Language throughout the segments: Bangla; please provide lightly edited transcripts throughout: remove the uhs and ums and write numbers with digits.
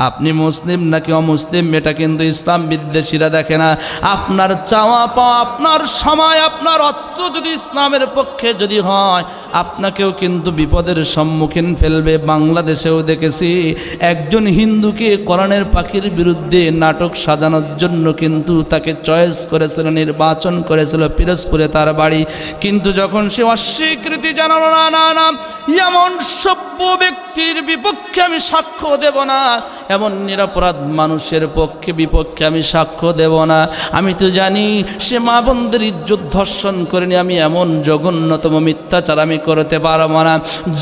আপনি মুসলিম নাকি অমুসলিম এটা কিন্তু ইসলাম বিদ্বেষীরা দেখে না। আপনার চাওয়া পাওয়া, আপনার সময়, আপনার অস্ত্র যদি ইসলামের পক্ষে যদি হয়, আপনাকেও কিন্তু বিপদের সম্মুখীন ফেলবে। বাংলাদেশেও দেখেছি একজন হিন্দুকে কোরআনের পাখির বিরুদ্ধে নাটক সাজানোর জন্য কিন্তু তাকে চয়েস করেছিল, নির্বাচন করেছিল, পিরোজপুরে তার বাড়ি। কিন্তু যখন সে অস্বীকৃতি জানালো, না না না, এমন সভ্য ব্যক্তির বিপক্ষে আমি সাক্ষ্য দেব না, এমন নিরপরাধ মানুষের পক্ষে বিপক্ষে আমি সাক্ষ্য দেব না। আমি তো জানি সে মা বোনদের ইজ্জত ধর্ষণ করেনি, আমি এমন জঘন্যতম মিথ্যাচার আমি করতে পারবো না।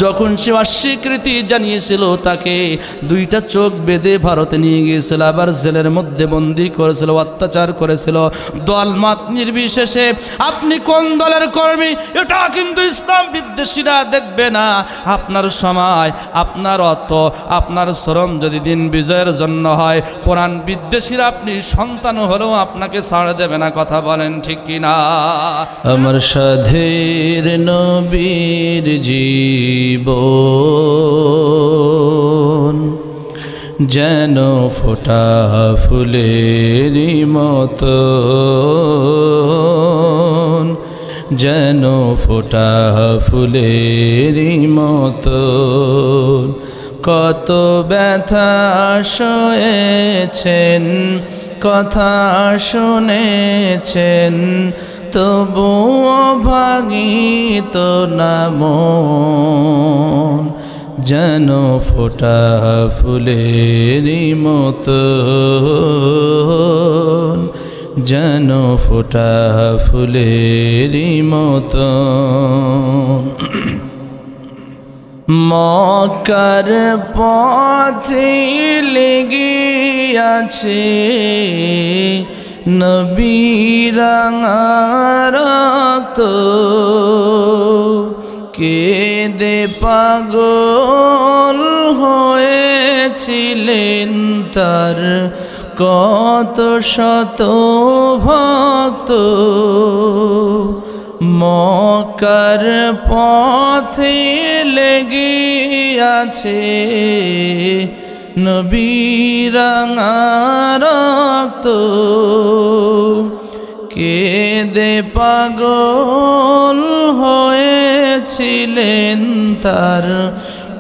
যখন সে অস্বীকৃতি জানিয়েছিল, তাকে দুইটা চোখ বেঁধে ভারতে নিয়ে গিয়েছিল, আবার জেলের মধ্যে বন্দি করেছিল, অত্যাচার করেছিল। দল মত নির্বিশেষে আপনি কোন দলের কর্মী এটা কিন্তু ইসলাম বিদ্বেষীরা দেখবে না। আপনার সময়, আপনার অর্থ, আপনার শ্রম যদি দিন বিজয়ের জন্য হয়, কোরআন বিদ্বেষীরা আপনি সন্তান হলেও আপনাকে ছাড় দেবে না। কথা বলেন ঠিক কিনা? আমার সাধের নবীর জীবন যেন ফোটা ফুলেরই মতো, যেন ফোটা ফুলেরই মতো, কত ব্যথা সয়েছেন, কথা শুনেছেন, তবুও ভাঙিত না মন, যেন ফোটা ফুলেরই মতো, যেন ফোটা ফুলেরই মতো। মক্কার পথে লেগিয়াছে নবীর রক্ত, কেঁদে পাগল হয়েছিলেন তার কত শত ভক্ত। মক্কার পথে লেগিয়াছে নবীর রক্ত, কেঁদে পাগল হয়েছিলেন তার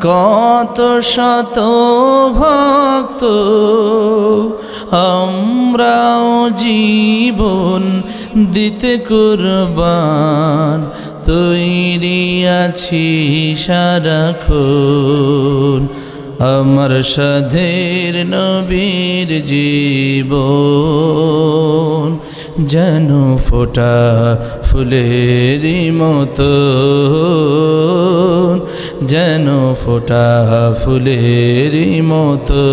কত শত ভক্ত। আমরাও জীবন দিতে কুরবান, তৈরি আছি সারাক্ষণ। আমার সাধের নবীর জীবন যেন ফোটা ফুলেরই মতো, যেন ফোটা ফুলেরই মতো,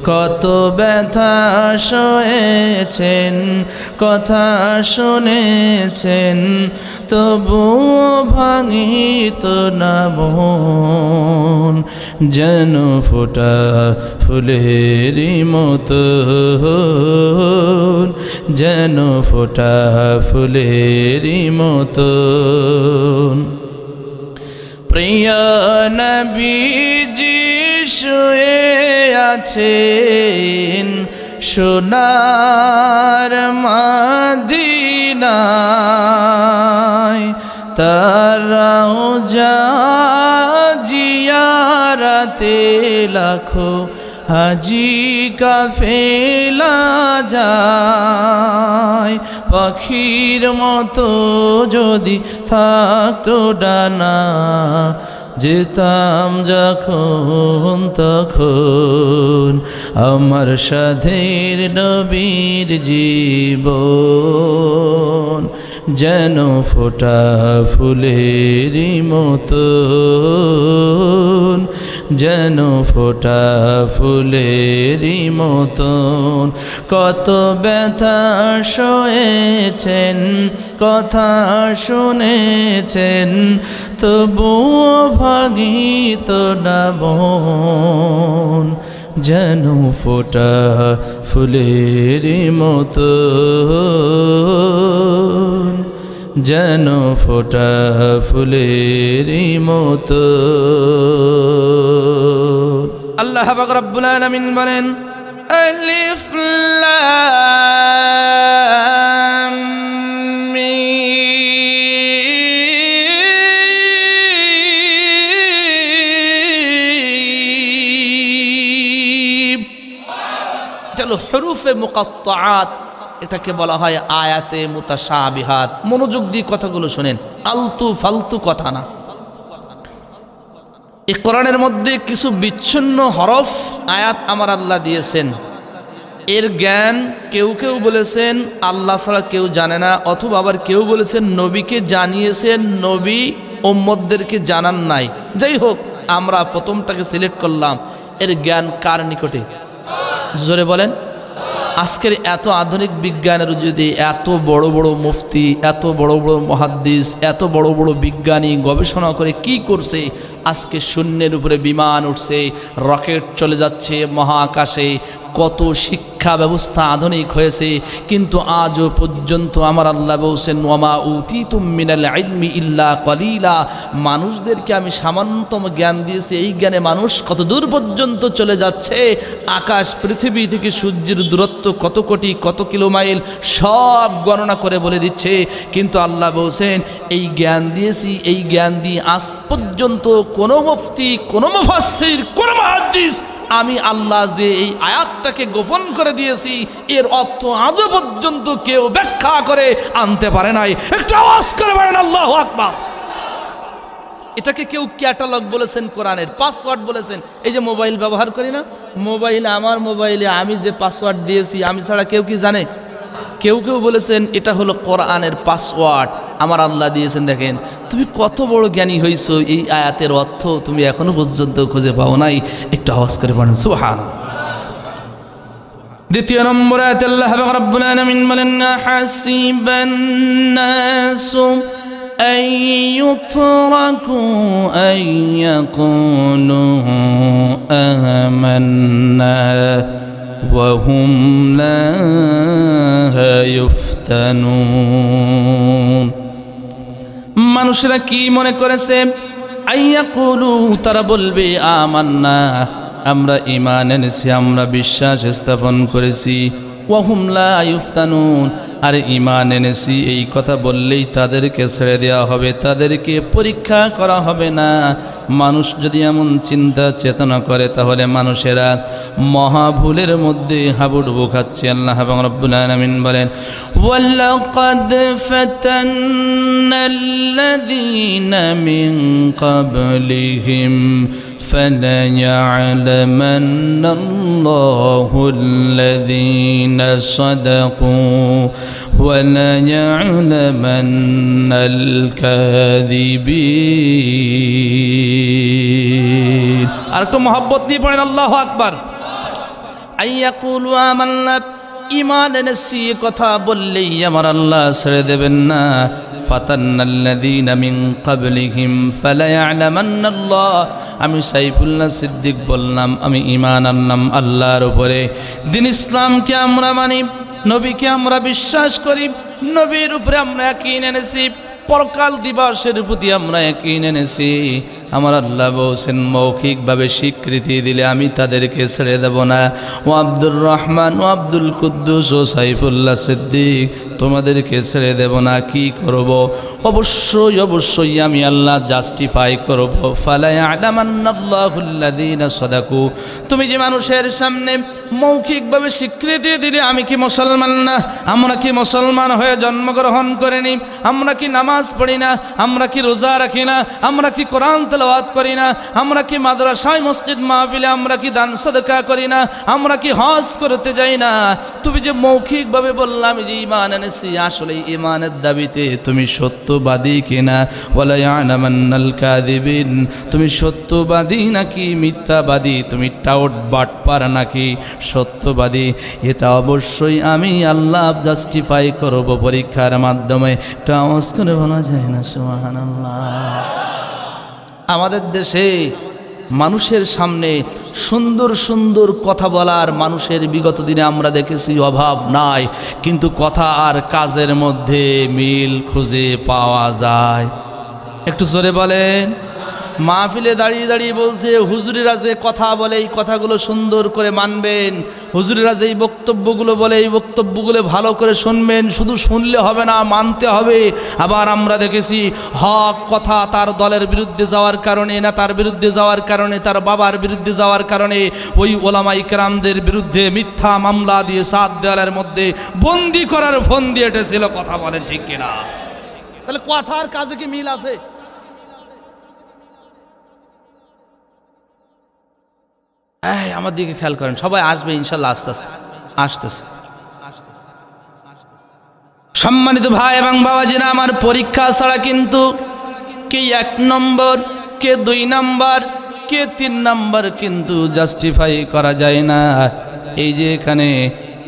কত ব্যথা সয়েছেন, কথা শুনেছেন, তবুও ভাঙিত না মন, যেন ফোটা ফুলেরই মতো, যেন ফোটা ফুলেরই মতো। প্রিয় নবীজি শুয়ে আছেন সোনার মদিনায়, তারাও জিয়ারতে লাখো হাজি কাফেলা যায়। পাখির মতো যদি থাকতো ডানা, যেতাম যখন তখন। আমার সাধের নবীর জীবন যেন ফোটা ফুলেরই মতো, যেন ফোটা ফুলেরই মতন। কত ব্যথা সয়েছেন, কথা শুনেছেন, তবুও ভাঙিত না মন, যেন ফোটা ফুলেরই মতন, যেন ফোটা ফুলেরই মতো। আল্লাহ পাক রব্বুল আলামিন বলেন আলিফ লাম মিম। এটা হলো হুরুফে মুকাত্তাআত, এটাকে বলা হয় আয়াতে মুতাশাবিহাত। মনোযোগ দিয়ে কথাগুলো শুনেন, আলতু ফালতু কথা না। এই কোরআনের মধ্যে কিছু বিচ্ছিন্ন হরফ আয়াত আমার আল্লাহ দিয়েছেন, এর জ্ঞান কেউ কেউ বলেছেন আল্লাহ ছাড়া কেউ জানে না, অথবা আবার কেউ বলেছেন নবীকে জানিয়েছেন, নবী উম্মতদেরকে জানান নাই। যাই হোক, আমরা প্রথমটাকে সিলেক্ট করলাম। এর জ্ঞান কার নিকটে? জোরে বলেন। আজকের এত আধুনিক বিজ্ঞানের যদি এত বড় বড় মুফতি, এত বড় বড় মুহাদ্দিস, এত বড় বড় বিজ্ঞানী গবেষণা করে কি করছে, আজকে শূন্যের উপরে বিমান উঠছে, রকেট চলে যাচ্ছে মহাকাশে, কত শিক্ষা ব্যবস্থা আধুনিক হয়েছে, কিন্তু আজও পর্যন্ত আমার আল্লাহ বলছেন ওয়ামা উতিতুম মিনাল ইলমি ইল্লা কলিলা, মানুষদেরকে আমি সামান্যতম জ্ঞান দিয়েছি, এই জ্ঞানে মানুষ কত দূর পর্যন্ত চলে যাচ্ছে। আকাশ পৃথিবী থেকে সূর্যের দূরত্ব কত কোটি কত কিলোমাইল সব গণনা করে বলে দিচ্ছে, কিন্তু আল্লাহ বলছেন এই জ্ঞান দিয়েছি, এই জ্ঞান দিয়ে আজ পর্যন্ত কোনো মুফতি, কোনো মুফাসসির, কোনো মুহাদ্দিস, আমি আল্লাহ যে এই আয়াতটাকে গোপন করে দিয়েছি এর অর্থ আজও পর্যন্ত কেউ ব্যাখ্যা করে আনতে পারে নাই। একটু আওয়াজ করে বলেন আল্লাহু আকবার। এটাকে কেউ ক্যাটালগ বলেছেন, কোরআনের পাসওয়ার্ড বলেছেন। এই যে মোবাইল ব্যবহার করি না, মোবাইলে, আমার মোবাইলে আমি যে পাসওয়ার্ড দিয়েছি আমি ছাড়া কেউ কি জানে? কেউ কেউ বলেছেন এটা হলো কোরআনের পাসওয়ার্ড আমার আল্লাহ দিয়েছেন। দেখেন তুমি কত বড় জ্ঞানী হইছো, এই আয়াতের অর্থ তুমি এখনো পর্যন্ত খুঁজে পাও নাই। একটু আওয়াজ করে পড়েন সুবহানাল্লাহ। দ্বিতীয় নম্বর আয়াতে আল্লাহ রাব্বুল আলামিন বলেন হাসিবান নাসু আন ইউতরাকু আন ইয়াকুলু আমান্না وهم لا يفتنون। মানুষরা কি মনে করেছে? আইয়াকুলু, তারা বলবে আমান্না, আমরা ঈমান এনেছি, আমরা বিশ্বাস স্থাপন করেছি, ওয়াহুম লা ইফতানুন, আর ঈমান এনেছি এই কথা বললেই তাদেরকে ছেড়ে দেওয়া হবে, তাদেরকে পরীক্ষা করা হবে না। মানুষ যদি এমন চিন্তা চেতনা করে তাহলে মানুষেরা মহাভুলের মধ্যে হাবুডুবু খাচ্ছে। আল্লাহ রাব্বুল আলামিন বলেন ওয়ালাকাদ ফাতান্নাল্লাযীনা মিন ক্বাবলিহিম فَلَيَعْلَمَنَّ اللَّهُ الَّذِينَ صَدَقُوا وَلَيَعْلَمَنَّ الْكَاذِبِينَ। আর একটু মহব্বত দিয়ে পড়েন আল্লাহু আকবার। আইয়াকুলু আমান্না, ঈমান এনেছি কথা বললেই আমার আল্লাহ ছেড়ে দেবেন না। ফাতান্নাল্লাযীনা মিন ক্বাবলিহিম ফালায়া'লামান্নাল্লাহ, আমি সাইফুল্লাহ সিদ্দিক বললাম, আমি ঈমান আনলাম আল্লাহর উপরে, দ্বীন ইসলামকে আমরা মানি, নবীকে আমরা বিশ্বাস করি, নবীর উপরে আমরা ইয়াকিন এনেছি, পরকাল দিবসের প্রতি আমরা ইয়াকিন এনেছি। আমার আল্লাহ বলছেন মৌখিকভাবে স্বীকৃতি দিলে আমি তাদেরকে ছেড়ে দেব না। ও আব্দুর রহমান, ও আব্দুল কুদ্দুস, ও সাইফুল্লাহ সিদ্দিক, তোমাদেরকে ছেড়ে দেব না। কি করব? অবশ্যই অবশ্যই আমি আল্লাহ জাস্টিফাই করব। ফালায়া'লামান্নাল্লাহুল্লাযীনা সাদাকু, তুমি যে মানুষের সামনে মৌখিকভাবে স্বীকৃতি দিলে আমি কি মুসলমান না? আমরা কি মুসলমান হয়ে জন্মগ্রহণ করিনি? আমরা কি নামাজ পড়ি না? আমরা কি রোজা রাখি না? আমরা কি কোরআন তেলাওয়াত করি না? আমরা কি মাদ্রাসায় মসজিদ মাহফিলে আমরা কি দান সাদকা করি না? আমরা কি হজ করতে যাই না? তুমি যে মৌখিকভাবে বললাম যে ঈমান এনেছি, আসলে ঈমানের দাবিতে তুমি সত্যবাদী কিনা? ওয়ালা ইয়া'লামান্নাল কাযিবিন, তুমি সত্যবাদী নাকি মিথ্যাবাদী? তুমি টাউট বাটপার নাকি সত্যবাদী? এটা অবশ্যই আমি আল্লাহ জাস্টিফাই করব পরীক্ষার মাধ্যমে। এটা আওয়াজ করে বলা যায় না সুবহানাল্লাহ। আমাদের দেশে মানুষের সামনে সুন্দর সুন্দর কথা বলার মানুষের বিগত দিনে আমরা দেখেছি অভাব নাই, কিন্তু কথা আর কাজের মধ্যে মিল খুঁজে পাওয়া যায়। একটু জোরে বলেন। মাহফিলে দাঁড়িয়ে দাঁড়িয়ে বলছে হুজুরিরা যে কথা বলে এই কথাগুলো সুন্দর করে মানবেন, হুজুরিরা যে এই বক্তব্যগুলো বলে এই বক্তব্যগুলো ভালো করে শুনবেন, শুধু শুনলে হবে না, মানতে হবে। আবার আমরা দেখেছি হক কথা তার দলের বিরুদ্ধে যাওয়ার কারণে, না তার বিরুদ্ধে যাওয়ার কারণে, তার বাবার বিরুদ্ধে যাওয়ার কারণে ওই ওলামায়ে কেরামদের বিরুদ্ধে মিথ্যা মামলা দিয়ে 7 দেওয়ালের মধ্যে বন্দি করার ফোন দিয়ে এটেছিল। কথা বলেন ঠিক কিনা? তাহলে কথার কাজে কি মিল আছে? আমার দিকে খেয়াল করেন, সবাই আসবে ইনশাল্লাহ, আস্তে আস্তে আসতেছে। সম্মানিত ভাই এবং বাবাজিরা, আমার পরীক্ষা ছাড়া কিন্তু কে 1 নম্বর, কে 2 নম্বর, কে 3 নম্বর কিন্তু জাস্টিফাই করা যায় না। এই যে এখানে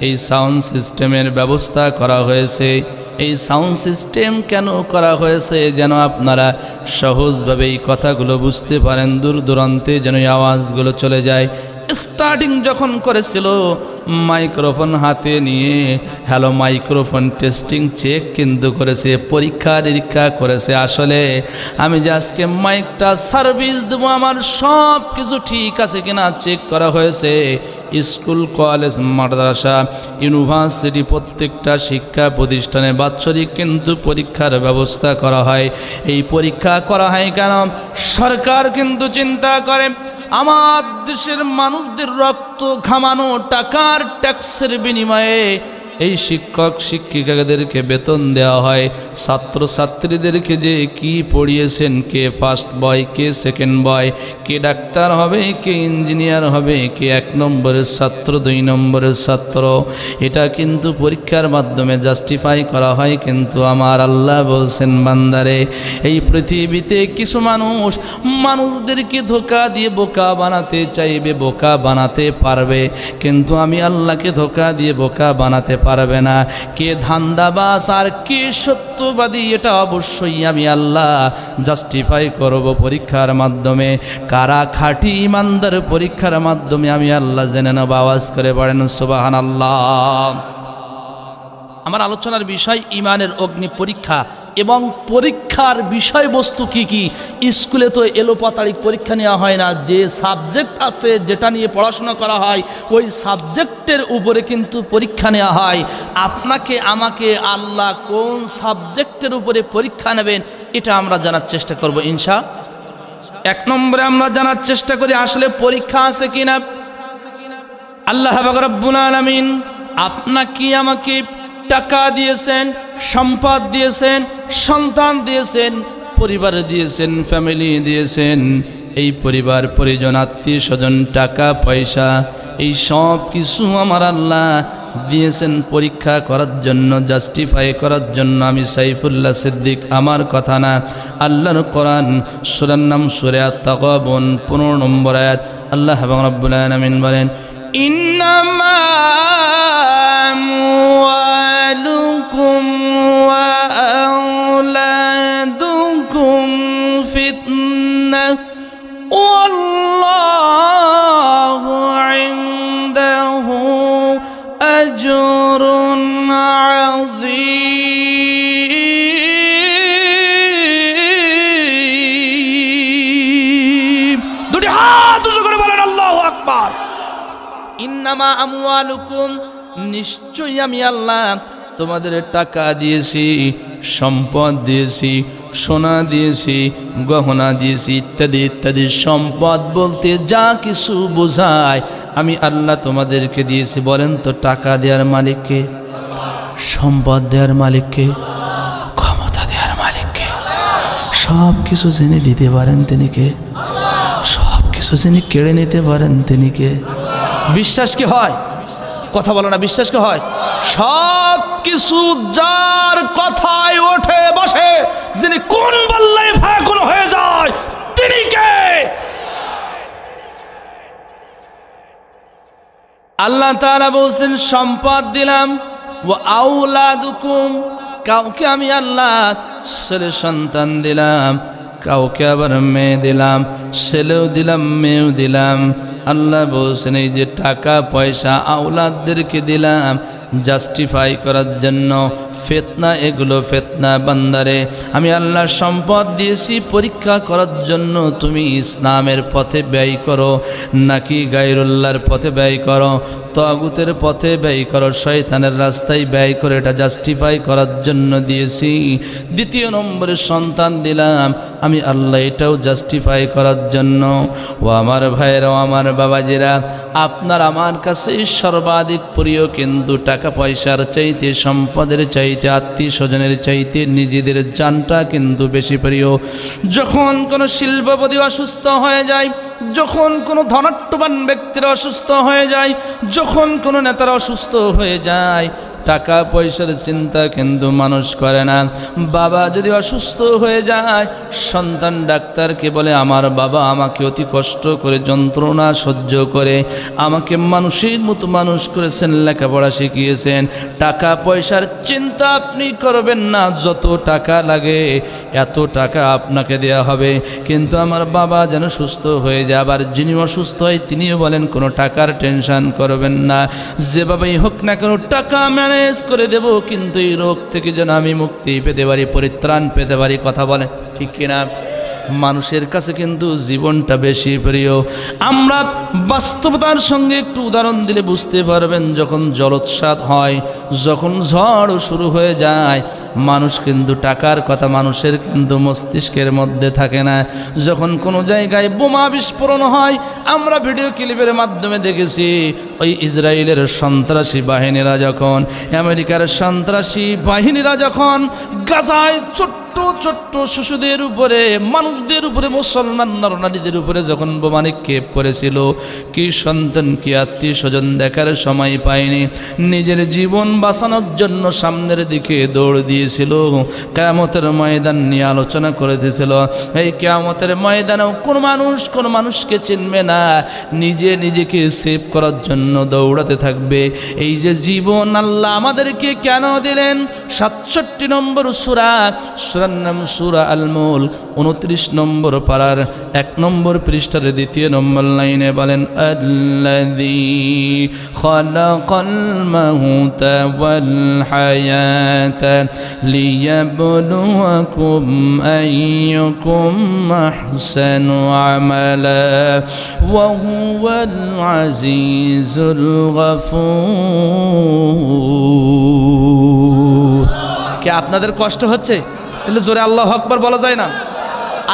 এই সাউন্ড সিস্টেমের ব্যবস্থা করা হয়েছে, এই সাউন্ড সিস্টেম কেন করা হয়েছে? যেন আপনারা সহজভাবে এই কথাগুলো বুঝতে পারেন, দূর দূরান্তে যেন এই আওয়াজগুলো চলে যায়। স্টার্টিং যখন করেছিল মাইক্রোফোন হাতে নিয়ে হ্যালো মাইক্রোফোন টেস্টিং চেক কিন্তু করেছে, পরীক্ষা নিরীক্ষা করেছে। আসলে আমি যে আজকে মাইকটা সার্ভিস দেবো আমার সব কিছু ঠিক আছে কিনা চেক করা হয়েছে। স্কুল, কলেজ, মাদ্রাসা, ইউনিভার্সিটি প্রত্যেকটা শিক্ষা প্রতিষ্ঠানে বাৎসরিক কিন্তু পরীক্ষার ব্যবস্থা করা হয়। এই পরীক্ষা করা হয় কেন? সরকার কিন্তু চিন্তা করে আমার দেশের মানুষদের রক্ত ঘামানো টাকার ট্যাক্সের বিনিময়ে এই শিক্ষক শিক্ষিকাদেরকে বেতন দেওয়া হয়। ছাত্র ছাত্রীদেরকে যে কি পড়িয়েছেন, কে ফার্স্ট বয়, কে সেকেন্ড বয়, কে ডাক্তার হবে, কে ইঞ্জিনিয়ার হবে, কে 1 নম্বরের ছাত্র, 2 নম্বরের ছাত্র, এটা কিন্তু পরীক্ষার মাধ্যমে জাস্টিফাই করা হয়। কিন্তু আমার আল্লাহ বলছেন, বান্দারে এই পৃথিবীতে কিছু মানুষ মানুষদেরকে ধোঁকা দিয়ে বোকা বানাতে চাইবে, বোকা বানাতে পারবে, কিন্তু আমি আল্লাহকে ধোঁকা দিয়ে বোকা বানাতে পারবে না। কে ধান্দাবাজ আর কে সত্যবাদী এটা অবশ্যই আমি আল্লাহ জাস্টিফাই করব পরীক্ষার মাধ্যমে। কারা খাঁটি ইমানদার পরীক্ষার মাধ্যমে আমি আল্লাহ জেনে নেব। আওয়াজ করে পড়েন সুবহানাল্লাহ। আমার আলোচনার বিষয় ইমানের অগ্নি পরীক্ষা এবং পরীক্ষার বিষয়বস্তু কি কি। স্কুলে তো এলোপাতাড়ি পরীক্ষা নেওয়া হয় না, যে সাবজেক্ট আছে যেটা নিয়ে পড়াশোনা করা হয় ওই সাবজেক্টের উপরে কিন্তু পরীক্ষা নেওয়া হয়। আপনাকে আমাকে আল্লাহ কোন সাবজেক্টের উপরে পরীক্ষা নেবেন এটা আমরা জানার চেষ্টা করব ইনশাআল্লাহ। 1 নম্বরে আমরা জানার চেষ্টা করি আসলে পরীক্ষা আছে কিনা। আল্লাহ রাব্বুল আলামিন আপনাকে আমাকে টাকা দিয়েছেন, সম্পদ দিয়েছেন, সন্তান দিয়েছেন, পরিবার দিয়েছেন, ফ্যামিলি দিয়েছেন। এই পরিবার পরিজন, আত্মীয় স্বজন, টাকা পয়সা এই সব কিছু আমার আল্লাহ দিয়েছেন পরীক্ষা করার জন্য, জাস্টিফাই করার জন্য। আমি সাইফুল্লাহ সিদ্দিক, আমার কথা না, আল্লাহর কোরআন, সূরার নাম সূরা আত-তাগাবুন 15 নম্বর আয়াত। আল্লাহ রাব্বুল আলামিন বলেন, ইন্নামা আমওয়ালুকুম ওয়া আওলাদুকুম ফিতনাহ ওয়াল্লাহু ইনদাহু আজরুন আযীম। দুটি হাত উঁচু করে বলেন আল্লাহু আকবার। ইন্নামা আমওয়ালুকুম, নিশ্চয়ই আমি আল্লাহ তোমাদের টাকা দিয়েছি, সম্পদ দিয়েছি, সোনা দিয়েছি, গহনা দিয়েছি, ইত্যাদি ইত্যাদি। সম্পদ বলতে যা কিছু বোঝায় আমি আল্লাহ তোমাদেরকে দিয়েছি। বলেন তো টাকা দেওয়ার মালিককে, সম্পদ দেওয়ার মালিককে, ক্ষমতা দেওয়ার মালিককে? সব কিছু জেনে দিতে পারেন তিনি কে? সব কিছু জেনে কেড়ে নিতে পারেন তিনি কে? বিশ্বাস কি হয়? কথা বলো না, বিশ্বাস কি হয়? সব কিছু যার কথায় ওঠে বসে, যিনি কোন বললে ফাঁকুল হয়ে যায় তিনি কে? আল্লাহ তাআলা বলছেন সম্পদ দিলাম, ওয়া আওলাদুকুম, কাউকে আমি আল্লাহ ছেলে সন্তান দিলাম, কাউকে আবার মেয়ে দিলাম, ছেলেও দিলাম মেয়েও দিলাম। আল্লাহ বলছেন এই যে টাকা পয়সা আওলাদদেরকে দিলাম জাস্টিফাই করার জন্য, ফিতনা, এগুলো ফিতনা। বান্দারে আমি আল্লাহর সম্পদ দিয়েছি পরীক্ষা করার জন্য, তুমি ইসলামের পথে ব্যয় করো নাকি গায়রুল্লাহর পথে ব্যয় করো, তাগুতের পথে ব্যয় করো, শয়তানের রাস্তায় ব্যয় করে, এটা জাস্টিফাই করার জন্য দিয়েছি। দ্বিতীয় নম্বরে সন্তান দিলাম আমি আল্লাহ, এটাও জাস্টিফাই করার জন্য। ও আমার ভাইয়েরা, ও আমার বাবাজিরা, আপনার আমার কাছে সর্বাধিক প্রিয় কিন্তু টাকা পয়সার চাইতে, সম্পদের চাইতে, আত্মীয় স্বজনের চাইতে নিজেদের জানটা কিন্তু বেশি প্রিয়। যখন কোনো শিল্পপতি অসুস্থ হয়ে যায়, যখন কোনো ধনাঢ্যবান ব্যক্তিরা অসুস্থ হয়ে যায়, যখন কোনো নেতারা অসুস্থ হয়ে যায়, টাকা পয়সার চিন্তা কিন্তু মানুষ করে না। বাবা যদি অসুস্থ হয়ে যায়, সন্তান ডাক্তারকে বলে আমার বাবা আমাকে অতি কষ্ট করে যন্ত্রণা সহ্য করে আমাকে মানুষের মতো মানুষ করেছেন, লেখাপড়া শিখিয়েছেন, টাকা পয়সার চিন্তা আপনি করবেন না, যত টাকা লাগে এত টাকা আপনাকে দেয়া হবে, কিন্তু আমার বাবা যেন সুস্থ হয়ে যায়। আবার যিনি অসুস্থ হয় তিনিও বলেন কোনো টাকার টেনশন করবেন না, যেভাবেই হোক না কেন টাকা ম্যানেজ করে দেব, কিন্তু এই রোগ থেকে যেন আমি মুক্তি পেতে পারি, পরিত্রাণ পেতে পারি। কথা বলেন ঠিক কিনা? মানুষের কাছে কিন্তু জীবনটা বেশি প্রিয়। আমরা বাস্তবতার সঙ্গে একটু উদাহরণ দিলে বুঝতে পারবেন, যখন জলোচ্ছ্বাস হয়, যখন ঝড় শুরু হয়ে যায়, মানুষ কিন্তু টাকার কথা মানুষের কিন্তু মস্তিষ্কের মধ্যে থাকে না। যখন কোনো জায়গায় বোমা বিস্ফোরণ হয়, আমরা ভিডিও ক্লিপের মাধ্যমে দেখেছি, ওই ইসরায়েলের সন্ত্রাসী বাহিনীরা যখন, আমেরিকার সন্ত্রাসী বাহিনীরা যখন গাজায় ছোট্ট ছোট্ট শিশুদের উপরে, মানুষদের উপরে, মুসলমান নরনারীদের উপরে যখন বোমা নিক্ষেপ করেছিল, কি সন্তান কি আত্মীয় স্বজন দেখার সময় পায়নি, নিজের জীবন বাঁচানোর জন্য সামনের দিকে দৌড় দিয়েছিল। কিয়ামতের ময়দান নিয়ে আলোচনা করে দিয়েছিল। এই কিয়ামতের ময়দানেও কোন মানুষকে চিনবে না, নিজেকে সেভ করার জন্য দৌড়াতে থাকবে। এই যে জীবন আল্লাহ আমাদেরকে কেন দিলেন? 67 নম্বর সূরা, সূরার নাম সূরা আল মুলক, 29 নম্বর পারার 1 নম্বর পৃষ্ঠার 2 নম্বর লাইনে বলেন, আল্লাযী খালাকাল মাউতা ওয়াল হায়াতা লিয়াবলুয়াকুম আইয়ুকুম আহসানু আমালা ওয়া হুয়াল আজিজুল গফুর। কে আপনাদের কষ্ট হচ্ছে? তাহলে জোরে আল্লাহু আকবার বলা যায় না?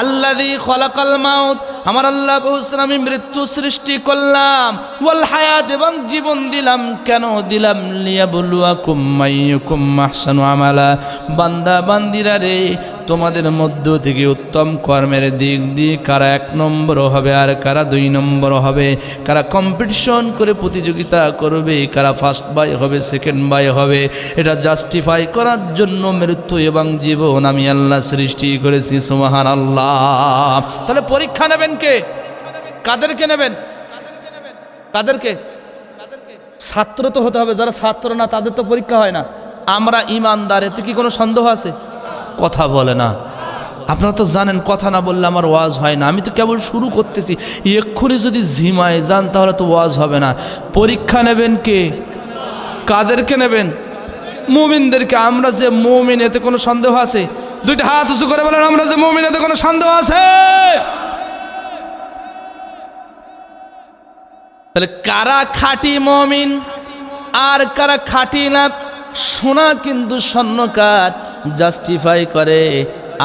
আল্লাযী খালাকাল মাউত, আমার আল্লাহ বলছেন আমি মৃত্যু সৃষ্টি করলাম, ওয়াল হায়াত এবং জীবন দিলাম। কেন দিলাম? লিয়াবলুয়াকুম আইয়ুকুম আহসানু আমালা, বান্দা বান্দিরা রে, তোমাদের মধ্য থেকে উত্তম কর্মের দিক দিয়ে কারা 1 নম্বর হবে আর কারা 2 নম্বর হবে, কারা কম্পিটিশন করে প্রতিযোগিতা করবে, কারা ফার্স্ট বাই হবে, সেকেন্ড বাই হবে, এটা জাস্টিফাই করার জন্য মৃত্যু এবং জীবন আমি আল্লাহ সৃষ্টি করেছি। সুবহানাল্লাহ। তাহলে পরীক্ষা নেবেন কে? কাদেরকে নেবেন? কাদেরকে? ছাত্র তো হতে হবে, যারা ছাত্র না তাদের তো পরীক্ষা হয় না। আমরা ইমানদার, এতে কি কোনো সন্দেহ আছে? কথা বলে না। আপনারা তো জানেন কথা না বললে আমার ওয়াজ হয় না। আমি তো কেবল শুরু করতেছি, এক্ষুনি যদি ঝিমায় যান তাহলে তো ওয়াজ হবে না। পরীক্ষা নেবেন কে? কাদেরকে নেবেন? মুমিনদেরকে। আমরা যে মুমিন এতে কোনো সন্দেহ আছে? দুইটা হাত উঁচু করে বলেন আমরা যে মুমিন এতে কোনো সন্দেহ আছে? তাহলে কারা খাঁটি মুমিন আর কারা খাঁটি না? সোনা কিন্তু স্বর্ণকার জাস্টিফাই করে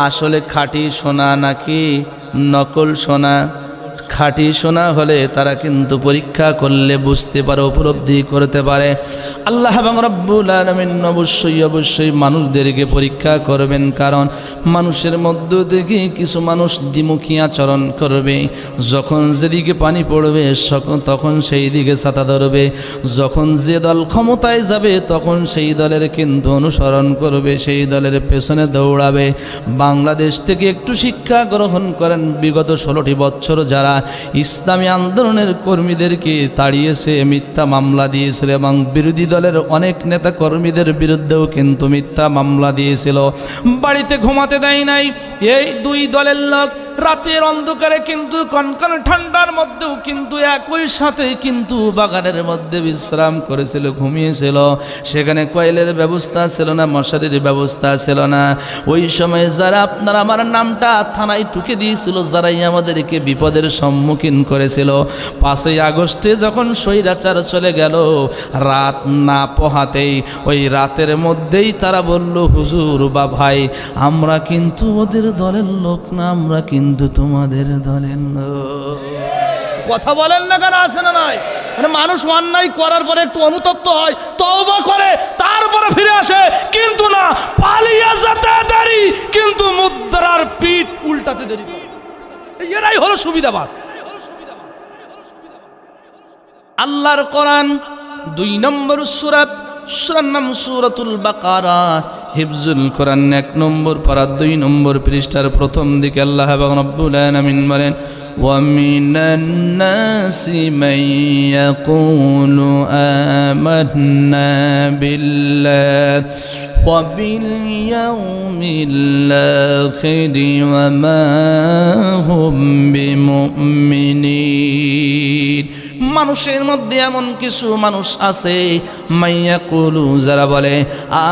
আসলে খাঁটি সোনা নাকি নকল সোনা। খাঁটি সোনা হলে তারা কিন্তু পরীক্ষা করলে বুঝতে পারে, উপলব্ধি করতে পারে। আল্লাহ এবং রব্বুল আলামিন অবশ্যই মানুষদেরকে পরীক্ষা করবেন, কারণ মানুষের মধ্য থেকে কিছু মানুষ দ্বিমুখী আচরণ করবে। যখন যেদিকে পানি পড়বে তখন সেই দিকে ছাতা ধরবে, যখন যে দল ক্ষমতায় যাবে তখন সেই দলের কিন্তু অনুসরণ করবে, সেই দলের পেছনে দৌড়াবে। বাংলাদেশ থেকে একটু শিক্ষা গ্রহণ করেন। বিগত 16টি বছর যারা ইসলামী আন্দোলনের কর্মীদেরকে তাড়িয়েছে, মিথ্যা মামলা দিয়েছিল এবং বিরোধী দলের অনেক নেতা কর্মীদের বিরুদ্ধেও কিন্তু মিথ্যা মামলা দিয়েছিল, বাড়িতে ঘুমাতে দেয় নাই। এই দুই দলের লোক রাতের অন্ধকারে কিন্তু কনকনে ঠান্ডার মধ্যেও কিন্তু একই সাথে কিন্তু বাগানের মধ্যে বিশ্রাম করেছিল, ঘুমিয়েছিল। সেখানে কয়েলের ব্যবস্থা ছিল না, মশারির ব্যবস্থা ছিল না। ওই সময় যারা আপনার আমার নামটা থানায় টুকে দিয়েছিল, যারাই আমাদেরকে বিপদের সম্মুখীন করেছিল, 5ই আগস্টে যখন স্বৈরাচার চলে গেল, রাত না পোহাতেই ওই রাতের মধ্যেই তারা বলল, হুজুর বা ভাই, আমরা কিন্তু ওদের দলের লোক না, আমরা কিন্তু তোমাদের দলের লোক। কথা বলেন না কেন? আসে না নয়? মানে মানুষ অন্যায় করার পরে একটু অনুতপ্ত হয়, তওবা করে, তারপরে ফিরে আসে, কিন্তু না, পালিয়ে যেতে দেরি কিন্তু মুদ্রার পিঠ উল্টাতে দেরি করে। এরাই হলো সুবিধাবাদ। আল্লাহর কোরআন 2 নম্বর সূরা, সূরার নাম সূরাতুল বাকারা, হিফজুল কোরআন 1 নম্বর পারা 2 নম্বর পৃষ্ঠার প্রথম দিকে আল্লাহ রাব্বুল আলামিন বলেন, وَمِنَ النَّاسِ مَن يَقُولُ آمَنَّا بِاللَّهِ وَبِالْيَوْمِ الْآخِرِ وَمَا هُمْ بِمُؤْمِنِينَ। মানুষের মধ্যে এমন কিছু মানুষ আছে, মাইয়াকুলু, যারা বলে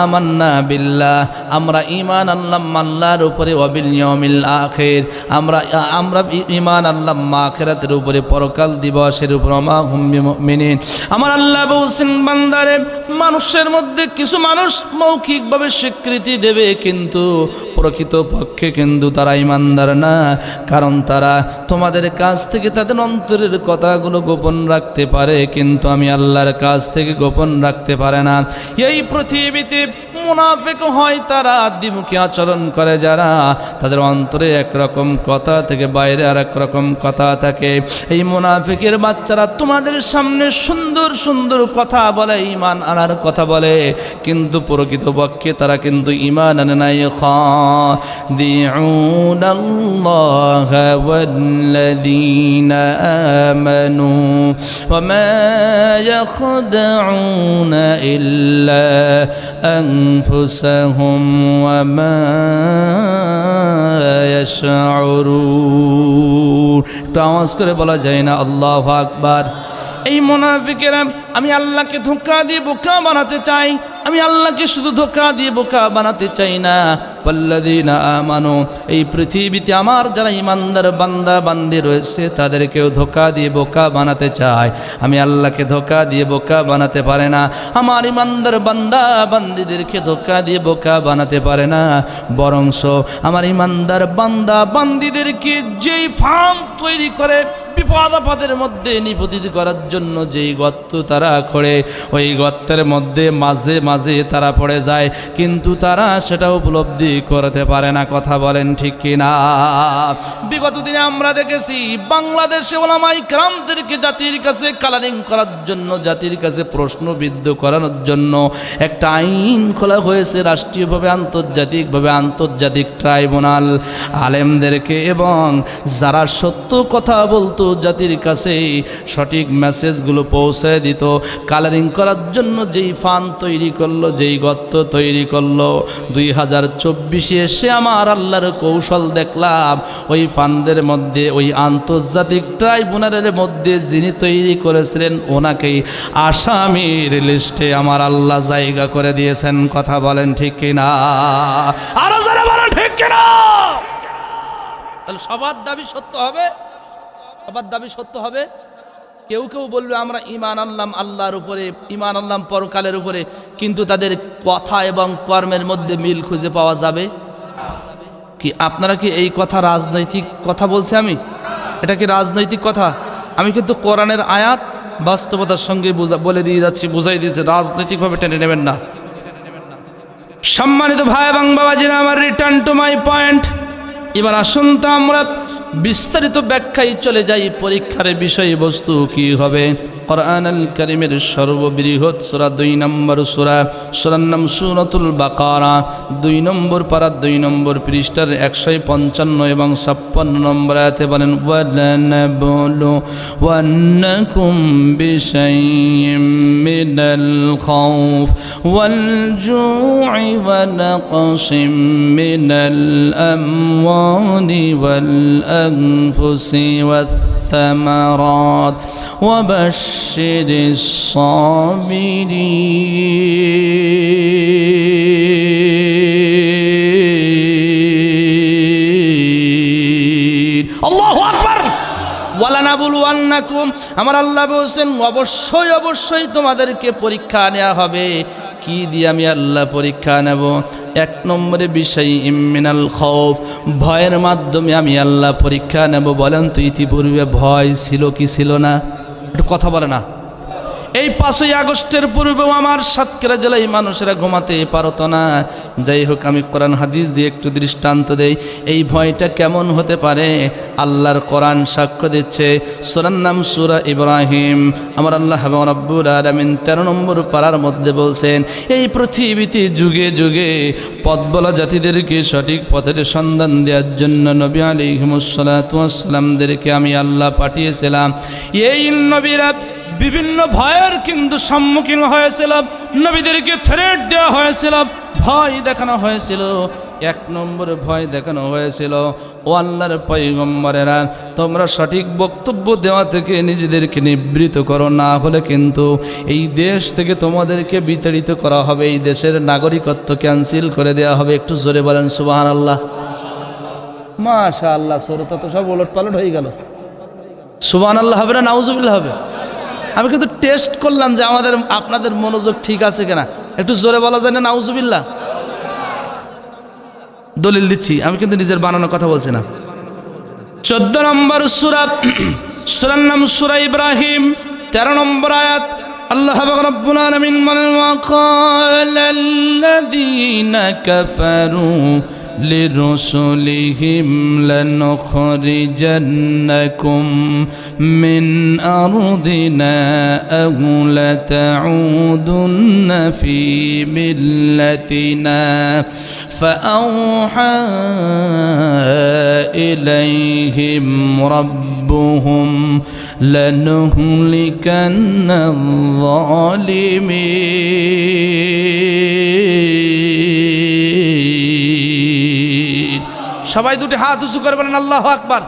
আমান্না বিল্লাহ, আমরা ঈমান আনলাম আল্লাহর উপরে, ওয়া বিল ইয়াউমিল আখির, আমরা ঈমান আনলাম আখিরাতের উপরে, পরকাল দিবসের উপরে, মা হুম বিমুমিনিন। আমার আল্লাহ বলছেন, বান্দারে, মানুষের মধ্যে কিছু মানুষ মৌখিকভাবে স্বীকৃতি দেবে, কিন্তু প্রকৃতপক্ষে কিন্তু তারা ঈমানদার না, কারণ তারা তোমাদের কাছ থেকে তাদের অন্তরের কথাগুলো গোপন রাখতে পারে, কিন্তু আমি আল্লাহর কাছ থেকে গোপন রাখতে পারে না। এই পৃথিবীতে মুনাফিক হয় তারা, দ্বিমুখী আচরণ করে যারা, তাদের অন্তরে একরকম কথা থেকে বাইরে আর এক রকম কথা থাকে। এই মুনাফিকের বাচ্চারা তোমাদের সামনে সুন্দর সুন্দর কথা বলে, ঈমান আনার কথা বলে, কিন্তু প্রকৃতপক্ষে তারা কিন্তু ঈমান আনে নাই। খাদিউনাল্লাহা ওয়াল্লাযীনা আমানু ওয়ামা ইয়াখদাউনা ইল্লা আনফুসাহুম ওয়ামা ইয়াশউরুন। একটু আওয়াজ করে বলা যায় না আল্লাহু আকবার? এই মুনাফিকেরা আমি আল্লাহকে ধোঁকা দিয়ে বোকা বানাতে চাই, আমি আল্লাহকে শুধু ধোঁকা দিয়ে বোকা বানাতে চাই না, ওয়াল্লাযীনা আমানু, এই পৃথিবীতে আমার যারা ঈমানদার বান্দা বান্দি রয়েছে তাদেরকেও ধোঁকা দিয়ে বোকা বানাতে চায়। আমি আল্লাহকে ধোঁকা দিয়ে বোকা বানাতে পারে না, আমার ঈমানদার বান্দা বান্দিদেরকে ধোঁকা দিয়ে বোকা বানাতে পারে না, বরংস আমার ঈমানদার বান্দা বান্দিদেরকে যেই ফাঁদ তৈরি করে বিপদ আপদের মধ্যে নিপতিত করার জন্য যেই গর্ত তারা খোঁড়ে, ওই গর্তের মধ্যে মাঝে মাঝে তারা পড়ে যায়, কিন্তু তারা সেটা উপলব্ধি করতে পারে না। কথা বলেন ঠিক কিনা? বিগত দিনে আমরা দেখেছি বাংলাদেশে ওলামায়ে কেরামদেরকে জাতির কাছে কালারিং করার জন্য, জাতির কাছে প্রশ্নবিদ্ধ করানোর জন্য একটা আইন খোলা হয়েছে রাষ্ট্রীয়ভাবে, আন্তর্জাতিকভাবে, আন্তর্জাতিক ট্রাইব্যুনাল। আলেমদেরকে এবং যারা সত্য কথা বলতো, জাতির কাছে সঠিক মেসেজগুলো পৌঁছে দিত, কালারিং করার জন্য যেই ফান তৈরি করলো, যেই গর্ত তৈরি করলো, 2024 এসে আমার আল্লাহর কৌশল দেখলাম, ওই ফান্ডের মধ্যে, ওই আন্তর্জাতিক ট্রাইব্যুনালের মধ্যে যিনি তৈরি করেছিলেন ওনাকেই আসামির লিস্টে আমার আল্লাহ জায়গা করে দিয়েছেন। কথা বলেন ঠিক কিনা? আরো যারা বলেন ঠিক কিনা? তাহলে সবার দাবি সত্য হবে, সবার দাবি সত্য হবে। কেউ কেউ বলবে আমরা ঈমান আনলাম আল্লাহর উপরে, ঈমান আনলাম পরকালের উপরে, কিন্তু তাদের কথা এবং কর্মের মধ্যে মিল খুঁজে পাওয়া যাবে কি? আপনারা কি এই কথা রাজনৈতিক কথা বলছে? আমি এটা কি রাজনৈতিক কথা? আমি কিন্তু কোরআনের আয়াত বাস্তবতার সঙ্গে বলে দিয়ে যাচ্ছি, বুঝাই দিয়েছে, রাজনৈতিকভাবে টেনে নেবেন না। সম্মানিত ভাই এবং বাবাজিরা, আমার রিটার্ন টু মাই পয়েন্ট। এবার আসুন তো আমরা বিস্তারিত ব্যাখ্যায় চলে যাই, পরীক্ষার বিষয়বস্তু কি হবে। কোরআনুল কারীমের সর্ববৃহৎ সূরা 2 নম্বর সূরা, সূরার নাম সূরাতুল বাকারা, 2 নম্বর পারা 2 নম্বর পৃষ্ঠার 155 এবং 56 নম্বর আয়াতে বলেন, ওয়ালানাবলু ওয়ান্নাকুম বিশাইইম মিন মিনাল খাউফ ওয়াল জু'i ওয়া নাকসিম মিনাল আমওয়ালি ওয়াল আনফুসি ওয়াত থামারাত ওয়া বাশশিরিস সাবিরিন। আল্লাহু আকবার। ওয়ালানাবুলুয়ান্নাকুম, আমার আল্লাহ বলছেন অবশ্যই অবশ্যই তোমাদেরকে পরীক্ষা নেওয়া হবে। কি দিয়ে আমি আল্লাহ পরীক্ষা নেব? এক নম্বরে বিষয় মিনাল খাউফ, ভয়ের মাধ্যমে আমি আল্লাহ পরীক্ষা নেব। বলেন তো ইতিপূর্বে ভয় ছিল কি ছিল না? একটু কথা বলে না। এই 5ই আগস্টের পূর্বেও আমার সাতক্ষীরা জেলায় মানুষেরা ঘুমাতে পারত না। যাই হোক, আমি কোরআন হাদিস দিয়ে একটু দৃষ্টান্ত দেই। এই ভয়টা কেমন হতে পারে? আল্লাহর কোরআন সাক্ষ্য দিচ্ছে। সূরার নাম সূরা ইব্রাহিম। আমার আল্লাহ রাব্বুল আলামিন 13 নম্বর পারার মধ্যে বলছেন, এই পৃথিবীতে যুগে যুগে পথবলা জাতিদেরকে সঠিক পথের সন্ধান দেওয়ার জন্য নবী আলাইহিমুস সালাতু ওয়াস সালামদেরকে আমি আল্লাহ পাঠিয়েছিলাম। এই নবীরা বিভিন্ন ভয়ের কিন্তু সম্মুখীন হয়েছিল। নবীদেরকে থ্রেট দেওয়া হয়েছিল, ভয় দেখানো হয়েছিল। এক নম্বরে ভয় দেখানো হয়েছিল, ও আল্লাহর পয়গম্বরেরা, তোমরা সঠিক বক্তব্য দেওয়া থেকে নিজেদেরকে নিবৃত করো, না হলে কিন্তু এই দেশ থেকে তোমাদেরকে বিতাড়িত করা হবে, এই দেশের নাগরিকত্ব ক্যান্সেল করে দেওয়া হবে। একটু জোরে বলেন সুবহানাল্লাহ। মাশাআল্লাহ, সুরটা তো সব ওলটপালট হয়ে গেল। সুবহানাল্লাহ হবে না নাউজুবিল্লাহ হবে? আমি কিন্তু টেস্ট করলাম যে আপনাদের মনোযোগ ঠিক আছে কিনা। একটু জোরে বলা যায় না নাউজুবিল্লাহ? দলিল দিচ্ছি, আমি কিন্তু নিজের বানানো কথা বলছি না। 14 নম্বর সূরা, সূরার নাম সূরা ইব্রাহিম, 13 নম্বর আয়াত। আল্লাহ রাব্বুল আলামিন বলেন, ওয়া ক্বালাল্লাযীনা কাফারু লিরুসুলিহিম লানুখরিজান্নাকুম মিন আরদিনা আও লাতাউদুন্না ফি মিল্লাতিনা فأوحى إليهم ربهم لنهلكن الظالمين। সবাই দুটি হাত উঁচু করে বলেন আল্লাহু আকবার।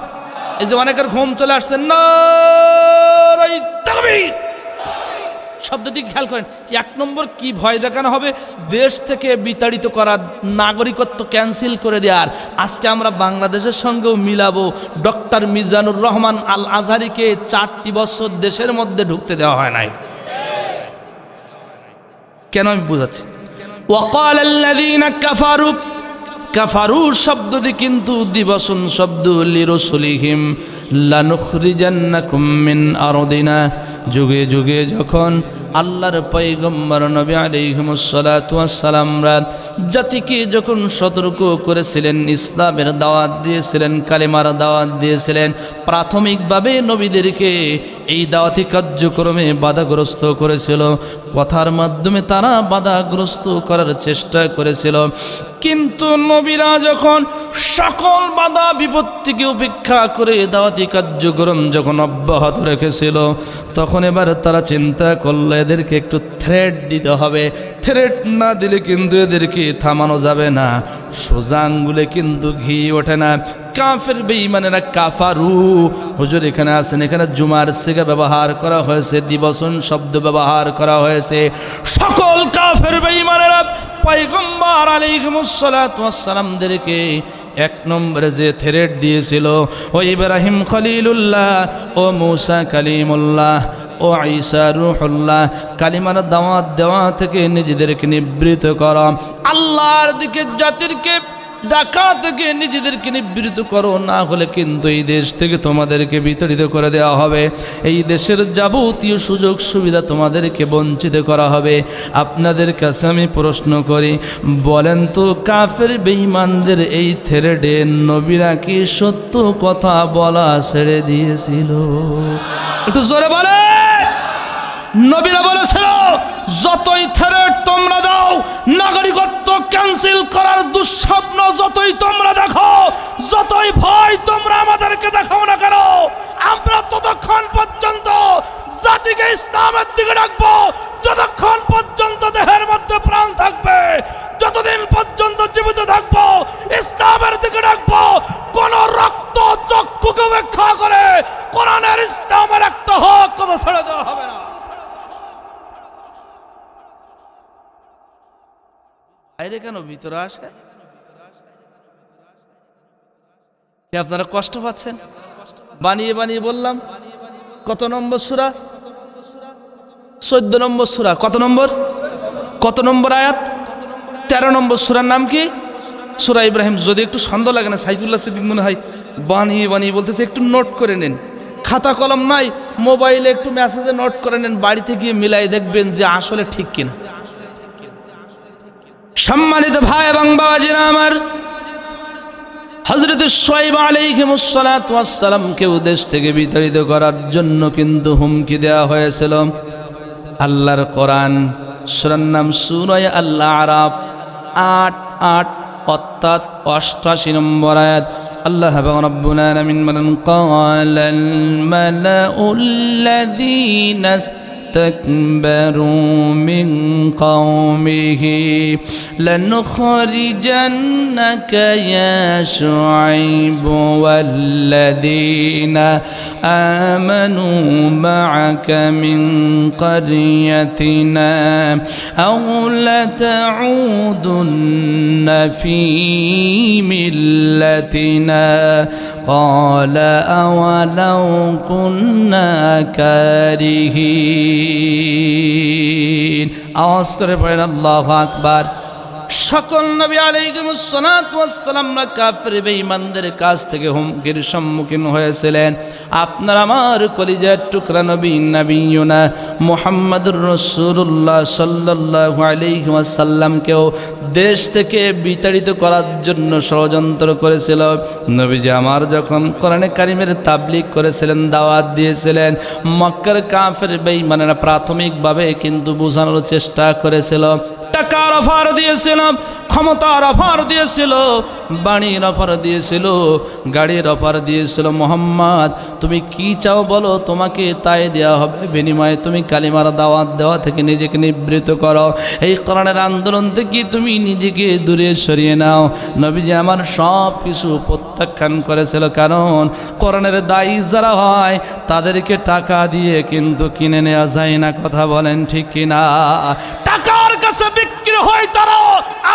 এই যে অনেকের ঘুম চলে আসছে, নারায়ে তাকবীর শব্দ দিকে খেয়াল করেন। 1 নম্বর কি ভয় দেখানো হবে? দেশ থেকে বিতাড়িত করা, নাগরিকত্ব ক্যান্সেল করে দেওয়ার। আজকে আমরা বাংলাদেশের সঙ্গেও মিলাবো। ডক্টর মিজানুর রহমান আল আজহারিকে 4টি বছর দেশের মধ্যে ঢুকতে দেওয়া হয় নাই। কেন আমি বুঝাচ্ছি। ওয়াকালাল্লাযীনা কাফারু, কাফারু শব্দটি কিন্তু দিবসন শব্দ, লিরুসুলিহিম লানুখরিজান্নাকুম মিন আরদিনা। যুগে যুগে যখন আল্লাহর পয়গম্বর নবী আলাইহিমুস সালাতু ওয়াস সালামরা জাতিকে যখন সতর্ক করেছিলেন, ইসলামের দাওয়াত দিয়েছিলেন, কালেমার দাওয়াত দিয়েছিলেন, প্রাথমিকভাবে নবীদেরকে এই দাওয়াতি কার্যক্রমে বাধাগ্রস্ত করেছিল। কথার মাধ্যমে তারা বাধাগ্রস্ত করার চেষ্টা করেছিল। কিন্তু নবীরা যখন সকল বাধা বিপত্তিকে উপেক্ষা করে দাওয়াতি কার্যক্রম যখন অব্যাহত রেখেছিল, তখন এবার তারা চিন্তা করলো এদেরকে একটু থ্রেট দিতে হবে। থ্রেট না দিলে কিন্তু এদেরকে থামানো যাবে না, সোজা আঙ্গুলে কিন্তু ঘি ওঠে না। কাফের বেঈমানেরা কাফারু, হুজুর এখানে আছেন, এখানে জুমার সিগা ব্যবহার করা হয়েছে, দিবসন শব্দ ব্যবহার করা হয়েছে। সকল কাফের বেঈমানেরা পয়গম্বর আলাইহিমুস সালাতু ওয়াস সালামদেরকে 1 নম্বরে যে থ্রেট দিয়েছিল, ও ইব্রাহিম খলিলুল্লাহ, ও মূসা কালিমুল্লাহ, ও ঈসা রূহুল্লাহ, কালিমার দাওয়াত দেওয়া থেকে নিজেদেরকে নিবৃত করো, আল্লাহর দিকে জাতিরকে ডাকা থেকে নিজেদেরকে নিবৃত করো, না হলে কিন্তু এই দেশ থেকে তোমাদেরকে বিতাড়িত করে দেওয়া হবে। এই দেশের যাবতীয় সুযোগ সুবিধা তোমাদেরকে বঞ্চিত করা হবে। আপনাদের কাছে আমি প্রশ্ন করি, বলেন তো কাফের বেঈমানদের এই থ্রেডে নবীরা কি সত্য কথা বলা ছেড়ে দিয়েছিল? একটু জোরে বলে। নবীরা বলেছিল, যতই থ্রেট তোমরা দাও, নাগরিকত্ব ক্যান্সেল করার দুঃস্বপ্ন যতই তোমরা দেখো, যতই ভয় তোমরা আমাদেরকে দেখাও না কেন, আমরা ততক্ষণ পর্যন্ত জাতিকে ইসলামের দিকে রাখবো যতক্ষণ বাইরে কেন, ভিতরে আসে? কি আপনারা কষ্ট পাচ্ছেন? বানিয়ে বানিয়ে বললাম। কত নম্বর সূরা? 14 নম্বর সূরা। কত নম্বর? কত নম্বর আয়াত? 13 নম্বর সূরার নাম কি? সূরা ইব্রাহিম। যদি একটু সন্দেহ লাগে না, সাইফুল্লাহ সিদ্দিক মনে হয় বানিয়ে বানিয়ে বলতেছে, একটু নোট করে নেন। খাতা কলম নাই, মোবাইলে একটু মেসেজে নোট করে নেন, বাড়িতে গিয়ে মিলাই দেখবেন যে আসলে ঠিক কিনা। সম্মানিত ভাই এবং বাবাজিরা আমার, হযরত শুআয়ব আলাইহিস সালাতু ওয়াস সালামকে দেশ থেকে বিতাড়িত করার জন্য কিন্তু হুমকি দেওয়া হয়েছিল। আল্লাহর কোরআন সূরার নাম সূরা আল আরাফ ৮ অর্থাৎ ৮৮ নম্বর আয়াত। আল্লাহ রাব্বুল আলামিন বলেন, ক্বালাল মালাউল্লাযীনা استكبروا من قومه لنخرجنك يا شعيب والذين آمنوا معك من قريتنا أو لتعودن في ملتنا قال أولو كنا كارهين। আওয়াজ করে পড়েন আল্লাহু আকবার। সকল নবী আলাইহিস সালাতু ওয়াস সালামরা কাফের বেঈমানদের কাছ থেকে হুমকির সম্মুখীন হয়েছিলেন। আপনার আমার কলিজার টুকরা নবী নবিয়ুনা মুহাম্মদুর রাসূলুল্লাহ সাল্লাল্লাহু আলাইহি ওয়াসাল্লামকেও দেশ থেকে বিতাড়িত করার জন্য ষড়যন্ত্র করেছিল। নবীজি আমার যখন কোরআনে কারিমের তাবলীগ করেছিলেন, দাওয়াত দিয়েছিলেন, মক্কার কাফের বেঈমানেরা প্রাথমিকভাবে কিন্তু বোঝানোর চেষ্টা করেছিল। টাকার অফার দিয়েছিল, ক্ষমতার অফার দিয়েছিল, বাণীর অফার দিয়েছিল, গাড়ির অফার দিয়েছিল। মোহাম্মদ তুমি কি চাও বলো, তোমাকে তাই দেওয়া হবে, বিনিময়ে তুমি কালিমার দাওয়াত দেওয়া থেকে নিজেকে নিবৃত্ত করো, এই কোরআনের আন্দোলন থেকে তুমি নিজেকে দূরে সরিয়ে নাও। নবীজি আমার সব কিছু প্রত্যাখ্যান করেছিল, কারণ কোরআনের দায়ী যারা হয় তাদেরকে টাকা দিয়ে কিন্তু কিনে নেওয়া যায় না। কথা বলেন ঠিক কিনা? টাকার কাছে বিক্রি হয় তারা।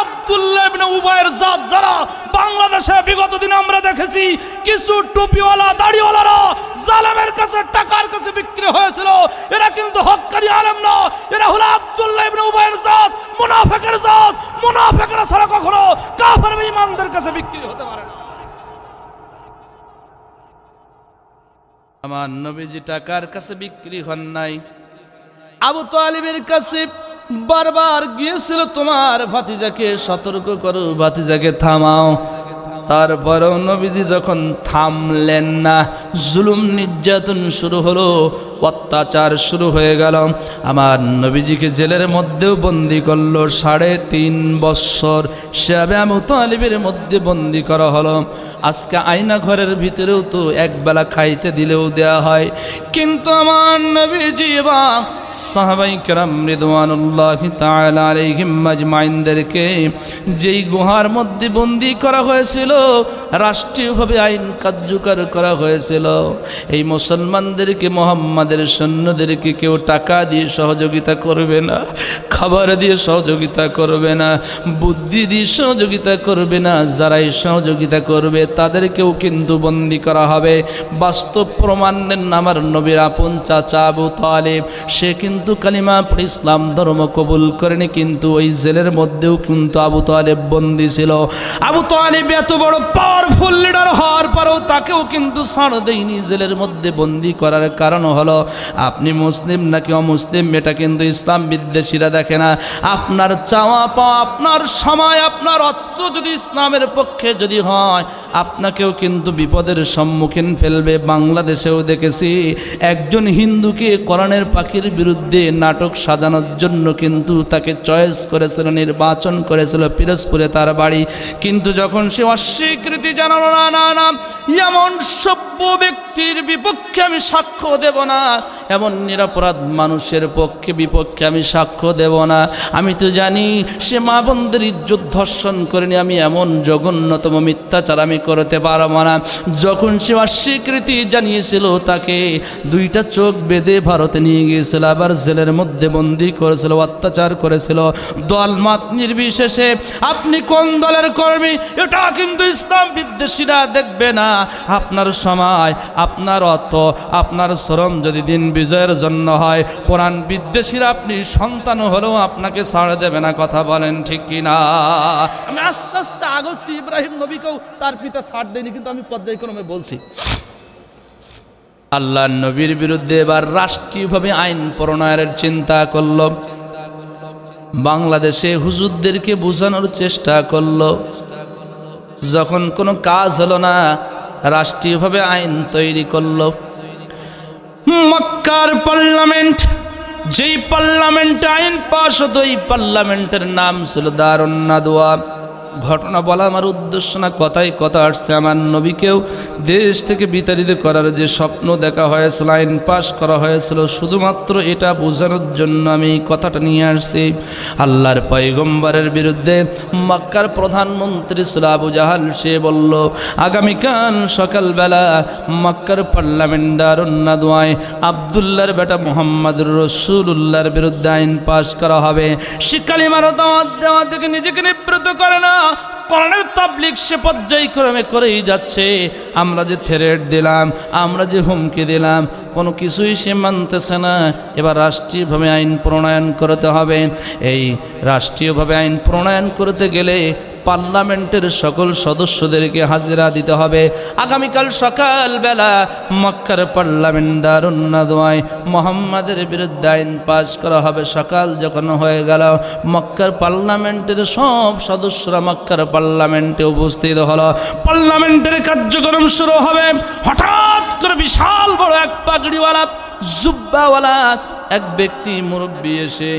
আব্দুল্লাহ ইবনে উবাইয়ের জাত যারা বাংলাদেশে বিগত দিন আমরা দেখেছি, কিছু টুপিওয়ালা দাড়িওয়ালারা জালেমের কাছে টাকার কাছে বিক্রি হয়েছিল। এরা কিন্তু হক্কানি আলেম না, এরা হলো আব্দুল্লাহ ইবনে উবাইয়ের জাত, মুনাফিকের জাত। মুনাফিকরা ছাড়া কখনো কাফের বেঈমানদের কাছে বিক্রি হতে পারে না। আমার নবীজি টাকার কাছে বিক্রি হন নাই। আবু তালিবের কাছে বারবার গিয়েছিল, তোমার ভাতিজাকে সতর্ক করো, ভাতিজাকে থামাও। তারপরেও নবীজি যখন থামলেন না, জুলুম নির্যাতন শুরু হলো, অত্যাচার শুরু হয়ে গেল। আমার নবীজিকে জেলের মধ্যেও বন্দি করলো 3.5 বৎসর। শাবে আবু তালিবের মধ্যে বন্দি করা হলো। আজকে আয়না ঘরের ভিতরেও তো একবেলা খাইতে দিলেও দেয়া হয়, কিন্তু আমার নবীজি বা সাহাবায়ে কেরাম রিদওয়ানুল্লাহি তাআলা আলাইহিম আজমাইনদেরকে যেই গুহার মধ্যে বন্দি করা হয়েছিল, রাষ্ট্রীয়ভাবে আইন কার্যকর করা হয়েছিল, এই মুসলমানদেরকে, মুহাম্মাদের সৈন্যদেরকে কেউ টাকা দিয়ে সহযোগিতা করবে না, খাবার দিয়ে সহযোগিতা করবে না, বুদ্ধি দিয়ে সহযোগিতা করবে না। যারাই সহযোগিতা করবে তাদেরকেও কিন্তু বন্দি করা হবে। বাস্তব প্রমাণ নেন, আমার নবীর আপন চাচা আবু তালিব, সে কিন্তু কালিমা পড়ে ইসলাম ধর্ম কবুল করেনি, কিন্তু ওই জেলের মধ্যেও কিন্তু আবু তালিব বন্দি ছিল। আবু তালিব এত বড় পাওয়ারফুল লিডার হওয়ার পরেও তাকেও কিন্তু ছাড় দেয়নি, জেলের মধ্যে বন্দি করার কারণ হলো আপনি মুসলিম নাকি অমুসলিম এটা কিন্তু ইসলাম বিদ্বেষীরা দেখে না। আপনার চাওয়া পাওয়া, আপনার সময়, আপনার অস্ত্র যদি ইসলামের পক্ষে যদি হয়, আপনাকেও কিন্তু বিপদের সম্মুখীন ফেলবে। বাংলাদেশেও দেখেছি একজন হিন্দুকে কোরআনের পাখির বিরুদ্ধে নাটক সাজানোর জন্য কিন্তু তাকে চয়েস করেছিল, নির্বাচন করেছিল, পিরোজপুরে তার বাড়ি। কিন্তু যখন সে অস্বীকৃতি জানালো, না না না, এমন সভ্য ব্যক্তির বিপক্ষে আমি সাক্ষ্য দেব না, এমন নিরপরাধ মানুষের পক্ষে বিপক্ষে আমি সাক্ষ্য দেব না। আমি তো জানি সে মা বোনদের ইজ্জত ধর্ষণ করেনি, আমি এমন জঘন্যতম মিথ্যাচার আমি করতে পারবো না। যখন সে অস্বীকৃতি জানিয়েছিল তাকে দুইটা চোখ বেঁধে ভারতে নিয়ে গিয়েছিল, আবার জেলের মধ্যে বন্দি করেছিল, অত্যাচার করেছিল। দল মত নির্বিশেষে আপনি কোন দলের কর্মী এটা কিন্তু ইসলাম বিদ্বেষীরা দেখবে না। আপনার সময়, আপনার অর্থ, আপনার শ্রম যদি দিন বিজয়ের জন্য হয়, কোরআন বিদ্বেষীরা আপনি সন্তান হলেও আপনাকে ছাড় দেবে না। কথা বলেন ঠিক কিনা? আমি আস্তে আস্তে আগস্ট ইব্রাহিম নবীকেও তার পিতা ছাড় দেয়নি, কিন্তু আমি পর্যায়ক্রমে বলছি। আল্লাহ নবীর বিরুদ্ধে এবার রাষ্ট্রীয়ভাবে আইন প্রণয়নের চিন্তা করল। বাংলাদেশে হুজুরদেরকে বোঝানোর চেষ্টা করল। যখন কোনো কাজ হলো না, রাষ্ট্রীয়ভাবে আইন তৈরি করল। মক্কার পার্লামেন্ট, যেই পার্লামেন্টে আইন পাশ হতো, এই পার্লামেন্টের নাম ছিল দারুন নাদওয়া। ঘটনা বলা আমার উদ্দেশ্য না, কথাই কথা আসছে। আমার নবীকেও দেশ থেকে বিতাড়িত করার যে স্বপ্ন দেখা হয়েছিল, আইন পাশ করা হয়েছিল, শুধুমাত্র এটা বোঝানোর জন্য আমি এই কথাটা নিয়ে আসছি। আল্লাহর পয়গম্বরের বিরুদ্ধে মক্কার প্রধানমন্ত্রী ছিল আবু জাহাল। সে বলল আগামীকাল সকালবেলা মক্কার পার্লামেন্ট দারুন নাদওয়ায় আব্দুল্লাহর বেটা মুহাম্মদুর রাসূলুল্লাহর বিরুদ্ধে আইন পাশ করা হবে। সে কালিমার দাওয়াত দেওয়া থেকে নিজেকে নিবৃত্ত করে না, কোরআনের তাবলীগ সে পর্যায়ক্রমে করেই যাচ্ছে। আমরা যে থ্রেট দিলাম, আমরা যে হুমকি দিলাম, কোনো কিছুই সে মানতেছে না। এবার রাষ্ট্রীয়ভাবে আইন প্রণয়ন করতে হবে। এই রাষ্ট্রীয়ভাবে আইন প্রণয়ন করতে গেলে পার্লামেন্টের সকল সদস্যদেরকে হাজিরা দিতে হবে। আগামীকাল সকালবেলা মক্কার পার্লামেন্ট দারুন নাদওয়ায় মুহাম্মাদের বিরুদ্ধে আইন পাশ করা হবে। সকাল যখন হয়ে গেল, মক্কার পার্লামেন্টের সব সদস্যরা মক্কার পার্লামেন্টে উপস্থিত হলো। পার্লামেন্টের কার্যক্রম শুরু হবে। হঠাৎ করে বিশাল বড় এক পাগড়িওয়ালা, জুব্বাওয়ালা এক ব্যক্তি মুরব্বী এসে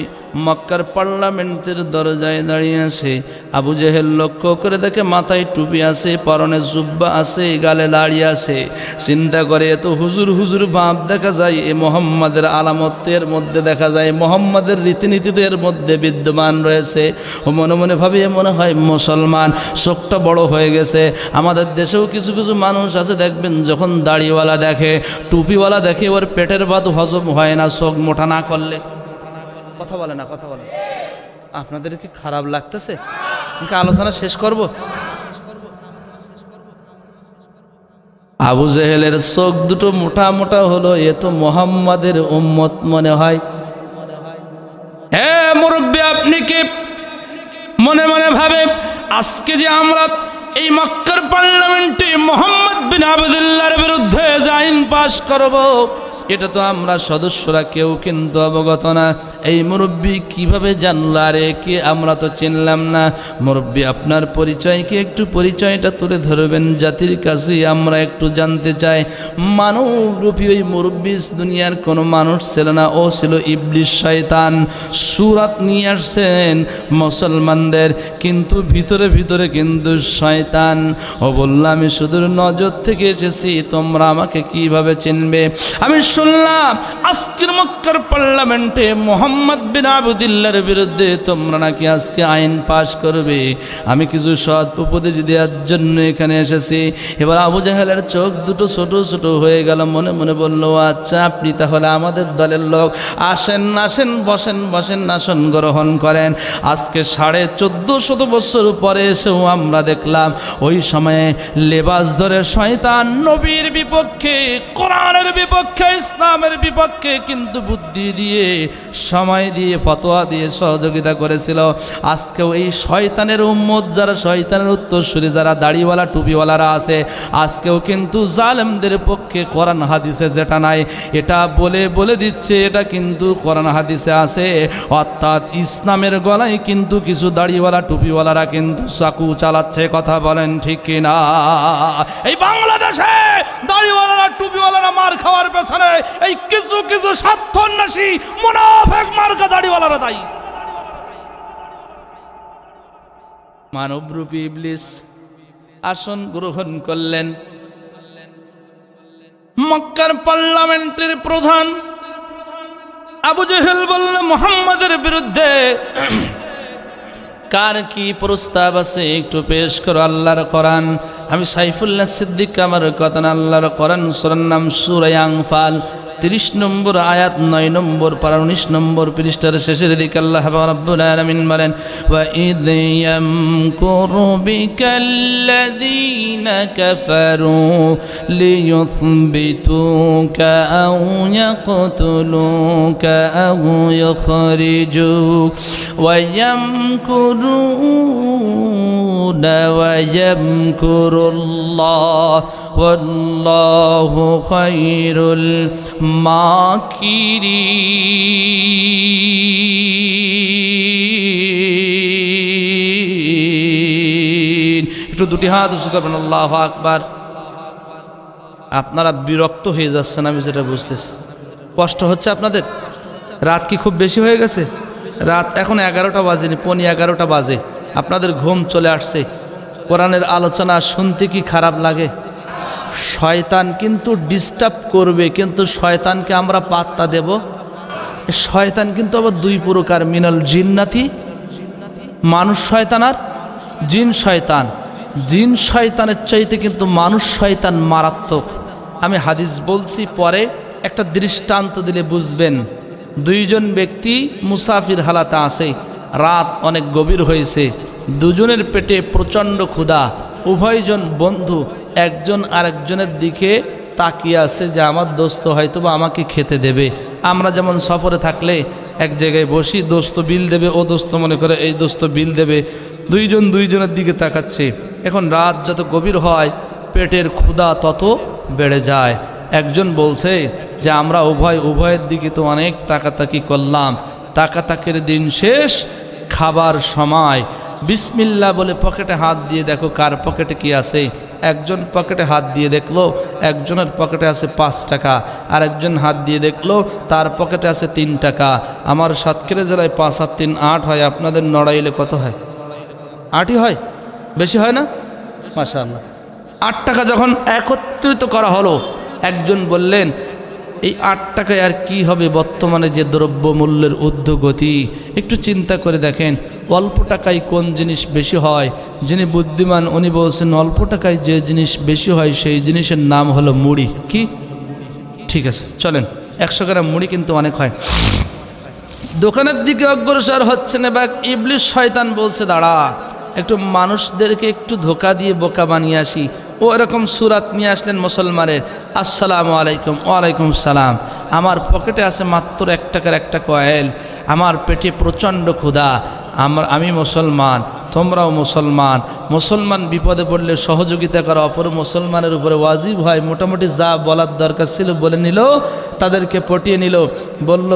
মক্কার পার্লামেন্টের দরজায় দাঁড়িয়ে আছে। আবু জেহেল লক্ষ্য করে দেখে মাথায় টুপি আছে, পরনে জুব্বা আছে, গালে দাড়ি আছে। চিন্তা করে এত হুজুর হুজুর ভাব দেখা যায়, এ মোহাম্মদের আলামত এর মধ্যে দেখা যায়, মোহাম্মদের রীতিনীতি তো এর মধ্যে বিদ্যমান রয়েছে। ও মনে মনে ভাবে মনে হয় মুসলমান। চোখটা বড় হয়ে গেছে। আমাদের দেশেও কিছু কিছু মানুষ আছে দেখবেন, যখন দাড়িওয়ালা দেখে, টুপিওয়ালা দেখে, ওর পেটের ভাত হজম হয় না চোখ মোটা না করলে। কথা বলে না, কথা বলে। আপনাদের কি খারাপ লাগতেছে? আলোচনা শেষ করব। আবু জেহেলের চোখ দুটো মোটা মোটা হলো, এ তো মুহাম্মাদের উম্মত মনে হয়। হ্যাঁ মুরব্বী, আপনি কি মনে মনে ভাবে আজকে যে আমরা এই মক্কার পার্লামেন্টে মুহাম্মদ বিন আবদুল্লাহর বিরুদ্ধে আইন পাশ করব, এটা তো আমরা সদস্যরা কেউ কিন্তু অবগত না। এই মুরব্বী কিভাবে জানল? আরে কে, আমরা তো চিনলাম না। মুরব্বী আপনার পরিচয়কে একটু পরিচয়টা তুলে ধরবেন, জাতির কাছে আমরা একটু জানতে চাই। মানবরূপী ওই মুরব্বী দুনিয়ার কোনো মানুষ ছিল না, ও ছিল ইবলিস শয়তান। সুরাত নিয়ে আসছেন মুসলমানদের, কিন্তু ভিতরে ভিতরে কিন্তু শয়তান। ও বলল আমি সুদূর নজর থেকে এসেছি, তোমরা আমাকে কিভাবে চিনবে? আমি শুনলাম আজকের মক্কার পার্লামেন্টে মুহাম্মদ বিন আবদুল্লাহর বিরুদ্ধে তোমরা নাকি আজকে আইন পাশ করবে। আমি কিছু সৎ উপদেশ দেওয়ার জন্য এখানে এসেছি। এবার আবু জাহেলের চোখ দুটো ছোট ছোট হয়ে গেল। মনে মনে বলল আচ্ছা, আপনি তাহলে আমাদের দলের লোক, আসেন আসেন, বসেন বসেন, আসন গ্রহণ করেন। আজকে 1450 বছর পরে এসেও আমরা দেখলাম ওই সময়ে লেবাস ধরে শয়তান নবীর বিপক্ষে, কোরআনের বিপক্ষে, ইসলামের বিপক্ষে কিন্তু বুদ্ধি দিয়ে, সময় দিয়ে, ফতোয়া দিয়ে সহযোগিতা করেছিল। আজকেও এই শয়তানের উম্মত যারা, শয়তানের উত্তরসূরি যারা দাড়িওয়ালা টুপিওয়ালারা আছে, আজকেও কিন্তু জালেমদের পক্ষে কোরআন হাদিসে যেটা নাই এটা বলে বলে দিচ্ছে, এটা কিন্তু কোরআন হাদিসে আছে। অর্থাৎ ইসলামের গলায় কিন্তু কিছু দাড়িওয়ালা টুপিওয়ালারা কিন্তু চাকু চালাচ্ছে। কথা বলেন ঠিক কিনা? এই বাংলাদেশে দাড়িওয়ালারা টুপিওয়ালারা মার খাওয়ার পেছনে এই কিছু কিছু স্বার্থন্বেষী মুনাফিক মার্কা দাড়িওয়ালারা দায়ী। মানবরূপী ইবলিস আসন গ্রহণ করলেন। মক্কার পার্লামেন্টের প্রধান আবু জেহেল বলল মুহাম্মাদের বিরুদ্ধে কার কি প্রস্তাব আছে একটু পেশ করো আল্লাহর কোরআন। আমি সাইফুল্লাহ সিদ্দিক আমার কথা না, আল্লাহর কোরআন সূরার নাম সূরা আনফাল 30 নম্বর আয়াত 9 নম্বর পারা 19 নম্বর পৃষ্ঠার শেষের দিকে আল্লাহ রাব্বুল আলামিন বলেন ওয়া ইয ইয়ামকুরু বিকাল্লাযীনা কাফারু লিয়ুথবিতুকা আও ইয়াকতুলুকা আও ইখরিজুক ওয়া ইয়ামকুরুনা ওয়া ইয়ামকুরুল্লাহ ওয়াল্লাহু খায়রুল মাকিরিন। একটু দুটি হাত উঁচু করবেন, আল্লাহু আকবার। আপনারা বিরক্ত হয়ে যাচ্ছেন, আমি যেটা বুঝতেছি। কষ্ট হচ্ছে আপনাদের? রাত কি খুব বেশি হয়ে গেছে? রাত এখন 11টা বাজেনি, 11:15 বাজে। আপনাদের ঘুম চলে আসছে। কোরআনের আলোচনা শুনতে কি খারাপ লাগে? শয়তান কিন্তু ডিস্টার্ব করবে, কিন্তু শয়তানকে আমরা পাত্তা দেব? শয়তান কিন্তু আবার দুই প্রকার, মিনাল জিন্নাতি, মানুষ শয়তান আর জিন শয়তান। জিন শয়তানের চাইতে কিন্তু মানুষ শয়তান মারাত্মক। আমি হাদিস বলছি, পরে একটা দৃষ্টান্ত দিলে বুঝবেন। দুইজন ব্যক্তি মুসাফির হালাতে আছে, রাত অনেক গভীর হয়েছে, দুজনের পেটে প্রচণ্ড ক্ষুধা, উভয়জন বন্ধু একজন আরেকজনের দিকে তাকিয়ে আছে যে আমার দোস্ত হয়তো বা আমাকে খেতে দেবে। আমরা যেমন সফরে থাকলে এক জায়গায় বসি, দোস্ত বিল দেবে, ও দোস্ত মনে করে এই দোস্ত বিল দেবে, দুইজন দুইজনের দিকে তাকাচ্ছে। এখন রাত যত গভীর হয় পেটের ক্ষুধা তত বেড়ে যায়। একজন বলছে যে আমরা উভয়ের দিকে তো অনেক তাকাতাকি করলাম, তাকাতাকির দিন শেষ, খাবার সময় বিসমিল্লাহ বলে পকেটে হাত দিয়ে দেখো কার পকেটে কি আছে। একজন পকেটে হাত দিয়ে দেখলো একজনের পকেটে আছে 5 টাকা, আর একজন হাত দিয়ে দেখলো তার পকেটে আছে 3 টাকা। আমার সাতক্ষীরা জেলায় 5 আর 3 8 হয়, আপনাদের নড়াইলে কত হয়? 8ই হয়, বেশি হয় না? মাশাআল্লাহ। 8 টাকা যখন একত্রিত করা হলো, একজন বললেন এই 8 টাকায় আর কি হবে, বর্তমানে যে দ্রব্য মূল্যের ঊর্ধ্বগতি, একটু চিন্তা করে দেখেন অল্প টাকায় কোন জিনিস বেশি হয়। যিনি বুদ্ধিমান উনি বলছেন অল্প টাকায় যে জিনিস বেশি হয় সেই জিনিসের নাম হলো মুড়ি। কি ঠিক আছে, চলেন 100 গ্রাম মুড়ি কিন্তু অনেক হয়। দোকানের দিকে অগ্রসর হচ্ছেন, এবার ইবলিস শয়তান বলছে দাঁড়া, একটু মানুষদেরকে একটু ধোকা দিয়ে বোকা বানিয়ে আসি। ও এরকম সুরাত নিয়ে আসলেন মুসলমানের, আসসালামু আলাইকুম। ওয়ালাইকুম সালাম। আমার পকেটে আছে মাত্র 1 টাকার একটা কয়েল, আমার পেটে প্রচণ্ড ক্ষুধা, আমি মুসলমান, তোমরাও মুসলমান। মুসলমান বিপদে পড়লে সহযোগিতা করা অপর মুসলমানের উপরে ওয়াজিব হয়। মোটামুটি যা বলার দরকার ছিল বলে নিল, তাদেরকে পটিয়ে নিল, বলল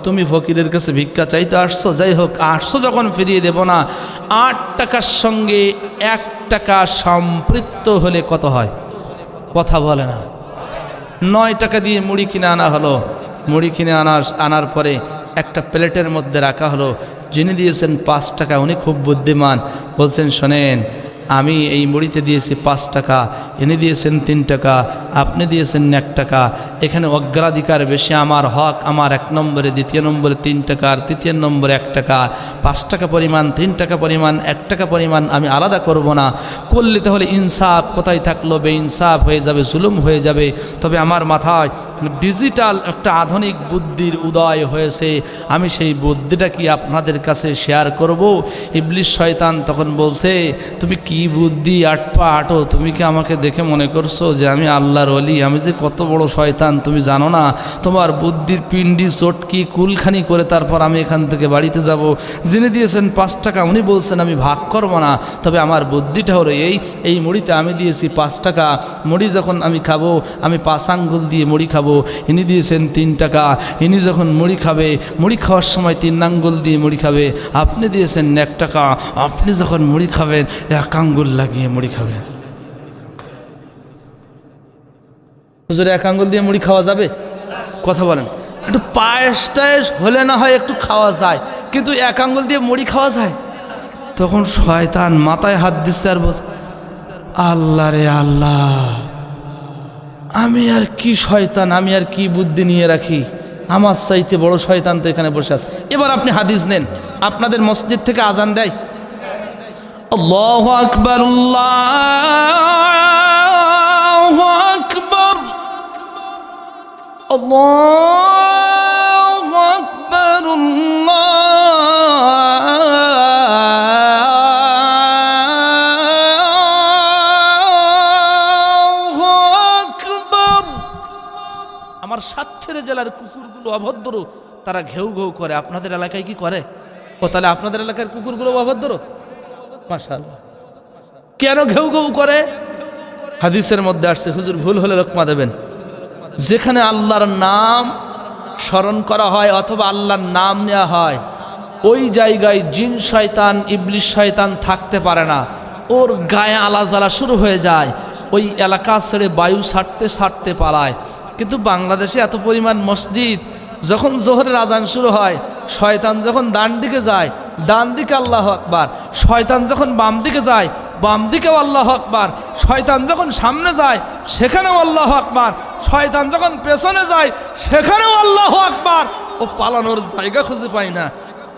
তুমি ফকিরের কাছে ভিক্ষা চাইতে আসছো, যাই হোক 800 যখন ফিরিয়ে দেব না, 8 টাকার সঙ্গে 1 টাকা সম্পৃক্ত হলে কত হয়? কথা বলে না। 9 টাকা দিয়ে মুড়ি কিনে আনা হলো। মুড়ি কিনে আনার পরে একটা প্লেটের মধ্যে রাখা হলো। যিনি দিয়েছেন 5 টাকা, উনি খুব বুদ্ধিমান, বলছেন শোনেন আমি এই মুড়িতে দিয়েছি 5 টাকা, ইনি দিয়েছেন 3 টাকা, আপনি দিয়েছেন 1 টাকা। এখানে অগ্রাধিকার বেশি, আমার হক আমার 1 নম্বরে, 2য় নম্বরে 3 টাকা, আর 3য় নম্বরে 1 টাকা। 5 টাকা পরিমাণ, 3 টাকা পরিমাণ, 1 টাকা পরিমাণ আমি আলাদা করব না। করলে তাহলে ইনসাফ কোথায় থাকলো? বেইনসাফ হয়ে যাবে, জুলুম হয়ে যাবে। তবে আমার মাথায় ডিজিটাল একটা আধুনিক বুদ্ধির উদয় হয়েছে, আমি সেই বুদ্ধিটা কি আপনাদের কাছে শেয়ার করব। ইবলিস শয়তান তখন বলছে তুমি কি বুদ্ধি আটপা আটো, তুমি কি আমাকে দেখে মনে করছো যে আমি আল্লাহর ওলি? আমি যে কত বড় শয়তান তুমি জানো না? তোমার বুদ্ধির পিন্ডি চটকি কুলখানি করে তারপর আমি এখান থেকে বাড়িতে যাব। যিনি দিয়েছেন 5 টাকা উনি বলছেন আমি ভাগ করব না, তবে আমার বুদ্ধিটা হলো এই মুড়িতে আমি দিয়েছি 5 টাকা, মুড়ি যখন আমি খাবো আমি 5 আঙ্গুল দিয়ে মুড়ি খাবো, ইনি দিয়েছেন 3 টাকা, ইনি যখন মুড়ি খাবে মুড়ি খাওয়ার সময় 3 আঙ্গুল দিয়ে মুড়ি খাবে, আপনি দিয়েছেন 1 টাকা, আপনি যখন মুড়ি খাবেন 1 আঙ্গুল লাগিয়ে মুড়ি খাবেন। হুজুর 1 আঙ্গুল দিয়ে মুড়ি খাওয়া যাবে? কথা বলেন। একটু পায়েস টায়েস হলে না হয় একটু খাওয়া যায়, কিন্তু 1 আঙ্গুল দিয়ে মুড়ি খাওয়া যায়? তখন শয়তান মাথায় হাত দিচ্ছে আর বলছে আল্লাহ রে আল্লাহ, আমি আর কি শয়তান, আমি আর কি বুদ্ধি নিয়ে রাখি, আমার চাইতে বড় শয়তান তো এখানে বসে আছে। এবার আপনি হাদিস নেন, আপনাদের মসজিদ থেকে আজান দেয় আল্লাহু আকবার, আল্লাহু আকবার, আল্লাহু আকবার, আল্লাহু আকবার। আমার সাতক্ষীরা জেলার কুকুরগুলো অভদ্র, তারা ঘেউ ঘেউ করে। আপনাদের এলাকায় কি করে? ও তাহলে আপনাদের এলাকার কুকুরগুলো অভদ্র? মাশাআল্লাহ। কেন ঘেউ ঘেউ করে? হাদিসের মধ্যে আসছে, হুজুর ভুল হলে লোকমা দেবেন, যেখানে আল্লাহর নাম স্মরণ করা হয় অথবা আল্লাহর নাম নেওয়া হয় ওই জায়গায় জিন শয়তান ইবলিশ শয়তান থাকতে পারে না, ওর গায়ে আলা জ্বালা শুরু হয়ে যায়, ওই এলাকা ছেড়ে বায়ু ছাড়তে ছাড়তে পালায়। কিন্তু বাংলাদেশে এত পরিমাণ মসজিদ, যখন জোহরের আজান শুরু হয় শয়তান যখন ডান দিকে যায় ডান দিকে আল্লাহু আকবার, শয়তান যখন বাম দিকে যায় বাম দিকেও আল্লাহু আকবার, শয়তান যখন সামনে যায় সেখানেও আল্লাহু আকবার, শয়তান যখন পেছনে যায় সেখানেও আল্লাহু আকবার। ও পালানোর জায়গা খুঁজে পায় না,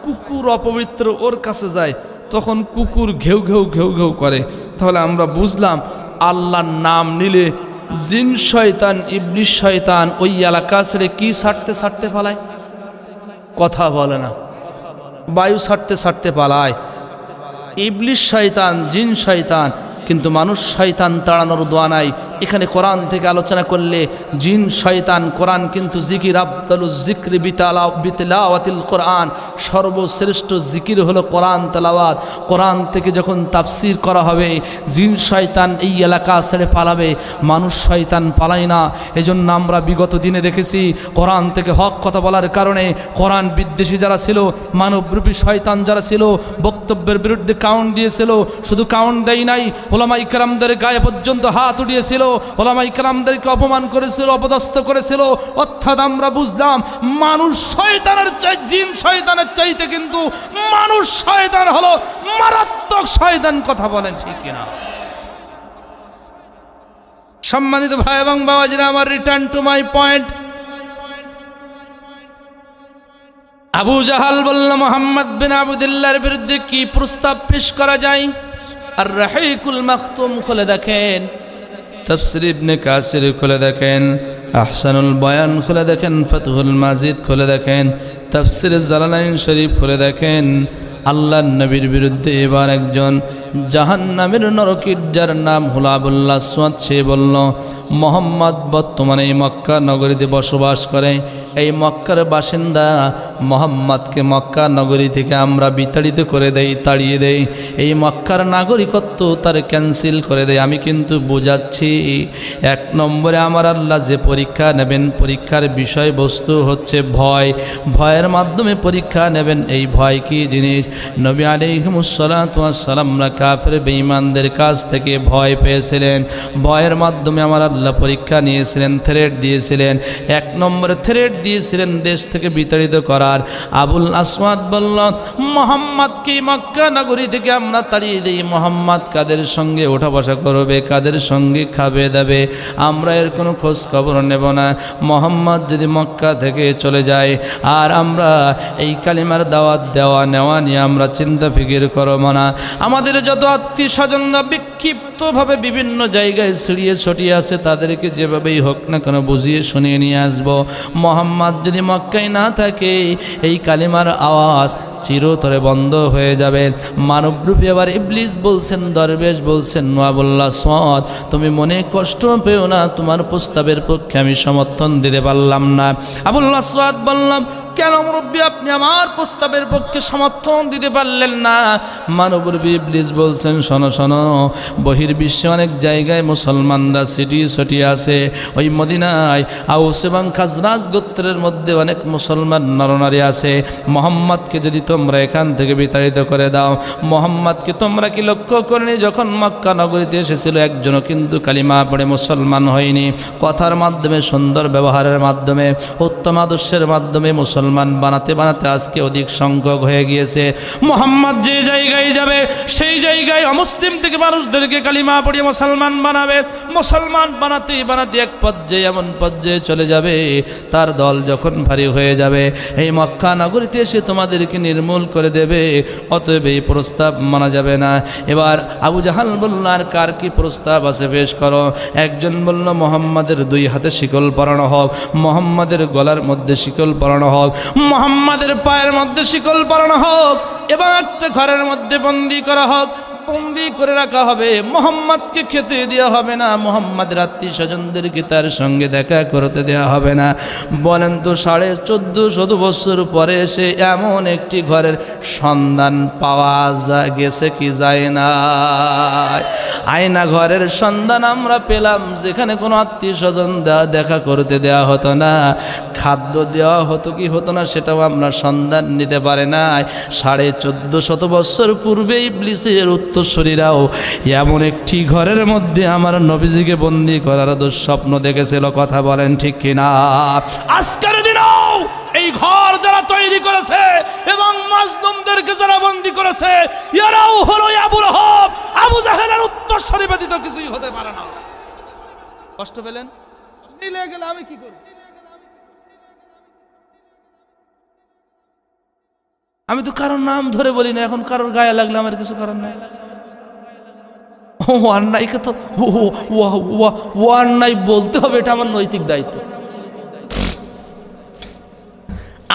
কুকুর অপবিত্র ওর কাছে যায়, তখন কুকুর ঘেউ ঘেউ ঘেউ ঘেউ করে। তাহলে আমরা বুঝলাম আল্লাহর নাম নিলে জিন শয়তান ইবলিশ শয়তান ওই এলাকা ছেড়ে কি ছাড়তে ছাড়তে পালায়? কথা বলে না, বায়ু ছাড়তে ছাড়তে পালায়। ইবলিশ শয়তান জিন শয়তান, কিন্তু মানুষ শয়তান তাড়ানোর দোয়া নাই। এখানে কোরআন থেকে আলোচনা করলে জিন শয়তান, কোরআন কিন্তু জিকির আফদালুজ জিকরি বিতিলাওয়াতিল কোরআন, সর্বশ্রেষ্ঠ জিকির হলো কোরআন তেলাওয়াত। কোরআন থেকে যখন তাফসির করা হবে জিন শয়তান এই এলাকা ছেড়ে পালাবে, মানুষ শয়তান পালায় না। এজন্য আমরা বিগত দিনে দেখেছি কোরআন থেকে হক কথা বলার কারণে কোরআন বিদ্বেষী যারা ছিল, মানবরূপী শয়তান যারা ছিল, বক্তব্যের বিরুদ্ধে কাউন্ট দিয়েছিল। শুধু কাউন্ট দেয় নাই, ওলামা ইকরামদের গায়ে পর্যন্ত হাত উঠিয়েছিল, ওলামা ইকরামদেরকে অপমান করেছিল, অপদস্থ করেছিল। অর্থাৎ আমরা বুঝলাম মানুষ শয়তানের চাই জিন শয়তানের চাইতে কিন্তু মানুষ শয়তান হলো মারাত্মক শয়তান। কথা বলেন ঠিক কিনা? সম্মানিত ভাই এবং বাবাজিরা, আমার return to my point. Abu Jahl বলল মুহাম্মদ বিন আবদুল্লাহর বিরুদ্ধে কি প্রস্তাব পেশ করা যায়? আর রাহিকুল মাখতুম খুলে দেখেন, তাফসীর ইবনে কাসির খুলে দেখেন, আহসানুল বয়ান খুলে দেখেন, ফাতহুল মাজিদ খুলে দেখেন, তাফসীর জালালাইন শরীফ খুলে দেখেন। আল্লাহর নবীর বিরুদ্ধে এবার একজন জাহান্নামের নরকিট যার নাম হলো আবুল আসওয়াদ, সে বলল মোহাম্মদ বর্তমানে এই মক্কা নগরীতে বসবাস করে, এই মক্কার বাসিন্দা মোহাম্মদকে মক্কা নগরী থেকে আমরা বিতাড়িত করে দেই, তাড়িয়ে দেই, এই মক্কার নাগরিকত্ব তার ক্যান্সেল করে দেয়। আমি কিন্তু বোঝাচ্ছি, এক নম্বরে আমার আল্লাহ যে পরীক্ষা নেবেন, পরীক্ষার বিষয়বস্তু হচ্ছে ভয়। ভয়ের মাধ্যমে পরীক্ষা নেবেন। এই ভয় কি জিনিস? নবী আলাইহিমুসসালাতু ওয়াসসালামরা কাফের বেঈমানদের কাছ থেকে ভয় পেয়েছিলেন। ভয়ের মাধ্যমে আমার আল্লাহ পরীক্ষা নিয়েছিলেন, থ্রেট দিয়েছিলেন। এক নম্বরে থ্রেট দিয়েছিলেন দেশ থেকে বিতাড়িত করার। আবুল আসওয়াদ বলল মোহাম্মদকে মক্কা নগরী থেকে আমরা তাড়িয়ে দিই, মোহাম্মদ কাদের সঙ্গে ওঠা বসা করবে, কাদের সঙ্গে খাবে দাবে, আমরা এর কোনো খোঁজ খবর নেব না। মোহাম্মদ যদি মক্কা থেকে চলে যায় আর আমরা এই কালিমার দাওয়াত দেওয়া নেওয়া নিয়ে আমরা চিন্তা ফিকির করব না। আমাদের যত আত্মীয় স্বজনরা বিক্ষিপ্তভাবে বিভিন্ন জায়গায় ছড়িয়ে ছড়িয়ে আছে, তাদেরকে যেভাবেই হোক না কেন বুঝিয়ে শুনিয়ে নিয়ে আসবো। মোহাম্মদ যদি মক্কায় না থাকে এই কালিমার আওয়াজ চিরতরে বন্ধ হয়ে যাবে। মানবরূপী আবার ইবলিস বলছেন, দরবেশ বলছেন, আবুল আসওয়াদ তুমি মনে কষ্ট পেও না, তোমার প্রস্তাবের পক্ষে আমি সমর্থন দিতে পারলাম না। আবুল আসওয়াদ বললাম কেন মুরব্বী আপনি আমার প্রস্তাবের পক্ষে সমর্থন দিতে পারলেন না? মানবরূপী ইবলিস বলছেন শোনো শোনো, বহির্বিশ্বে অনেক জায়গায় মুসলমানরা ছড়িয়ে আছে, ওই মদিনায় আউস এবং খাজরাজ গোত্রের মধ্যে অনেক মুসলমান নরনারী আছে। মোহাম্মদকে যদি তোমরা এখান থেকে বিতাড়িত করে দাও, মোহাম্মদকে তোমরা কি লক্ষ্য করেনি যখন মক্কা নগরীতে এসেছিল একজনও কিন্তু কালিমা পড়ে মুসলমান হয়নি? কথার মাধ্যমে, সুন্দর ব্যবহারের মাধ্যমে, উত্তম আদর্শের মাধ্যমে মুসলমান মুসলমান বানাতে বানাতে আজকে অধিক সংখ্যক হয়ে গিয়েছে। মুহাম্মদ যে জায়গায় যাবে সেই জায়গায় অমুসলিম থেকে মানুষদেরকে কালিমা পড়িয়ে মুসলমান বানাবে। মুসলমান বানাতে বানাতে এক পর্যায়ে এমন পর্যায়ে চলে যাবে, তার দল যখন ভারী হয়ে যাবে এই মক্কা নগরীতে এসে তোমাদেরকে নির্মূল করে দেবে। অতএব এই প্রস্তাব মানা যাবে না। এবার আবু জাহাল বলল, আর কার কি প্রস্তাব আছে পেশ করো। একজন বলল, মুহাম্মাদের 2 হাতে শিকল পরানো হোক, মুহাম্মাদের গলার মধ্যে শিকল পরানো হোক, মুহাম্মাদের পায়ের মধ্যে শিকল পরানো হোক এবং একটা ঘরের মধ্যে বন্দী করা হোক। বন্দি করে রাখা হবে, মুহাম্মদকে খেতে দেওয়া হবে না, মুহাম্মাদের আত্মীয় স্বজনদেরকে তার সঙ্গে দেখা করতে দেওয়া হবে না। বলেন তো 1450 বছর পরে এসে এমন একটি ঘরের সন্ধান পাওয়া গেছে কি যায় না? আয়না ঘরের সন্ধান আমরা পেলাম যেখানে কোনো আত্মীয় স্বজন দেখা করতে দেওয়া হতো না, খাদ্য দেওয়া হতো কি হতো না সেটাও আমরা সন্ধান নিতে পারে নাই। 1450 বছর পূর্বে ইবলিসের উত্তরসূরিরাও এমন একটি ঘরের মধ্যে আমার নবীজিকে বন্দী করার দুঃস্বপ্ন দেখেছিল। কথা বলেন ঠিক কিনা? আজকের দিনেও এই ঘর যারা তৈরি করেছে এবং মাজলুমদেরকে যারা বন্দী করেছে এরাও হলো আবু লাহাব, আবু জাহেলের উত্তরসূরি ব্যতীত কিছুই হতে পারে না। কষ্ট পেলেন? নিলে গেলে আমি কি করব? আমি তো কারোর নাম ধরে বলি না, এখন কারোর গায়ে লাগলে আমার কিছু করার নাই। ও অন্যায়কে তো ও অন্যায় বলতে হবে, এটা আমার নৈতিক দায়িত্ব।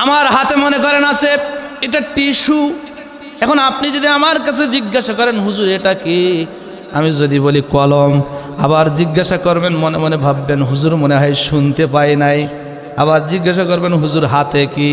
আমার হাতে মনে করেন আছে এটা টিস্যু। এখন আপনি যদি আমার কাছে জিজ্ঞাসা করেন হুজুর এটা কি, আমি যদি বলি কলম, আবার জিজ্ঞাসা করবেন মনে মনে ভাববেন হুজুর মনে হয় শুনতে পাই নাই। আবার জিজ্ঞাসা করবেন হুজুর হাতে কি,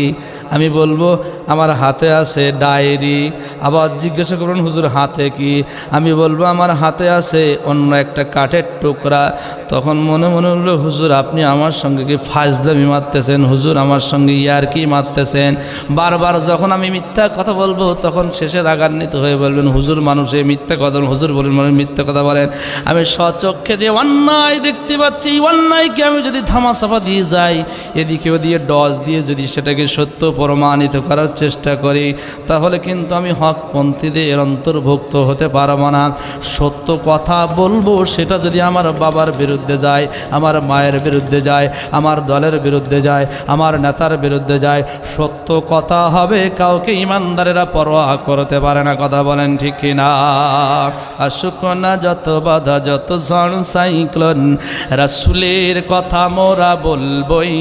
আমি বলবো আমার হাতে আছে ডায়েরি। আবার জিজ্ঞাসা করবেন হুজুর হাতে কি, আমি বলবো আমার হাতে আছে অন্য একটা কাঠের টুকরা। তখন মনে মনে হলো হুজুর আপনি আমার সঙ্গে কি ফাজলামি মারতেছেন, হুজুর আমার সঙ্গে ইয়ারকি মারতেছেন। বারবার যখন আমি মিথ্যা কথা বলবো তখন শেষে রাগান্বিত হয়ে বলবেন হুজুর মানুষে মিথ্যা কথা, হুজুর বলেন মানুষ মিথ্যা কথা বলেন। আমি স্বচক্ষে যে অন্যায় দেখতে পাচ্ছি, অন্যায়কে আমি যদি ধামাচাপা দিয়ে যাই, এদিকে ওদিকে ডজ দিয়ে যদি সেটাকে সত্য প্রমাণিত করার চেষ্টা করি, তাহলে কিন্তু আমি হকপন্থীদের অন্তর্ভুক্ত হতে পারবো না। সত্য কথা বলবো সেটা যদি আমার বাবার বিরুদ্ধে যায়, আমার মায়ের বিরুদ্ধে যায়, আমার দলের বিরুদ্ধে যায়, আমার নেতার বিরুদ্ধে যায়, সত্য কথা হবে, কাউকে ইমানদারেরা পরোয়া করতে পারে না। কথা বলেন ঠিক কিনা? আসুক না যত বাধা যত ঝড় সাইক্লোন, রাসূলের কথা মোরা বলবই,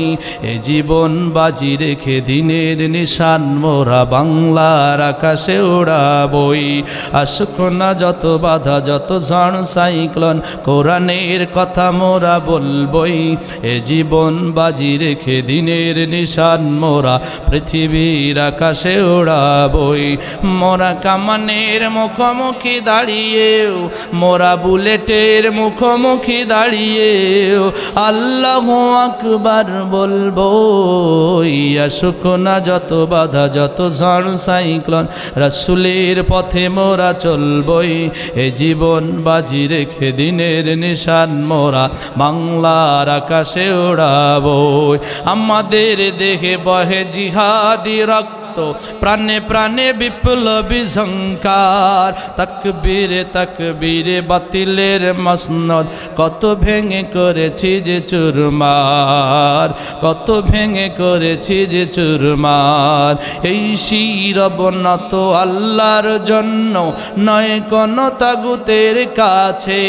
এ জীবন বাজি রেখে দিনের নিশান মোরা বাংলার আকাশে উড়াবই। আসুক না যত বাধা যত ঝড় সাইক্লোন, কোরআনের কথা মোরা বলবই, এ জীবন বাজি রেখে দিনের নিশান মোরা পৃথিবীর আকাশে উড়াবই। মোরা কামানের মুখোমুখি দাঁড়িয়েও, মোরা বুলেটের মুখোমুখি দাঁড়িয়েও আল্লাহু আকবার বলবো। আসুক না যত বাধা যত ঝড় সাইক্লোন, রাসূলের পথে মোরা চলবই, এ জীবন বাজি রেখে দিনের নিশান মোরা বাংলার আকাশে উড়াবই। আমাদের দেহে বহে জিহাদি রক্ত, প্রাণে প্রাণে বিপ্লবী ঝংকার, তাকবীরে তাকবীরে বাতিলের মসনদ কত ভেঙে করেছি যে চুরমার, কত ভেঙে করেছি যে চুরমার। এই শিরব নত আল্লাহর জন্য নয় কোন তাগুতের কাছে,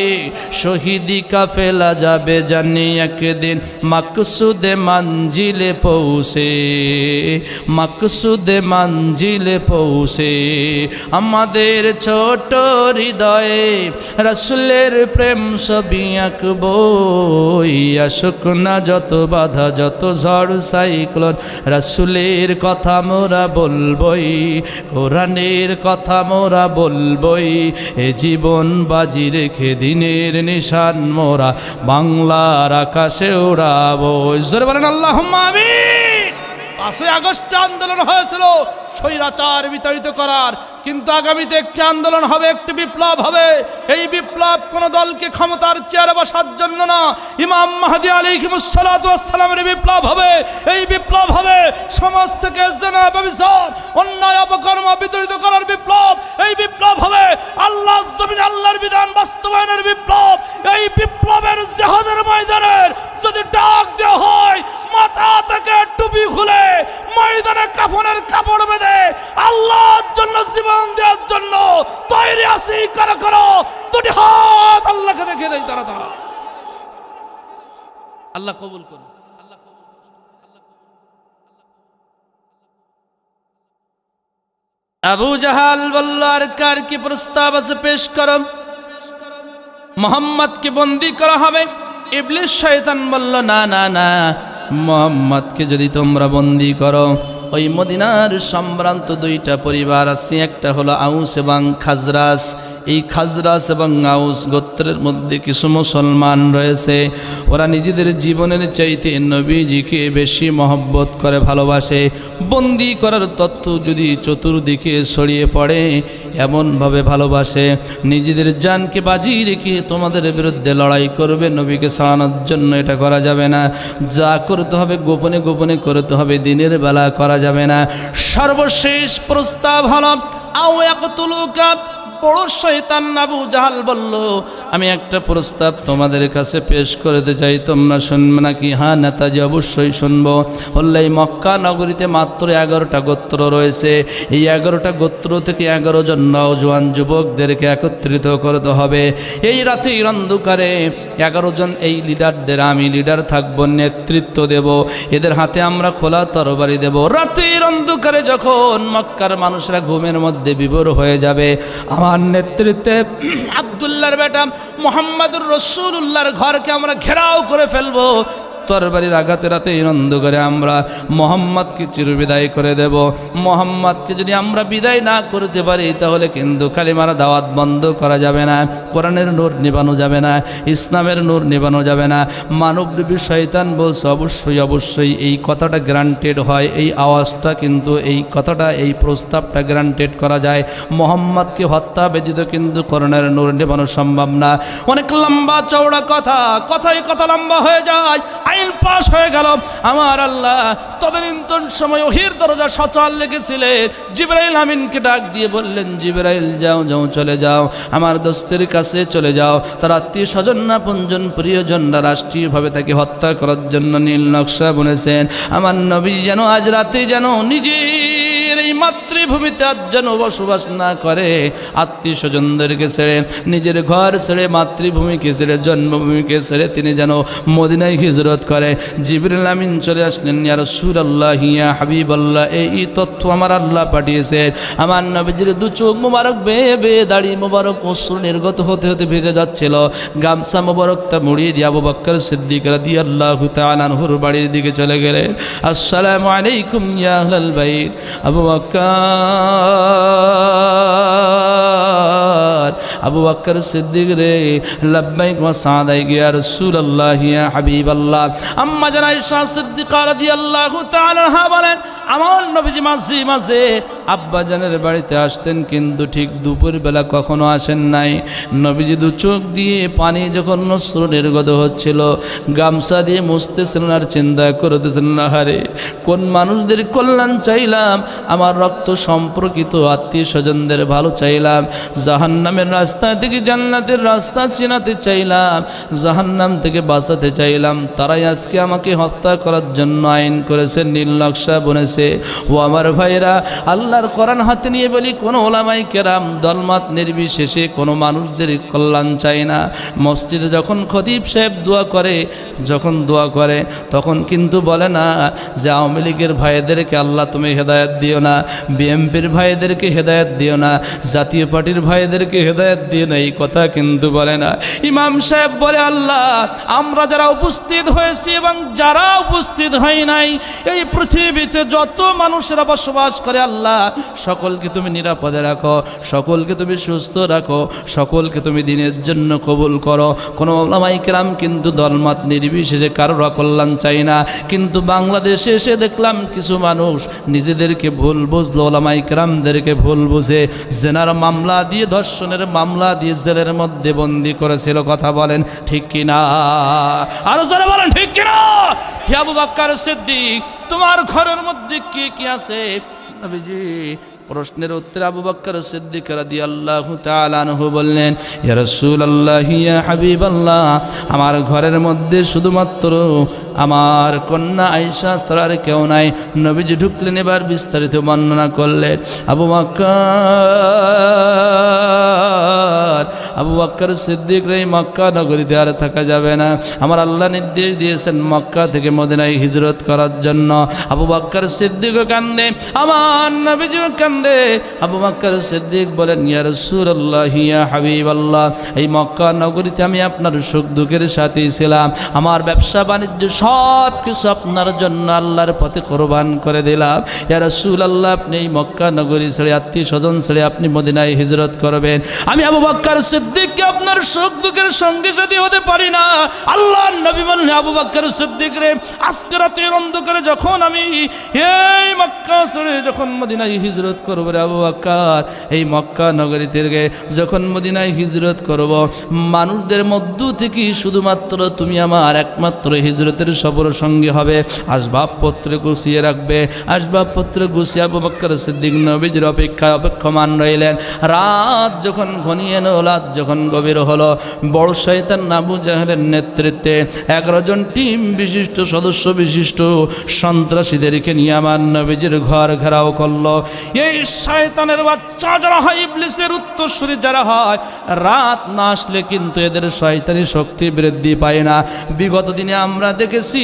শহীদি কাফেলা যাবে জানি একদিন মাকসুদে মঞ্জিলে পৌঁছে, মাকসুদে মঞ্জিলে পৌঁছে। আমাদের ছোট হৃদয়ে রাসূলের প্রেম ছবি আঁকবই। আসুক না যত বাধা যত ঝড় সাইক্লোন, রাসূলের কথা মোরা বলবই, কোরআনের কথা মোরা বলবই, এ জীবন বাজি রেখে দিনের নিশান মোরা বাংলার আকাশে উড়াবই। জোরে বলেন আল্লাহুম্মা আমিন। 5ই আগস্ট আন্দোলন হয়েছিল স্বৈরাচার বিতাড়িত করার, কিন্তু আগামীতে একটি আন্দোলন হবে, একটি বিপ্লব হবে। এই বিপ্লব কোন দলকে ক্ষমতার চেয়ারে বসার জন্য না, ইমাম মাহদী আলাইহিস সালাতু ওয়াস সালামের বিপ্লব হবে। এই বিপ্লব হবে সমাজ থেকে জিনা, ব্যভিচার, অন্যায়, অপকর্ম বিতাড়িত করার বিপ্লব। এই বিপ্লব হবে আল্লাহর জমিনে আল্লাহর বিধান বাস্তবায়নের বিপ্লব। এই বিপ্লবের জিহাদের ময়দানের যদি ডাক দেওয়া হয়, মাথা থেকে টুপি খুলে ময়দানে কাফনের কাপড় বেঁধে আল্লাহর জন্য জীবন দেওয়ার জন্য তৈরি আছি কারা কারা? দুটি হাত আল্লাহকে দেখিয়ে দেয় তারা তারা। আল্লাহ কবুল করুন। আবু জাহাল বলল, আর কার কি প্রস্তাব আছে পেশ করো, মোহাম্মদকে বন্দী করা হবে। ইবলিস শয়তান বলল, না না না, মোহাম্মদকে যদি তোমরা বন্দী করো, ওই মদিনার সম্ভ্রান্ত দুইটা পরিবার আছে, একটা হলো আউস এবং খাজরাজ। এই খাজরাজ এবং আউস গোত্রের মধ্যে কিছু মুসলমান রয়েছে, ওরা নিজেদের জীবনের চাইতে নবীজিকে বেশি মহব্বত করে, ভালোবাসে। বন্দি করার তথ্য যদি চতুর্দিকে ছড়িয়ে পড়ে, এমনভাবে ভালোবাসে নিজেদের জানকে বাজি রেখে তোমাদের বিরুদ্ধে লড়াই করবে নবীকে ছাড়ানোর জন্য। এটা করা যাবে না, যা করতে হবে গোপনে গোপনে করতে হবে, দিনের বেলা করা যাবে না। সর্বশেষ প্রস্তাব হলো আও ইয়াকতুলুকা। বড় শয়তান আবু জাহাল বলল, আমি একটা প্রস্তাব তোমাদের কাছে পেশ করতে চাই, তোমরা শুনবে নাকি? হ্যাঁ নেতাজি, অবশ্যই শুনবো। বললে, এই মক্কা নগরীতে মাত্র 11টা গোত্র রয়েছে। এই 11টা গোত্র থেকে 11 জন নওজোয়ান যুবকদেরকে একত্রিত করতে হবে। এই রাতের অন্ধকারে 11 জন এই লিডারদের আমি লিডার থাকবো, নেতৃত্ব দেব, এদের হাতে আমরা খোলা তরবারি দেব। রাতের অন্ধকারে যখন মক্কার মানুষরা ঘুমের মধ্যে বিভোর হয়ে যাবে, আমার নেতৃত্বে আব্দুল্লাহর বেটা মুহাম্মদুর রাসূলুল্লাহর ঘরকে আমরা ঘেরাও করে ফেলবো। তরবারির আঘাতে রাতে অন্ধকারে আমরা মোহাম্মদকে চিরবিদায় করে দেব। মোহাম্মদকে যদি আমরা বিদায় না করতে পারি, তাহলে কিন্তু কালিমার দাওয়াত বন্ধ করা যাবে না, কোরআনের নূর নিবানো যাবে না, ইসলামের নূর নিবানো যাবে না। মানবরূপী শয়তান বলছে, অবশ্যই অবশ্যই এই কথাটা গ্রান্টেড হয়, এই আওয়াজটা কিন্তু, এই কথাটা, এই প্রস্তাবটা গ্রান্টেড করা যায়। মোহাম্মদকে হত্যা ব্যতীত কিন্তু কোরআনের নূর নিবানো সম্ভব না। অনেক লম্বা চওড়া কথা, কথাই কথা লম্বা হয়ে যায়। আইন পাশ হয়ে গেল। আমার আল্লাহ তদানীন্তন সময় ওহির দরজা সচল লেগেছিলেন। জিবরাইল আমিনকে ডাক দিয়ে বললেন, জিবরাইল যাও যাও, চলে যাও, আমার দোস্তের কাছে চলে যাও। তার আত্মীয় স্বজন না পঞ্জন প্রিয়জনরা রাষ্ট্রীয়ভাবে তাকে হত্যা করার জন্য নীল নকশা বুনেছেন। আমার নবী যেন আজ রাতে যেন নিজের এই মাতৃভূমিতে আজ যেন বসবাস না করে, আত্মীয় স্বজনদেরকে ছেড়ে, নিজের ঘর ছেড়ে, মাতৃভূমিকে ছেড়ে, জন্মভূমিকে ছেড়ে তিনি যেন মদিনায় হিজরত করে। জিবরিল আমিন চলে আসলেন, ইয়া রাসূলুল্লাহ, ইয়া হাবিবাল্লাহ, এই তথ্য আমার আল্লাহ পাঠিয়েছেন। আমার নবীজির দু চোখ মোবারক বেয়ে বেয়ে, দাড়ি মোবারক অশ্রু নির্গত হতে হতে ভেজে যাচ্ছিল। গামছা মোবারকটা মুড়িয়ে দিয়ে আবু বকর সিদ্দিক রাদিয়াল্লাহু তাআলা আনহুর বাড়ির দিকে চলে গেলেন। আসসালামু আলাইকুম ইয়া আহলাল বাইত। আবু বকর সিদ্দিক রে, লাব্বাইক ওয়া সাদাইক ইয়া রাসূলুল্লাহ, ইয়া হাবিবাল্লাহ। আম্মা জান আয়েশা সিদ্দিকা রাদিয়াল্লাহু তাআলা আনহা বলেন, আমার নবীজি মাঝে মাঝে আব্বা জানের বাড়িতে আসতেন, কিন্তু ঠিক দুপুর বেলা কখনো আসেন নাই। নবীজি দু চোখ দিয়ে পানি যখন অশ্রু নির্গত হচ্ছিল, গামছা দিয়ে মুছতেছিলেন আর চিন্তা করতেছিলেন, হারে কোন মানুষদের কল্যাণ চাইলাম, আমার রক্ত সম্পর্কিত আত্মীয় স্বজনদের ভালো চাইলাম, জাহান্নামের রাস্তা থেকে জান্নাতের রাস্তা চিনাতে চাইলাম, জাহান্নাম থেকে বাঁচাতে চাইলাম, তারাই আজকে আমাকে হত্যা করার জন্য আইন করেছে, নীল নকশা বুনেছে। ও আমার ভাইরা, আল্লাহর কোরআন হাতে নিয়ে বলি, কোনো ওলামায়ে কেরাম দলমত নির্বিশেষে কোনো মানুষদের কল্যাণ চায় না। মসজিদে যখন খতিব সাহেব দোয়া করে, যখন দোয়া করে তখন কিন্তু বলে না যে আওয়ামী লীগের ভাইদেরকে আল্লাহ তুমি হেদায়েত দিও না, বিএনপির ভাইদেরকে হেদায়েত দিও না, জাতীয় পার্টির ভাইদেরকে হেদায়েত দিও না, এই কথা কিন্তু বলে না। ইমাম সাহেব বলে, আল্লাহ আমরা যারা উপস্থিত হয়েছি এবং যারা উপস্থিত হয় নাই, এই পৃথিবীতে যত মানুষেরা বসবাস করে, আল্লাহ সকলকে তুমি নিরাপদে রাখো, সকলকে তুমি সুস্থ রাখো, সকলকে তুমি দিনের জন্য কবুল করো। কোনো ওলামায়ে কেরাম কিন্তু দলমত নির্বিশেষে কারোর অকল্যাণ চাই না, কিন্তু বাংলাদেশে এসে দেখলাম কিছু মানুষ নিজেদেরকে ভুল বুঝলো, ওলামায়ে কেরামদেরকে ভুল বুঝে জেনার মামলা দিয়ে, ধর্ষণের মামলা দিয়ে জেলের মধ্যে বন্দি করেছিল। কথা বলেন ঠিক কিনা? আরো যারা বলেন ঠিক কিনা? হে আবু বকর সিদ্দিক, তোমার ঘরের মধ্যে কি কি আছে? নবীজি প্রশ্নের উত্তরে আবু বকর সিদ্দিক রাদিয়াল্লাহু তাআলা আনহু বললেন, ইয়া রাসূলুল্লাহ, ইয়া হাবিবাল্লাহ, আমার ঘরের মধ্যে শুধুমাত্র আমার কন্যা আয়েশা ছাড়া আর কেউ নাই। নবীজি ঢুকলেন, এবার বিস্তারিত বর্ণনা করলেন। আবু বকর সিদ্দিক রে, মক্কা নগরীতে আর থাকা যাবে না। আমার আল্লাহ নির্দেশ দিয়েছেন মক্কা থেকে মদিনায় হিজরত করার জন্য। আবু বকর সিদ্দিকও কান্দে, আমার নবীজিও কান্দে। আবু বকর সিদ্দিক বলেন, ইয়া রাসূলুল্লাহ, ইয়া হাবিবাল্লাহ, এই মক্কা নগরীতে আমি আপনার সুখ দুঃখের সাথী ছিলাম। আমার ব্যবসা বাণিজ্য সব কিছু আপনার জন্য আল্লাহর পথে কোরবান করে দিলাম। ইয়া রাসূলুল্লাহ, আপনি এই মক্কা নগরী ছেড়ে, আত্মীয় স্বজন ছেড়ে আপনি মদিনায় হিজরত করবেন। আমি আবু বকর সিদ্দিককে আপনার সুখ দুঃখের সঙ্গে সাথী হতে পারি না। আল্লাহর নবী বললেন, আবু বকর সিদ্দিক রে, আজকে রাতের অন্ধকারে যখন আমি এই মক্কা ছেড়ে যখন মদিনায় হিজরত করব রে আবু বকর, এই মক্কা নগরী থেকে যখন মদিনায় হিজরত করব, মানুষদের মধ্য থেকে শুধুমাত্র তুমি আমার একমাত্র হিজরতের সফর সঙ্গী হবে। আসবাবপত্র গুছিয়ে রাখবে। আসবাবপত্র গুছিয়ে আবু বকর সিদ্দিক নবীজির অপেক্ষায় অপেক্ষমান রইলেন। রাত যখন ঘনিয়ে এলো, রাত যখন গভীর হলো, বড় শয়তান আবু জাহেলের নেতৃত্বে 11 জন টিম বিশিষ্ট, সদস্য বিশিষ্ট সন্ত্রাসীদেরকে নিয়ে আমার নবীজির ঘর ঘেরাও করলো। এই শয়তানের বাচ্চা যারা হয়, ইবলিসের উত্তরসূরি যারা হয়, রাত না আসলে কিন্তু এদের শয়তানি শক্তি বৃদ্ধি পায় না। বিগত দিনে আমরা দেখেছি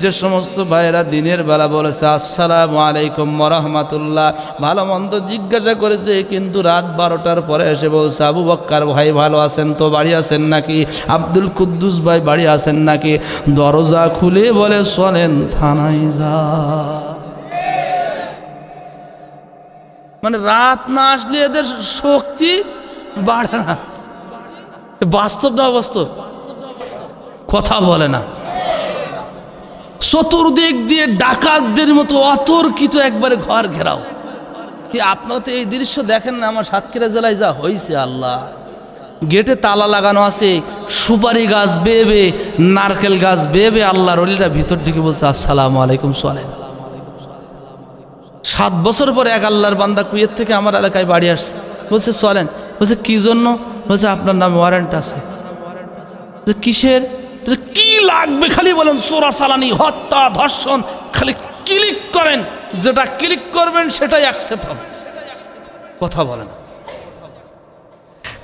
যে সমস্ত ভাইয়েরা দিনের বেলা বলেছে আসসালামু আলাইকুম ওয়া রাহমাতুল্লাহ, ভালো মন্দ জিজ্ঞাসা করেছে, কিন্তু রাত 12টার পরে এসে বলছে, আবু বকর ভাই ভালো আছেন তো, বাড়ি আছেন নাকি? আব্দুল কুদ্দুস ভাই বাড়ি আছেন নাকি? দরজা খুলে বলে, চলেন থানায় যা। মানে রাত না আসলে এদের শক্তি বাড়ে না। বাস্তব না বাস্তব? কথা বলে না। চতুর্দিক দিয়ে ডাকাতদের মতো অতর্কিত একবারে ঘর ঘেরাও। আপনারা তো এই দৃশ্য দেখেন না? আমার সাতক্ষীরা জেলায় যা হয়েছে, আল্লাহ, গেটে তালা লাগানো আছে, সুপারি গাছ বেয়ে বেয়ে, নারকেল গাছ বেয়ে বেয়ে আল্লাহর ওলিরা ভিতর দিকে বলছে আসসালামু আলাইকুম, চলেন। 7 বছর পরে এক আল্লাহর বান্দা কুয়েত থেকে আমার এলাকায় বাড়ি আসছে, বলছে চলেন। বলছে কি জন্য? বলছে আপনার নামে ওয়ারেন্ট আছে। কিসের? কি লাগবে খালি বলেন, চোরাচালানি, হত্যা, ধর্ষণ, খালি ক্লিক করেন, যেটা ক্লিক করবেন সেটাই অ্যাকসেপ্ট হবে। কথা বলেন,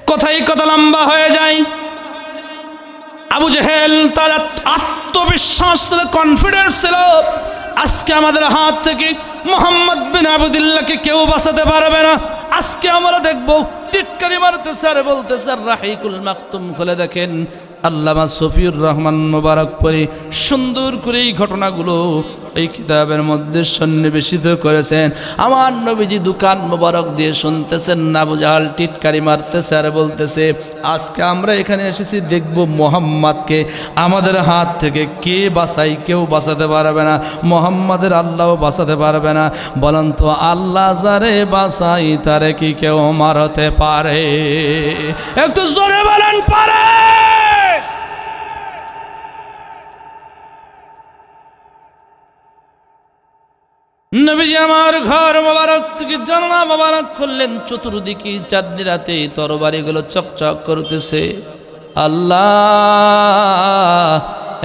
কথাই কথা লম্বা হয়ে যায়। আবু জেহেল তার আত্মবিশ্বাস ছিল, কনফিডেন্স ছিল, আজকে আমাদের হাত থেকে মোহাম্মদ বিন আবদুল্লাহকে কেউ বাঁচাতে পারবে না। আজকে আমরা দেখবো টিটকারি মারতেছে আর বলতেছে, রাহিকুল মাকতুম খুলে দেখেন, আল্লামা সফিউর রহমান মোবারকপুরী সুন্দর করে এই ঘটনাগুলো এই কিতাবের মধ্যে সন্নিবেশিত করেছেন। আমার নবীজি দোকান মোবারক দিয়ে শুনতেছেন, আবু জাহাল টিটকারি মারতেছে আর বলতেছে, আজকে আমরা এখানে এসেছি দেখব মোহাম্মদকে আমাদের হাত থেকে কে বাঁচাই। কেউ বাঁচাতে পারবে না, মোহাম্মদের আল্লাহও বাঁচাতে পারবে না। বলেন তো, আল্লাহ যারে বাঁচাই তারে কি কেউ মারতে পারে? একটু জোরে বলেন, পারে? নবীজি আমার ঘর মোবারক থেকে জানালা মোবারক খুললেন, চতুর্দিকে চাঁদনি রাতে তরবারিগুলো চকচক করতেছে। আল্লাহ,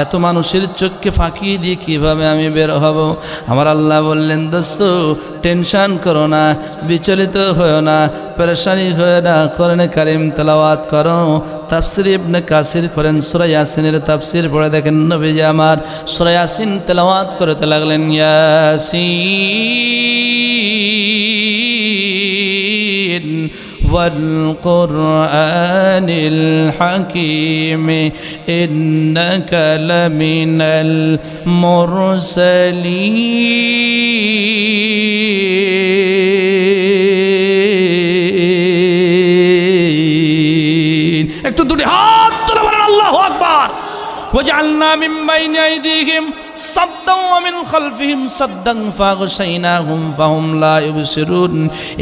এত মানুষের চোখকে ফাঁকি দিয়ে কিভাবে আমি বের হব? আমার আল্লাহ বললেন, দোস্ত টেনশন করো না, বিচলিত হয়েও না, পরেশানি হয়ে না, কোরআনে কারিম তেলাওয়াত করো। তাফসির ইবনে কাসির করেন, সূরা ইয়াসিনের তাফসির পড়ে দেখেন, নবীজি আমার সূরা ইয়াসিন তেলাওয়াত করতে লাগলেন। ইয়াসিন والقرآن الحكيم إنك لمن المرسلين. একটু দুটি হাত তুলে বলেন আল্লাহু আকবার। وجعلنا من بين أيديهم صدا ومن خلفهم صدا فأغشيناهم فهم لا يبصرون।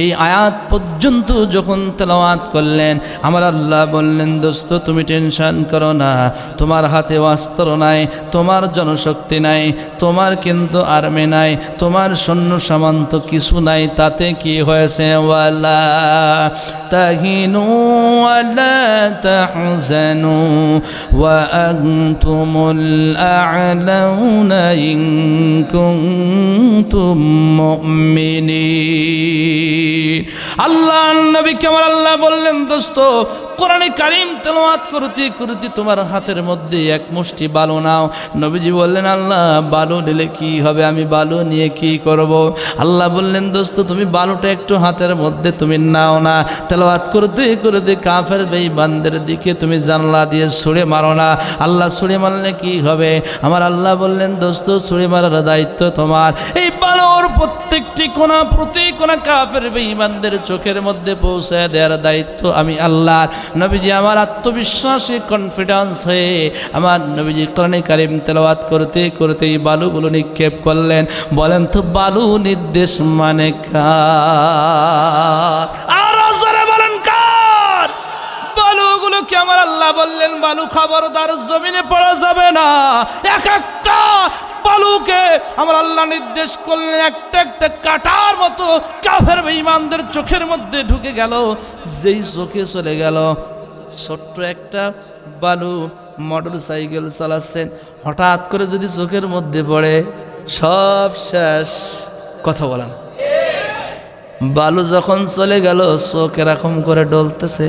এই আয়াত পর্যন্ত যখন তেলাওয়াত করলেন আমার আল্লাহ বললেন, দোস্ত তুমি টেনশন করো না, তোমার হাতে অস্ত্র নাই, তোমার জনশক্তি নাই, তোমার কিন্তু আর্মি নাই, তোমার সৈন্য সামন্ত কিছু নাই, তাতে কি হয়েছে? ওয়ালা তাহিনু ওয়ালা তাহজানু ওয়া আনতুমুল আ'লাউনা ইন কুনতুম মুমিনিন। আল্লাহর নবীকে আমার আল্লাহ বললেন, দোস্ত কোরআনে কারীম তেলাওয়াত করতে করতে তোমার হাতের মধ্যে এক মুষ্টি বালু নাও। নবীজি বললেন, আল্লাহ বালু নিলে কি হবে, আমি বালু নিয়ে কি করব? আল্লাহ বললেন, দোস্ত তুমি বালুটা একটু হাতের মধ্যে তুমি নাও না, তেলাওয়াত করতে করতে কাফের বেঈমানদের দিকে তুমি জানলা দিয়ে ছুঁড়ে মারো না। আল্লাহ ছুঁড়ে মারলে কি হবে? আমার আল্লাহ বললেন, দোস্ত ছুঁড়ে মারার দায়িত্ব তোমার। এই বালুর প্রত্যেকটি কোণা প্রতি কোণা কাফের বেঈমানদের চোখের মধ্যে পৌঁছায় দেওয়ার দায়িত্ব আমি আল্লাহর। নবীজি আমার আত্মবিশ্বাসী কনফিডেন্স হয়ে আমার নবীজি কোরআনে কারীম তেলাওয়াত করতে করতে এই বালুগুলো নিক্ষেপ করলেন। বলেন তো বালু নির্দেশ মানে কার? আর জোরে বলেন কার? বালুগুলোকে আমার আল্লাহ বললেন, বালু খবরদার জমিনে পড়া যাবে না। এক একটা বালুকে আমার আল্লাহ নির্দেশ করলেন, একটা একটা কাটার মতো কাফের বেঈমানদের চোখের মধ্যে ঢুকে গেল। যেই চোখে চলে গেল, ছোট্ট একটা বালু, মোটর সাইকেল চালাচ্ছেন, হঠাৎ করে যদি চোখের মধ্যে পড়ে সব শেষ। কথা বলেন। বালু যখন চলে গেল চোখ এরকম করে ডলতেছে,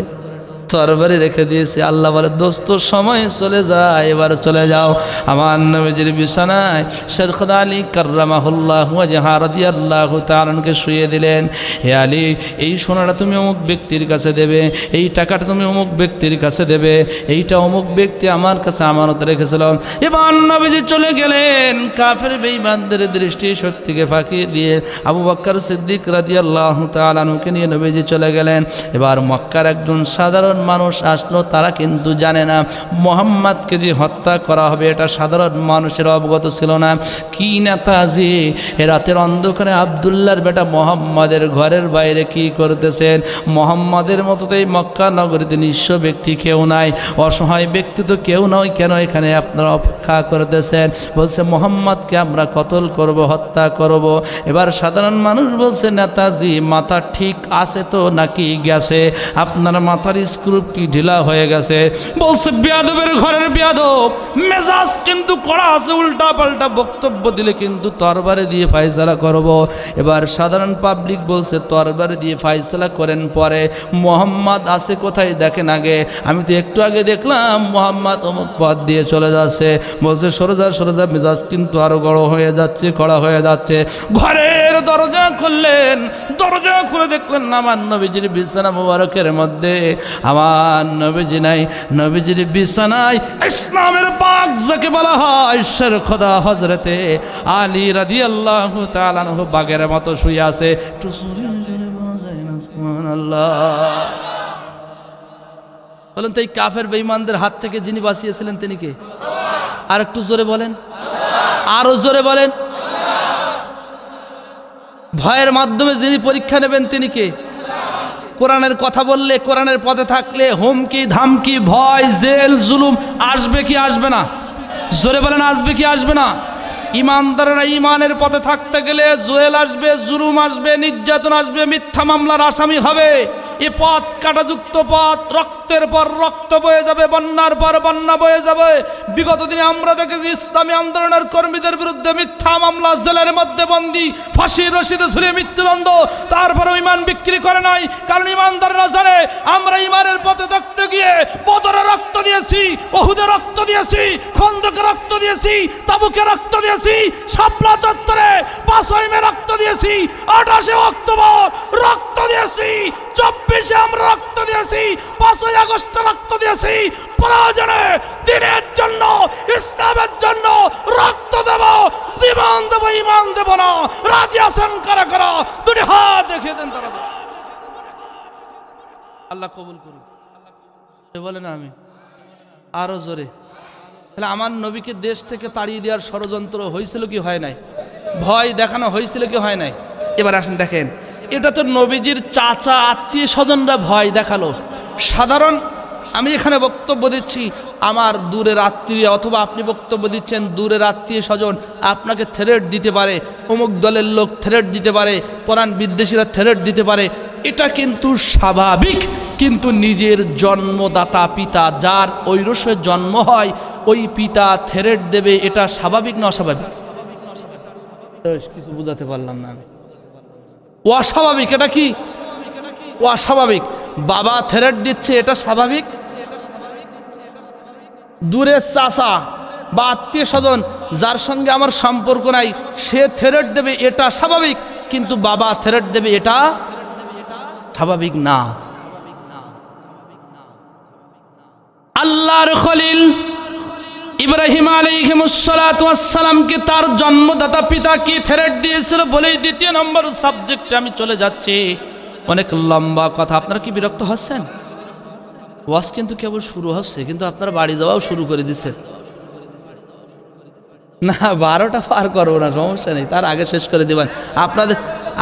তরবারি রেখে দিয়েছে। আল্লাহ বলে, দোস্ত সময় চলে যায়, এবার চলে যাও। আমার নবীজির বিছানায় শেখ আলী কাররামাহুল্লাহু ওয়াজহা রাদিয়াল্লাহু তাআলা আনহু শুইয়ে দিলেন। হে আলী, এই সোনাটা তুমি অমুক ব্যক্তির কাছে দেবে, এই টাকাটা তুমি অমুক ব্যক্তির কাছে দেবে, এইটা অমুক ব্যক্তি আমার কাছে আমানত রেখেছিল। এবার নবীজি চলে গেলেন। কাফের বেঈমানদের দৃষ্টি শক্তিকে ফাঁকি দিয়ে আবু বকর সিদ্দিক রাদিয়াল্লাহু তাআলা আনহুকে নিয়ে নবীজি চলে গেলেন। এবার মক্কার একজন সাধারণ মানুষ আসলো, তারা কিন্তু জানে না মুহাম্মদকে যে হত্যা করা হবে এটা সাধারণ মানুষের অবগত ছিল না। কি নেতাজি রাতের অন্ধকারে আব্দুল্লাহর বেটা মুহাম্মদের ঘরের বাইরে কি করতেছেন? মুহাম্মদের মতো তো এই মক্কা নগরীতে নিঃস্ব ব্যক্তি কেউ নাই, অসহায় ব্যক্তি তো কেউ নয়, কেন এখানে আপনারা অপেক্ষা করতেছেন? বলছে মুহাম্মদকে আমরা কতল করব, হত্যা করব। এবার সাধারণ মানুষ বলছে, নেতাজি মাথা ঠিক আছে তো নাকি গেছে? আপনার মাথার স্ক্রুপ কি ঢিলা হয়ে গেছে? বলছে বেয়াদবের ঘরের বেয়াদব, মেজাজ কিন্তু কড়া আছে, উল্টা পাল্টা বক্তব্য দিলে কিন্তু তরবারি দিয়ে ফায়সালা করব। এবার সাধারণ পাবলিক বলছে, তরবারি দিয়ে ফায়সালা করেন পরে, মুহাম্মদ আছে কোথায় দেখেন আগে। আমি তো একটু আগে দেখলাম মুহাম্মদ অমুক পথ দিয়ে চলে যাচ্ছে। বলছে সরজা সরজা, মেজাজ কিন্তু আরো গড় হয়ে যাচ্ছে, কড়া হয়ে যাচ্ছে। ঘরের দরজা খুললেন, দরজা খুলে দেখলেন আমার নবীজির বিছানা মুবারকের মধ্যে আমার নবীজি নাই। নবীজির বিছানায় ইসলামের পাক যাকে বলা হয় শের খোদা হযরতে আলী রাদিয়াল্লাহু তাআলা আনহু বাগের মতো শুয়ে আছে। একটু জোরে জোরে বলা যায় না সুবহানাল্লাহ? বলেন তো এই কাফের বেঈমানদের হাত থেকে যিনি বাঁচিয়েছিলেন তিনি কে? আর একটু জোরে বলেন, আরো জোরে বলেন। ভয়ের মাধ্যমে যিনি পরীক্ষা নেবেন তিনি কে? কোরআনের কথা বললে, কোরআনের পথে থাকলে হুমকি ধামকি ভয় জেল জুলুম আসবে কি আসবে না? জোরে বলেন, আসবে কি আসবে না? ইমানদাররা ইমানের পথে থাকতে গেলে জেল আসবে, জুলুম আসবে, নির্যাতন আসবে, মিথ্যা মামলার আসামি হবে। এ পথ কাটাযুক্ত পথ, রক্তের পর রক্ত বয়ে যাবে, বন্যার পর বন্যা বয়ে যাবে। বিগত দিনে আমরা দেখেছি ইসলামী আন্দোলনের কর্মীদের বিরুদ্ধে মিথ্যা মামলা, জেলের মধ্যে বন্দী, ফাঁসির রশিদে ঝুলিয়ে মৃত্যুদণ্ড। তারপরেও ইমান বিক্রি করে নাই, কারণ ইমানদাররা জানে আমরা ইমানের পথে থাকতে গিয়ে বদরে রক্ত দিয়েছি, উহুদে রক্ত দিয়েছি, খন্দকে রক্ত দিয়েছি, তাবুকে রক্ত দিয়েছি, শাপলা চত্বরে 5 মে রক্ত দিয়েছি, 28 অক্টোবর রক্ত দিয়েছি, 24 আমরা রক্ত দিয়েছি, 5 আগস্ট রক্ত দিয়েছি। প্রয়োজনে দিনের জন্য, ইসলামের জন্য রক্ত দেব, জীবন দেব, ইমান দেব না। রাজি আছেন কারা কারা? দুটি হাত দেখিয়ে দেন তারা। আল্লাহ কবুল করুন। বলে না আমি আরো জোরে। তাহলে আমার নবীকে দেশ থেকে তাড়িয়ে দেওয়ার ষড়যন্ত্র হয়েছিল কি হয় নাই? ভয় দেখানো হয়েছিল কি হয় নাই? এবার আসেন দেখেন, এটা তো নবীজির চাচা আত্মীয় স্বজনরা ভয় দেখালো। সাধারণ আমি এখানে বক্তব্য দিচ্ছি, আমার দূরের আত্মীয় অথবা আপনি বক্তব্য দিচ্ছেন, দূরের আত্মীয় স্বজন আপনাকে থ্রেট দিতে পারে, অমুক দলের লোক থ্রেট দিতে পারে, কোরআন বিদ্বেষীরা থ্রেট দিতে পারে, এটা কিন্তু স্বাভাবিক। কিন্তু নিজের জন্মদাতা পিতা, যার ঐরসে জন্ম হয়, ওই পিতা থ্রেট দেবে, এটা স্বাভাবিক না অস্বাভাবিক? কিছু বুঝাতে পারলাম না আমি। অস্বাভাবিক। এটা কি অস্বাভাবিক? বাবা থ্রেট দিচ্ছে, এটা স্বাভাবিক? দূরের চাচা বা আত্মীয় স্বজন যার সঙ্গে আমার সম্পর্ক নাই, সে থ্রেট দেবে, এটা স্বাভাবিক। কিন্তু বাবা থ্রেট দেবে, এটা স্বাভাবিক না। আল্লাহর খলিল ইব্রাহিম আলাইহিসসালামকে তার জন্মদাতা পিতা কি থ্রেট দিয়েছিল বলেই দ্বিতীয় নম্বর সাবজেক্টে আমি চলে যাচ্ছি। অনেক লম্বা কথা, আপনারা কি বিরক্ত হচ্ছেন? ওয়াজ কিন্তু কেবল শুরু হচ্ছে, কিন্তু আপনারা বাড়ি যাওয়াও শুরু করে দিচ্ছেন। না, 12টা পার করবো না, সমস্যা নেই, তার আগে শেষ করে দেবেন।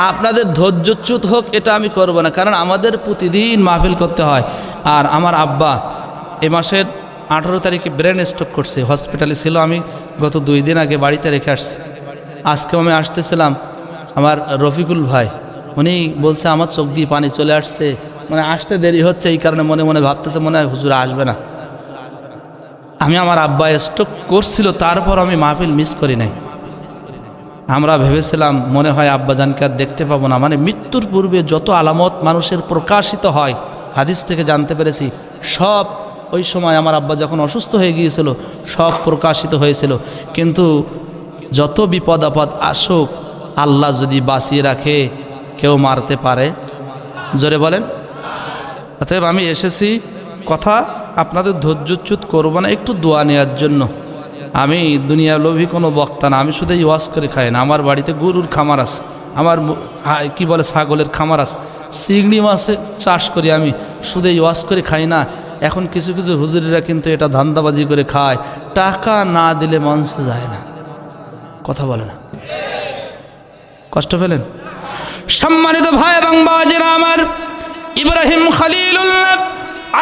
আপনাদের ধৈর্যচ্যুত হোক, এটা আমি করব না, কারণ আমাদের প্রতিদিন মাহফিল করতে হয়। আর আমার আব্বা এ মাসের 18 তারিখে ব্রেন স্ট্রোক করছে, হসপিটালে ছিল। আমি গত 2 দিন আগে বাড়িতে রেখে আসছি। আজকেও আমি আসতেছিলাম, আমার রফিকুল ভাই উনি বলছে আমার চোখ দিয়ে পানি চলে আসছে, মানে আসতে দেরি হচ্ছে, এই কারণে মনে মনে ভাবতেছে মনে হয় হুজুর আসবে না। আমি আমার আব্বা স্ট্রোক করছিল, তারপর আমি মাহফিল মিস করি নাই। আমরা ভেবেছিলাম মনে হয় আব্বাজানকে আর দেখতে পাবো না। মানে মৃত্যুর পূর্বে যত আলামত মানুষের প্রকাশিত হয়, হাদিস থেকে জানতে পেরেছি, সব ওই সময় আমার আব্বা যখন অসুস্থ হয়ে গিয়েছিল সব প্রকাশিত হয়েছিল। কিন্তু যত বিপদ আপদ আসুক, আল্লাহ যদি বাঁচিয়ে রাখে, কেউ মারতে পারে? জোরে বলেন। অতএব আমি এসেছি, কথা আপনাদের ধৈর্যচ্যুত করবো না, একটু দোয়া নেওয়ার জন্য। আমি দুনিয়া লোভী কোনো বক্তা না, আমি শুধু ওয়াজ করে খাই না। আমার বাড়িতে গরুর খামার আছে, আমার কি বলে ছাগলের খামার আছে, চিংড়ি মাছের চাষ করি আমি, শুধু ওয়াজ করে খাই না। এখন কিছু কিছু হুজুরিরা কিন্তু এটা ধান্দাবাজি করে খায়, টাকা না দিলে মঞ্চে যায় না। কথা বলে না, কষ্ট পেলেন? সম্মানিত ভাই এবং বাজিরা আমার, ইব্রাহিম খলিলুল্লাহ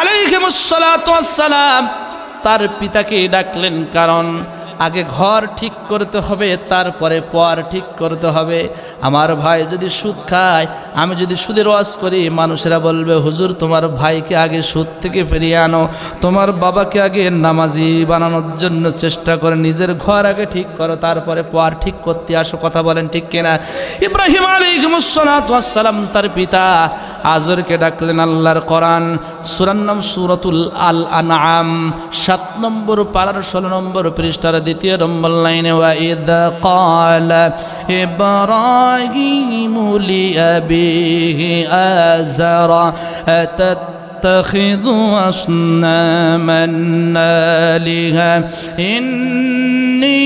আলাইহিসসালাম তার পিতাকে ডাকলেন, কারণ আগে ঘর ঠিক করতে হবে, তারপরে পর ঠিক করতে হবে। আমার ভাই যদি সুদ খায়, আমি যদি সুদের ওয়াজ করি, মানুষেরা বলবে হুজুর তোমার ভাইকে আগে সুদ থেকে ফিরিয়ে আনো, তোমার বাবাকে আগে নামাজি বানানোর জন্য চেষ্টা করে, নিজের ঘর আগে ঠিক করো, তারপরে পর ঠিক করতে আসো। কথা বলেন ঠিক কিনা? ইব্রাহিম আলাইহিসসালাম তার পিতা আজরকে ডাকলেন। আল্লাহর কোরআন সূরার নাম সূরাতুল আল আনআম 7 নম্বর পারার 16 নম্বর পৃষ্ঠার 2 নম্বর লাইনে, ওয়া ইযা ক্বালা ইব্রাহিমু লিআবিহি আযারা আতাত্তাখিযু আসনামান আলিহা ইন্নী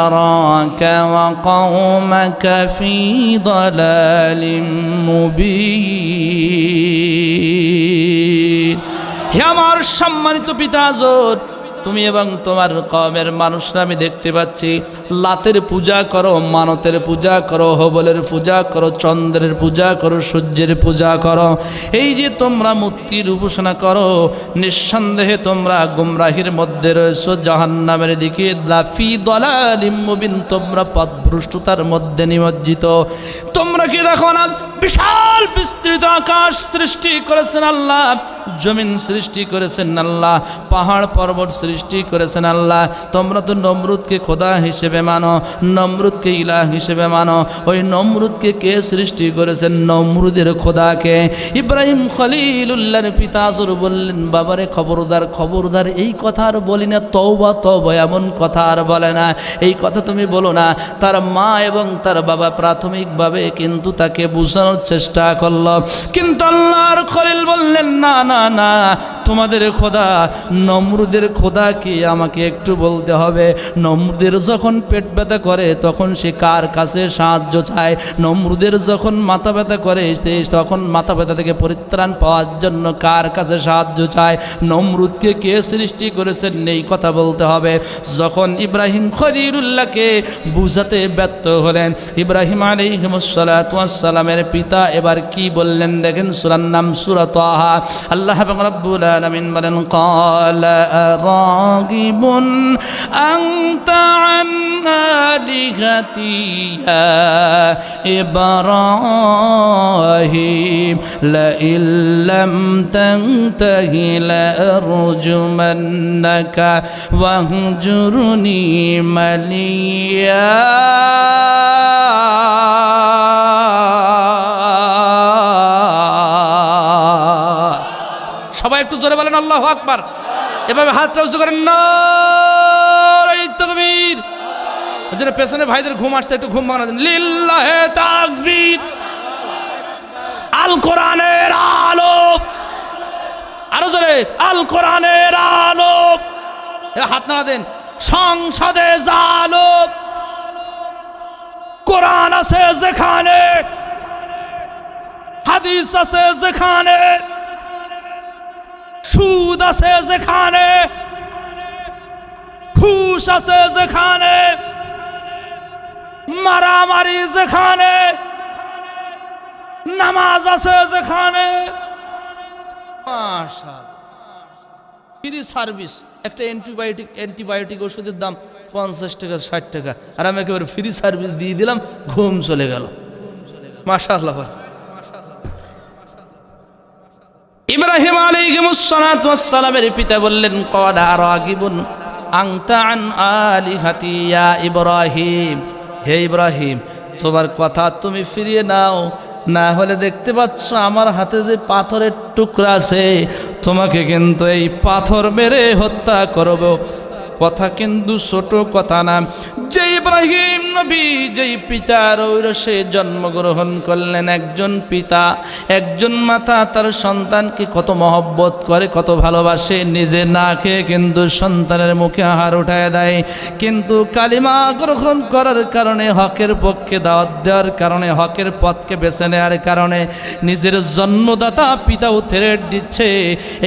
আরাকা ওয়া কওমাকা ফি দালালিম মুবিন। হে আমার সম্মানিত পিতা আজর, তুমি এবং তোমার কওমের মানুষরা আমি দেখতে পাচ্ছি লাতের পূজা করো, মানতের পূজা করো, হবলের পূজা করো, চন্দ্রের পূজা করো, সূর্যের পূজা করো। এই যে তোমরা মূর্তির উপাসনা করো, নিঃসন্দেহে তোমরা গুমরাহির মধ্যে রয়েছো, জাহান্নামের দিকে লাফি দালালিম মুবিন, তোমরা পথভ্রষ্টতার মধ্যে নিমজ্জিত। তোমরা কি দেখো না বিশাল বিস্তৃত আকাশ সৃষ্টি করেছেন আল্লাহ, জমিন সৃষ্টি করেছেন আল্লাহ, পাহাড় পর্বত সৃষ্টি করেছেন আল্লাহ। তোমরা তো নমরুদকে খোদা হিসেবে মানো, নমরুদকে ইলাহ হিসেবে মানো। ওই নমরুদকে কে সৃষ্টি করেছেন? নমরুদের খোদাকে। ইব্রাহিম খলিলুল্লাহর পিতা আজর বললেন, বাবারে খবরদার খবরদার, এই কথা আর বলি না, তওবা তওবা, এমন কথা আর বলে না, এই কথা তুমি বলো না। তার মা এবং তার বাবা প্রাথমিকভাবে কিন্তু তাকে বোঝানোর চেষ্টা করলো, কিন্তু আল্লাহর খলিল বললেন না না না, তোমাদের খোদা নমরুদের খোদা কি আমাকে একটু বলতে হবে। নমরুদের যখন পেট ব্যথা করে তখন সে কার কাছে সাহায্য চায়? নমরুদের যখন মাথা ব্যথা করে তখন মাথা ব্যথা থেকে পরিত্রাণ পাওয়ার জন্য কার কাছে সাহায্য চায়? নমরুদকে কে সৃষ্টি করেছেন এই কথা বলতে হবে। যখন ইব্রাহিম খলিলুল্লাহকে বুঝাতে ব্যর্থ হলেন, ইব্রাহিম আলাইহিসসালাতু ওয়াসসালামের পিতা এবার কি বললেন দেখেন, সূরার নাম সূরা তাহা। আল্লাহ রাব্বুল আলামিন বলেন, ক্বালা রাগিবুন আনতা আন আলিহাতি ইয়া ইব্রাহিম লাইন লাম তানতাহি লাআরজুমান্নাকা ওয়াহজুরনি মালিয়া। সবাই একটু জোরে বলেন আল্লাহু আকবার। এভাবে হাতটা উঁচু করেন, নারে তাকবীর। যেন পেছনে ভাইদের ঘুম আসছে, একটু ঘুম ভাঙা দেন। লিল্লাহে তাকবীর। আল কোরআনের আলো, আরো জোরে, আল কোরআনের আলো। হাত নাড়া দেন। সংসদে জালো, কোরআন আছে যেখানে, হাদিস আছে যেখানে, সুদ আছে যেখানে, ঘুষ আছে যেখানে, মারামারি যেখানে, নামাজ আছে যেখানে, মাশাআল্লাহ ফ্রি সার্ভিস। একটা অ্যান্টিবায়োটিক ওষুধের দাম 50 টাকা 60 টাকা, আর আমি একেবারে ফ্রি সার্ভিস দিয়ে দিলাম, ঘুম চলে গেল। মাশাআল্লাহ। ইব্রাহিম আলাইহিসসালাতু ওয়াসসালামের পিতা বললেন, ক্বালা রাগিবুন আনতা আন আলিহাতি ইয়া ইব্রাহিম। হে ইব্রাহিম, তোমার কথা তুমি ফিরিয়ে নাও, না হলে দেখতে পাচ্ছ আমার হাতে যে পাথরের টুকরা আছে, তোমাকে কিন্তু এই পাথর মেরে হত্যা করব। কথা কিন্তু ছোট কথা না। যে ইব্রাহিম নবী যেই পিতার ঔরসে জন্মগ্রহণ করলেন, একজন পিতা, একজন মাতা তার সন্তানকে কত মহব্বত করে, কত ভালোবাসে, নিজে না খেয়ে কিন্তু সন্তানের মুখে আহার উঠায় দেয়। কিন্তু কালিমা গ্রহণ করার কারণে, হকের পক্ষে দাওয়াত দেওয়ার কারণে, হকের পথকে বেছে নেওয়ার কারণে নিজের জন্মদাতা পিতাও থ্রেট দিচ্ছে,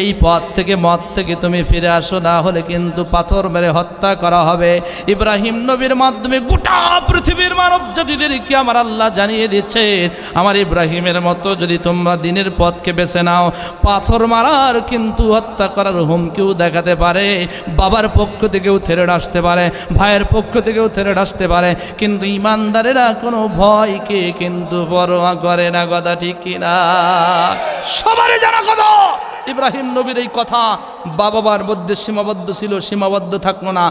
এই পথ থেকে মত থেকে তুমি ফিরে আসো, না হলে কিন্তু পাথর মেরে হত্যা করা হবে। ইব্রাহিম নবীর মাধ্যমে গোটা পৃথিবীর মানব জাতিদেরকে আমার আল্লাহ জানিয়ে দিচ্ছে, আমার ইব্রাহিমের মতো যদি তোমরা দিনের পথকে বেছে নাও, পাথর মারার কিন্তু হত্যা করার হুমকিও দেখাতে পারে, বাবার পক্ষ থেকেও থ্রেট আসতে পারে, ভাইয়ের পক্ষ থেকেও থ্রেট আসতে পারে, কিন্তু ইমানদারেরা কোনো ভয়কে কিন্তু পরোয়া করে না। কথা ঠিক কিনা? সবারই জানা কথা। ইব্রাহিম নবীর এই কথা বাবার মধ্যে সীমাবদ্ধ ছিল, সীমাবদ্ধ থাকলো না,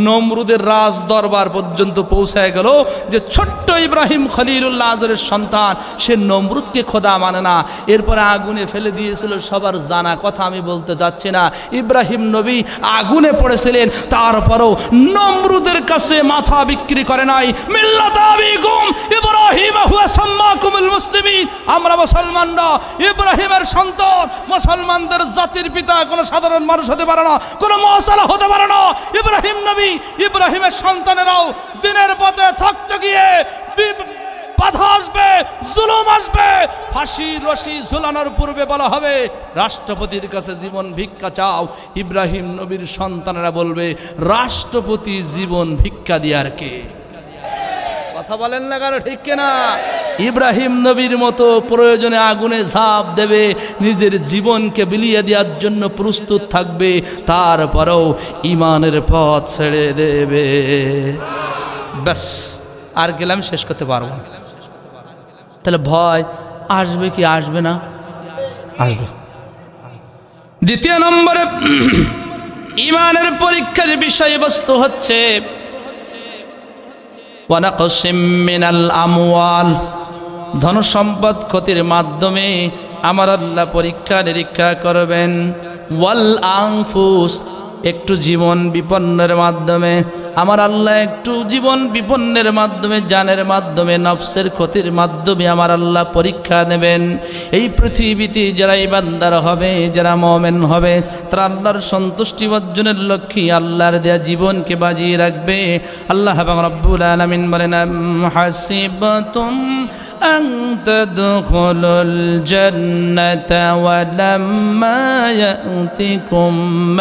নমরুদের রাজ দরবার পর্যন্ত পৌঁছায় গেল যে ছোট্ট ইব্রাহিম খলিলুল্লাহ আজরের সন্তান, সে নমরুদকে খোদা মানে না, এরপরে আগুনে ফেলে দিয়েছিল। সবার জানা কথা, আমি বলতে যাচ্ছি না। ইব্রাহিম নবী আগুনে পড়েছিলেন, তারপরও নমরুদের কাছে মাথা বিক্রি করে নাই। মিল্লাত আবিকুম ইব্রাহিম হুয়া সাম্মাকুমুল মুসলিমিন। আমরা মুসলমানরা ইব্রাহিমের সন্তান, মুসলমানদের জাতির পিতা কোনো সাধারণ মানুষ হতে পারে না, কোনো মহাসালা হতে পারে না। ইব্রাহিম নবী, ইব্রাহিমের সন্তানেরাও দিনের পথে থাকতে গিয়ে বাধা আসবে, জুলুম আসবে। ফাঁসির রশি ঝুলানোর পূর্বে বলা হবে রাষ্ট্রপতির কাছে জীবন ভিক্ষা চাও। ইব্রাহিম নবীর সন্তানেরা বলবে রাষ্ট্রপতি জীবন ভিক্ষা দিয়ার কে? কথা বলেন না কারো, ঠিক কিনা? ইব্রাহিম নবীর মতো প্রয়োজনে আগুনে ঝাঁপ দেবে, নিজের জীবনকে বিলিয়ে দেওয়ার জন্য প্রস্তুত থাকবে, তারপরেও ইমানের পথ ছেড়ে দেবে। ব্যাস, আর গেলাম শেষ করতে পারবো না। তাহলে ভয় আসবে কি আসবে না? আসবে। দ্বিতীয় নম্বরে ইমানের পরীক্ষার বিষয়বস্তু হচ্ছে মিনাল আমওয়াল, ধন সম্পদ ক্ষতির মাধ্যমে আমার আল্লাহ পরীক্ষা নিরীক্ষা করবেন। ওয়াল আনফুস, একটু জীবন বিপন্নের মাধ্যমে, আমার আল্লাহ একটু জীবন বিপন্নের মাধ্যমে, জানের মাধ্যমে, নফসের ক্ষতির মাধ্যমে আমার আল্লাহ পরীক্ষা নেবেন। এই পৃথিবীতে যারা ইমানদার হবে, যারা মুমিন হবে, তারা আল্লাহর সন্তুষ্টি অর্জনের লক্ষ্যে আল্লাহর দেয়া জীবনকে বাজিয়ে রাখবে। আল্লাহ রাব্বুল আলামিন বলেন, হাসিবতুম أن تدخلوا الجنة ولما يأتكم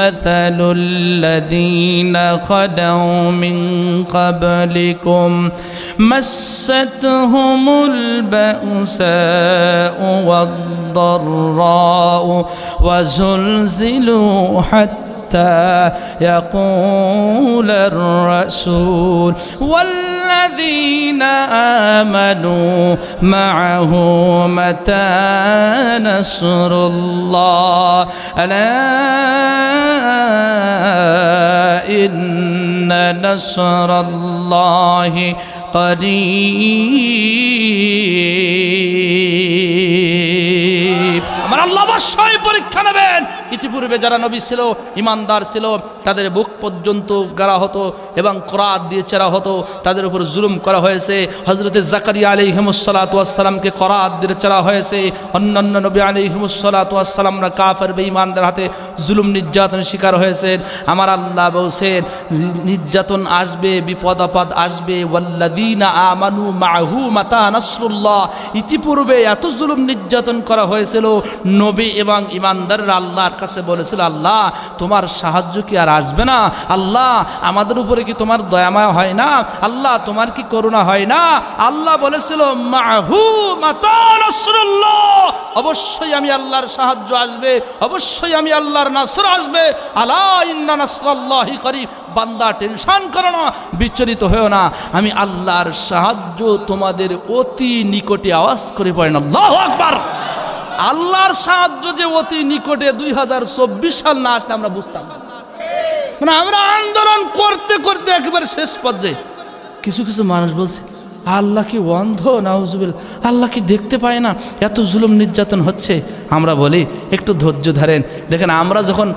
مثل الذين خلوا من قبلكم مستهم البأساء والضراء وزلزلوا حتى يقول الرسول والذين آمنوا معه متى نصر الله ألا إن نصر الله قريب। আমার আল্লাহ অবশ্যই পরীক্ষা নেবেন। ইতিপূর্বে যারা নবী ছিল, ইমানদার ছিল, তাদের বুক পর্যন্ত গাড়া হতো এবং করাত দিয়ে চেরা হতো, তাদের উপর জুলুম করা হয়েছে। হযরতে জাকারিয়া আলাইহিমুসসালাতু ওয়াসসালামকে করাত দিয়ে চেরা হয়েছে। অন্যান্য নবী আলাইহিমুসসালাতু ওয়াসসালামরা কাফের বেঈমানদের হাতে জুলুম নির্যাতনের শিকার হয়েছেন। আমার আল্লাহ বলছেন নির্যাতন আসবে, বিপদ আপদ আসবে। ওয়াল্লাযীনা আমানু মাআহু মাতা নাসরুল্লাহ। ইতিপূর্বে এত জুলুম নির্যাতন করা হয়েছিল, নবী এবং ইমানদাররা আল্লাহর কাছে বলেছিল, আল্লাহ তোমার সাহায্য কি আর আসবে না? আল্লাহ আমাদের উপরে কি তোমার দয়াময় হয় না? আল্লাহ তোমার কি করুণা হয় না? আল্লাহ বলেছিল মাহু মাতা নাসরুল্লাহ, অবশ্যই আমি আল্লাহর সাহায্য আসবে, অবশ্যই আমি আল্লাহর নাসর আসবে। আলা ইন্না নাসরাল্লাহি করিব। বান্দা টেনশন করো না, বিচলিত হয়েও না, আমি আল্লাহর সাহায্য তোমাদের অতি নিকটে। আওয়াজ করে পড়েন আল্লাহু আকবার। আল্লাহর সাহায্য যে অতি নিকটে 2024 সাল না আসলে আমরা বুঝতাম না। মানে আমরা আন্দোলন করতে করতে একেবারে শেষ পর্যায়ে কিছু কিছু মানুষ বলছে আল্লাহ কি অন্ধ? নাউজুবিল্লাহ, আল্লাহ কি দেখতে পায় না? এত জুলুম নির্যাতন হচ্ছে। আমরা বলি একটু ধৈর্য ধরেন। দেখেন আমরা যখন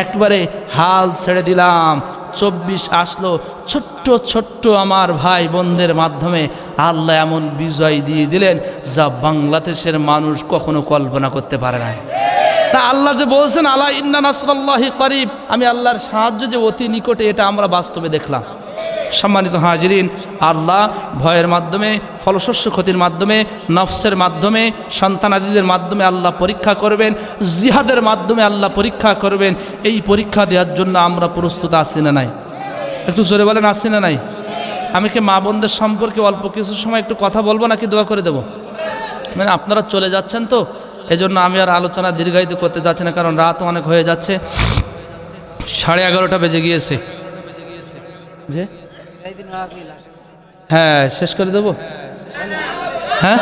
একবারে হাল ছেড়ে দিলাম, 24 আসলো, ছোট্ট ছোট্ট আমার ভাই বোনদের মাধ্যমে আল্লাহ এমন বিজয় দিয়ে দিলেন যা বাংলাদেশের মানুষ কখনো কল্পনা করতে পারে না। তা আল্লাহ যে বলছেন আলা ইন্না নাসরাল্লাহি করিব, আমি আল্লাহর সাহায্য যে অতি নিকটে, এটা আমরা বাস্তবে দেখলাম। সম্মানিত হাজিরিন, আল্লাহ ভয়ের মাধ্যমে, ফলশস্য ক্ষতির মাধ্যমে, নফসের মাধ্যমে, সন্তানাদিদের মাধ্যমে আল্লাহ পরীক্ষা করবেন, জিহাদের মাধ্যমে আল্লাহ পরীক্ষা করবেন। এই পরীক্ষা দেওয়ার জন্য আমরা প্রস্তুত আছি না নাই? একটু জোরে বলেন আছি না নাই? আমি কি মা বোনদের সম্পর্কে অল্প কিছু সময় একটু কথা বলবো নাকি দোয়া করে দেবো? মানে আপনারা চলে যাচ্ছেন তো, এজন্য আমি আর আলোচনা দীর্ঘায়িত করতে যাচ্ছি না, কারণ রাত অনেক হয়ে যাচ্ছে, 11:30 বেজে গিয়েছে। যে হ্যাঁ শেষ করে দেবো। হ্যাঁ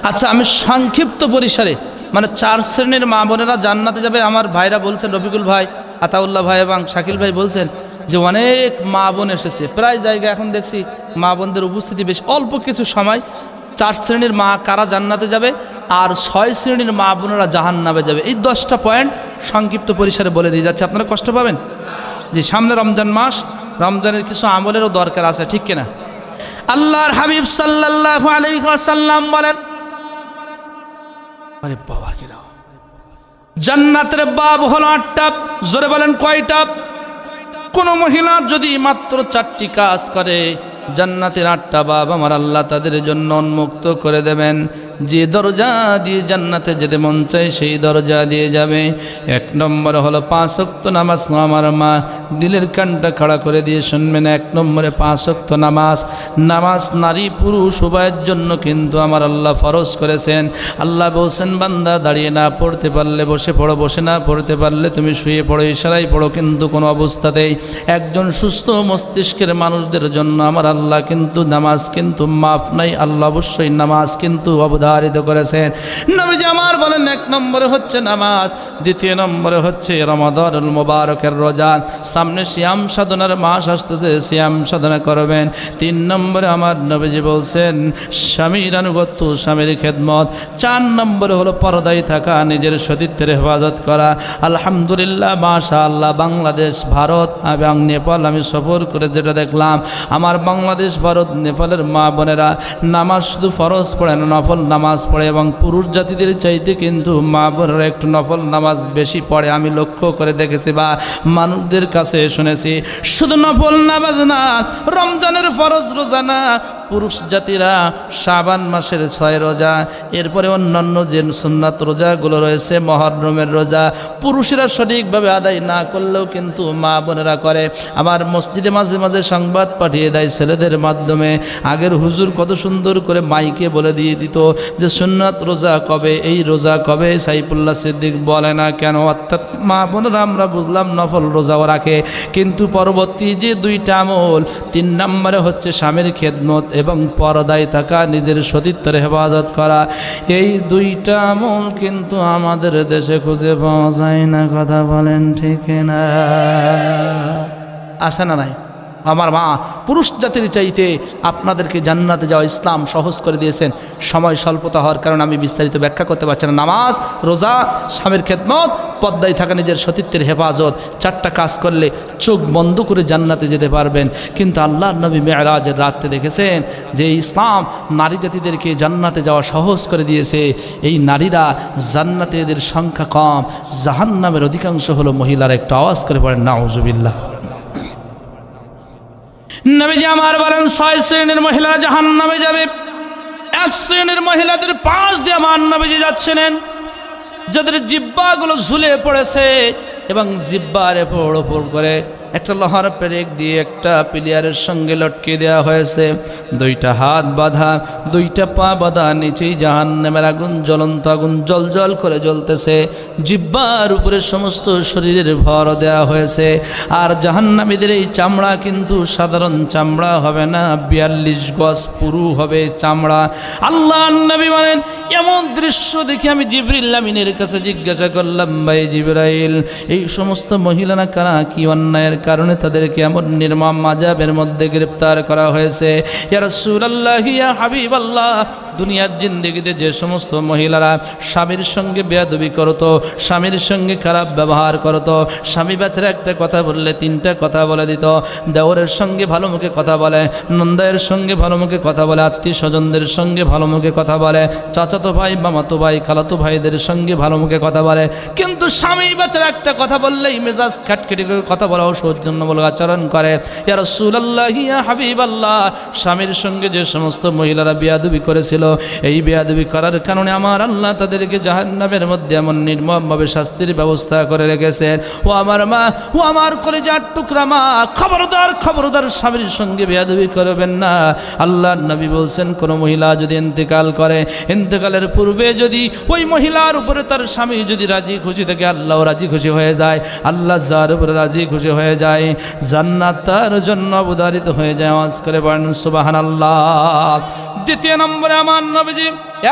আচ্ছা, আমি সংক্ষিপ্ত পরিসরে, মানে 4 শ্রেণীর মা বোনেরা জান্নাতে যাবে। আমার ভাইরা বলছেন, রফিকুল ভাই, আতাউল্লাহ ভাই এবং শাকিল ভাই বলছেন যে অনেক মা বোন এসেছে, প্রায় জায়গায় এখন দেখছি মা বোনদের উপস্থিতি বেশ। অল্প কিছু সময় 4 শ্রেণীর মা কারা জান্নাতে যাবে আর 6 শ্রেণীর মা বোনেরা জাহান্নামে যাবে, এই 10টা পয়েন্ট সংক্ষিপ্ত পরিসরে বলে দিয়ে যাচ্ছে। আপনারা কষ্ট পাবেন যে সামনে রমজান মাস, রমজানের কিছু আমলেরও দরকার আছে, ঠিক কিনা? আল্লাহর হাবিব সাল্লাল্লাহু আলাইহি ওয়াসাল্লাম বলেন, আরে বাবা কিরা, জান্নাতের বাব হলো 8টা। জোরে বলেন কয়টা? কোন মহিলা যদি মাত্র 4টি কাজ করে, জান্নাতের 8টা বাব আমার আল্লাহ তাদের জন্য উন্মুক্ত করে দেবেন। যে দরজা দিয়ে জান্নাতে যেতে মন চায় সেই দরজা দিয়ে যাবে। 1 নম্বর হলো 5 ওয়াক্ত নামাজ। আমার মা দিলের কানটা খাড়া করে দিয়ে শুনবেন, 1 নম্বরে 5 ওয়াক্ত নামাজ। নামাজ নারী পুরুষ উভয়ের জন্য কিন্তু আমার আল্লাহ ফরজ করেছেন। আল্লাহ বলছেন, বান্দা দাঁড়িয়ে না পড়তে পারলে বসে পড়ো, বসে না পড়তে পারলে তুমি শুয়ে পড়ো, ইশারায় পড়ো, কিন্তু কোনো অবস্থাতেই একজন সুস্থ মস্তিষ্কের মানুষদের জন্য আমার আল্লাহ কিন্তু নামাজ কিন্তু মাফ নাই। আল্লাহ অবশ্যই নামাজ কিন্তু অবধারিত করেছেন। নবীজি আমার বলেন 1 নম্বরে হচ্ছে নামাজ। দ্বিতীয় নম্বরে হচ্ছে রমাদানুল মুবারকের রোজা, সামনে সিয়াম সাধনার মাস আসতেছে, সিয়াম সাধনা করবেন। 3 নম্বরে আমার নবীজি বলছেন স্বামীর আনুগত্য, স্বামীর খেদমত। 4 নম্বরে হলো পর্দায় থাকা, নিজের সতীত্বের হেফাজত করা। আলহামদুলিল্লাহ, মাশাআল্লাহ, বাংলাদেশ, ভারত এবং নেপাল আমি সফর করে যেটা দেখলাম, আমার বাংলাদেশ, ভারত, নেপালের মা বোনেরা নামাজ শুধু ফরজ পড়ে না, নফল নামাজ পড়ে, এবং পুরুষ জাতিদের চাইতে কিন্তু মা বোনেরা একটু নফল নামাজ বেশি পড়ে। আমি লক্ষ্য করে দেখেছি বা মানুষদের কাছে শুনেছি। শুধু নফল নামাজ না, রমজানের ফরজ রোজা না, পুরুষ জাতিরা শাবান মাসের 6 রোজা, এরপরে অন্যান্য যে সুন্নাত রোজাগুলো রয়েছে, মহররমের রোজা, পুরুষেরা সঠিকভাবে আদায় না করলেও কিন্তু মা বোনেরা করে। আমার মসজিদে মাঝে মাঝে সংবাদ পাঠিয়ে দেয় ছেলেদের মাধ্যমে। আগের হুজুর কত সুন্দর করে মাইকে বলে দিয়ে দিত যে সুন্নাত রোজা কবে, এই রোজা কবে, সাইফুল্লাহ সিদ্দিক বলে না কেন। অর্থাৎ মা বোনেরা আমরা বুঝলাম নফল রোজাও রাখে, কিন্তু পরবর্তী যে 2টা আমল, 3 নম্বরে হচ্ছে স্বামীর খেদমত এবং পর্দায় থাকা, নিজের সতীত্বের হেফাজত করা। এই 2টা আমল কিন্তু আমাদের দেশে খুঁজে পাওয়া যায় না। কথা বলেন ঠিক না? আসে না নাই? আমার মা পুরুষ জাতির চাইতে আপনাদেরকে জান্নাতে যাওয়া ইসলাম সহজ করে দিয়েছেন। সময় স্বল্পতা হওয়ার কারণে আমি বিস্তারিত ব্যাখ্যা করতে পারছি না। নামাজ, রোজা, স্বামীর খেদমত, পর্দায় থাকা, নিজের সতীত্বের হেফাজত, 4টা কাজ করলে চোখ বন্ধ করে জান্নাতে যেতে পারবেন। কিন্তু আল্লাহর নবী মেরাজের রাতে দেখেছেন যে ইসলাম নারী জাতিদেরকে জান্নাতে যাওয়া সহজ করে দিয়েছে। এই নারীরা জান্নাতে এদের সংখ্যা কম, জাহান্নামের অধিকাংশ হলো মহিলারা। একটু আওয়াজ করে পড়েন নাউজুবিল্লাহ। নবীজি আমার বলেন 6 শ্রেণীর মহিলারা জাহান্নামে যাবে। 1 শ্রেণীর মহিলাদের পাশ দিয়ে আমার নবীজি যাচ্ছিলেন, যাদের জিহ্বাগুলো ঝুলে পড়েছে এবং জিহ্বার এপর ওপর করে একটা লোহার পেরেক দিয়ে একটা পিলিয়ারের সঙ্গে লটকে দেওয়া হয়েছে। 2টা হাত বাঁধা, 2টা পা বাঁধা, নিচেই জাহান্নামের আগুন, জ্বলন্ত আগুন জল জল করে জ্বলতেছে। জিহ্বার উপরে সমস্ত শরীরের ভর দেওয়া হয়েছে। আর জাহান্নামীদের এই চামড়া কিন্তু সাধারণ চামড়া হবে না, 42 গজ পুরু হবে চামড়া। আল্লাহর নবী বলেন, এমন দৃশ্য দেখে আমি জিবরিল আমিনের কাছে জিজ্ঞাসা করলাম, ভাই জিবরাইল, এই সমস্ত মহিলারা কারা, কি অন্যায়ের কারণে তাদেরকে এমন নির্মম আযাবের মধ্যে গ্রেফতার করা হয়েছে? ইয়া রাসূলুল্লাহ, ইয়া হাবিবাল্লাহ, দুনিয়ার জিন্দেগিতে যে সমস্ত মহিলারা স্বামীর সঙ্গে বেয়াদবি করতো, স্বামীর সঙ্গে খারাপ ব্যবহার করতো, স্বামী বেচারা একটা কথা বললে 3টা কথা বলে দিত, দেওরের সঙ্গে ভালো মুখে কথা বলে, নন্দায়ের সঙ্গে ভালো মুখে কথা বলে, আত্মীয় স্বজনদের সঙ্গে ভালো মুখে কথা বলে, চাচাতো ভাই, মামাতো ভাই, খালাতো ভাইদের সঙ্গে ভালো মুখে কথা বলে, কিন্তু স্বামী বেচারা একটা কথা বললেই মেজাজ খাটকেটে কথা বলা সৌজন্যমূলক আচরণ করে। ইয়া রাসূলুল্লাহ, ইয়া হাবিবাল্লাহ, স্বামীর সঙ্গে যে সমস্ত মহিলারা বেয়াদবি করেছিল, এই বেয়াদবি করার কারণে আমার আল্লাহ তাদেরকে জাহান্নামের মধ্যে এমন নির্মমভাবে শাস্তির ব্যবস্থা করে রেখেছেন। ও আমার মা, ও আমার কলিজার টুকরা মা, খবরদার খবরদার স্বামীর সঙ্গে বেয়াদবি করবেন না। আল্লাহর নবী বলছেন, কোনো মহিলা যদি ইন্তেকাল করে, ইন্তেকালের পূর্বে যদি ওই মহিলার উপরে তার স্বামী যদি রাজি খুশি থাকে, আল্লাহ রাজি খুশি হয়ে যায়। আল্লাহ যার উপরে রাজি খুশি হয়ে যায়, জান্নাত তার জন্য উদারিত হয়ে যায়। আওয়াজ করে বলেন সুবহানাল্লাহ। 2 নম্বরে আমার নবীজি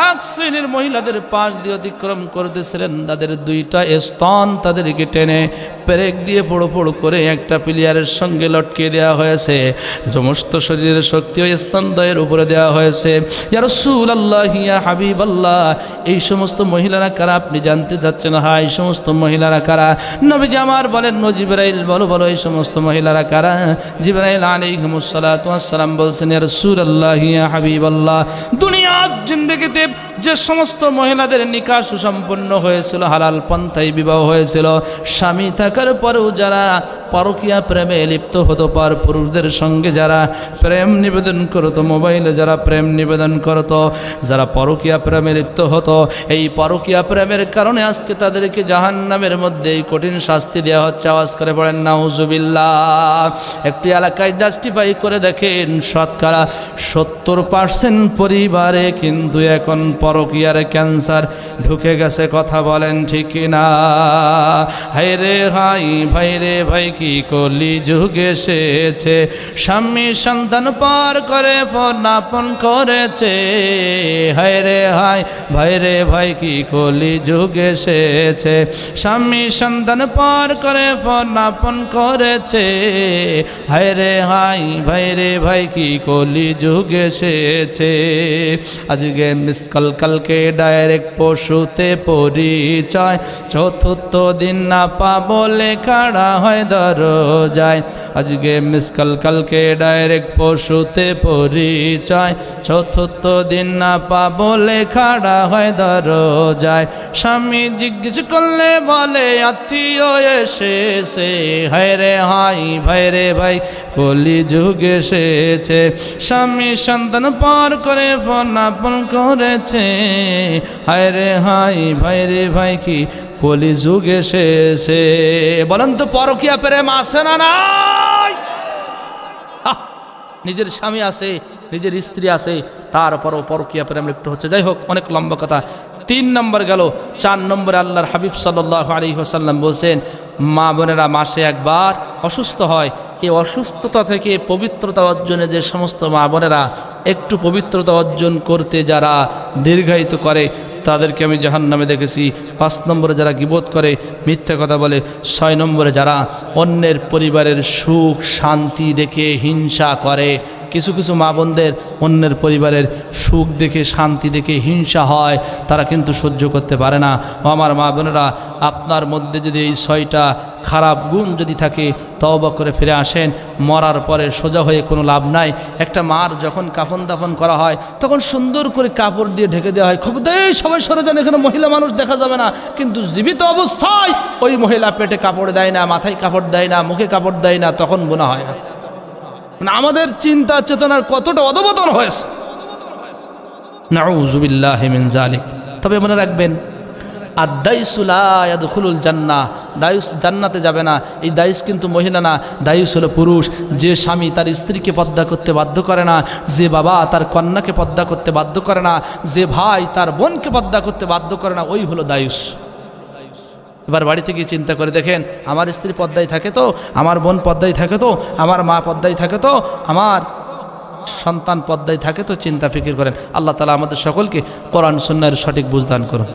1 শ্রেণীর মহিলাদের পাশ দিয়ে অতিক্রম করতেছিলেন, তাদের 2টা স্তন তাদেরকে টেনে পেরেক দিয়ে পোড়ো পোড়ো করে একটা পিলিয়ারের সঙ্গে লটকে দেওয়া হয়েছে। সমস্ত শরীরের শক্তি ওই স্তনদ্বয়ের উপরে দেওয়া হয়েছে। ইয়া রাসূলুল্লাহ, ইয়া হাবিবাল্লাহ, এই সমস্ত মহিলারা কারা আপনি জানতে চাচ্ছেন? হ্যাঁ, এই সমস্ত মহিলারা কারা? নবীজি আমার বলেন, জিবরাইল, বলো বলো এই সমস্ত মহিলারা কারা? জিবরাইল আলাইহিস সালাতু ওয়াস সালাম বলছেন, ইয়া রাসূলুল্লাহ, ইয়া হাবিবাল্লাহ, দুনিয়ার জিন্দেগিতে যে সমস্ত মহিলাদের নিকাহ সুসম্পন্ন হয়েছিল, হালাল পন্থায় বিবাহ হয়েছিল, স্বামী থাকার পরেও যারা পরকীয়া প্রেমে লিপ্ত হতো, পর পুরুষদের সঙ্গে যারা প্রেম নিবেদন করতো, মোবাইলে যারা প্রেম নিবেদন করতো, যারা পরকীয়া প্রেমে লিপ্ত হতো, এই পরকীয়া প্রেমের কারণে আজকে তাদেরকে জাহান্নামের মধ্যে এই কঠিন শাস্তি দেওয়া হচ্ছে। আওয়াজ করে পড়েন নাউজুবিল্লাহ। একটি এলাকায় জাস্টিফাই করে দেখেন, শতকরা 70% পরিবারে কিন্তু এখন পরকীয়ার ক্যান্সার ঢুকে গেছে, কথা বলেন ঠিক না? হায় রে হাই ভাই রে ভাই, কি কলি যুগ এসেছে, স্বামী সন্তান পার করে ফোনাপন করেছে। হায় রে হাই ভাই রে ভাই, কি কলি যুগ এসেছে, স্বামী সন্তান পার করে ফোনাপন করেছে। হায় রে হাই ভাই রে ভাই, কি কলি যুগ এসেছে। আজকে মিসকল কালকে ডাইরেক্ট পশুতে পরিচয়, চতুর্থ দিন না পাবো লেখাড়া হয় দরজায়। আজকে মিসকল কালকে ডাইরেক্ট পশুতে পরিচয়, চতুর্থ দিন না পাবো লেখাড়া হয় দরজায়। স্বামী জিজ্ঞেস করলে বলে আত্মীয় এসেছে। হায় রে হাই ভাই রে ভাই, কলি যুগ এসেছে, স্বামী সন্তান পার করে ফোনাপন করেছে। হায় রে হাই ভাই রে ভাই, কি কলি যুগ এসেছে। বলেন তো পরকীয়া প্রেম আছে না নাই? নিজের স্বামী আছে, নিজের স্ত্রী আছে, তারপরও পরকীয়া প্রেম লিপ্ত হচ্ছে। যাই হোক, অনেক লম্বা কথা। 3 নম্বর গেল। 4 নম্বরে আল্লাহর হাবিব সাল্লাল্লাহু আলাইহি ওয়াসাল্লাম বলছেন, মা বোনেরা মাসে একবার অসুস্থ হয়, এই অসুস্থতা থেকে পবিত্রতা অর্জনে যে সমস্ত মা বোনেরা একটু পবিত্রতা অর্জন করতে যারা দীর্ঘায়িত করে, তাদেরকে আমি জাহান্নামে দেখেছি। 5 নম্বরে যারা গীবত করে, মিথ্যা কথা বলে। 6 নম্বরে যারা অন্যের পরিবারের সুখ শান্তি দেখে হিংসা করে। কিছু কিছু মা বোনদের অন্যের পরিবারের সুখ দেখে শান্তি দেখে হিংসা হয়, তারা কিন্তু সহ্য করতে পারে না। ও আমার মা বোনেরা, আপনার মধ্যে যদি এই 6টা খারাপ গুণ যদি থাকে, তওবা করে ফিরে আসেন। মরার পরে সোজা হয়ে কোনো লাভ নাই। একটা মার যখন কাফন দাফন করা হয়, তখন সুন্দর করে কাপড় দিয়ে ঢেকে দেওয়া হয়, খবর দেয় সবাই সরে যান, এখানে মহিলা মানুষ দেখা যাবে না। কিন্তু জীবিত অবস্থায় ওই মহিলা পেটে কাপড় দেয় না, মাথায় কাপড় দেয় না, মুখে কাপড় দেয় না, তখন গুনাহ হয় না। আমাদের চিন্তা চেতনার কতটা অধঃপতন হয়েছে, নাউযু বিল্লাহি মিন যালিক। তবে মনে রাখবেন, আদ-দাইসু লা ইয়াদখুলুল জান্নাহ, দায়ুস জান্নাতে যাবে না। এই দায়ুস কিন্তু মহিলা না, দায়ুস হলো পুরুষ। যে স্বামী তার স্ত্রীকে পর্দা করতে বাধ্য করে না, যে বাবা তার কন্যাকে পর্দা করতে বাধ্য করে না, যে ভাই তার বোনকে পর্দা করতে বাধ্য করে না, ওই হলো দায়ুস। এবার বাড়ি থেকে চিন্তা করে দেখেন, আমার স্ত্রী পর্দায় থাকে তো, আমার বোন পর্দায় থাকে তো, আমার মা পর্দায় থাকে তো, আমার সন্তান পর্দায় থাকে তো। চিন্তা ফিকির করেন। আল্লাহ তাআলা আমাদের সকলকে কোরআন সুন্নাহর সঠিক বুঝদান করুন।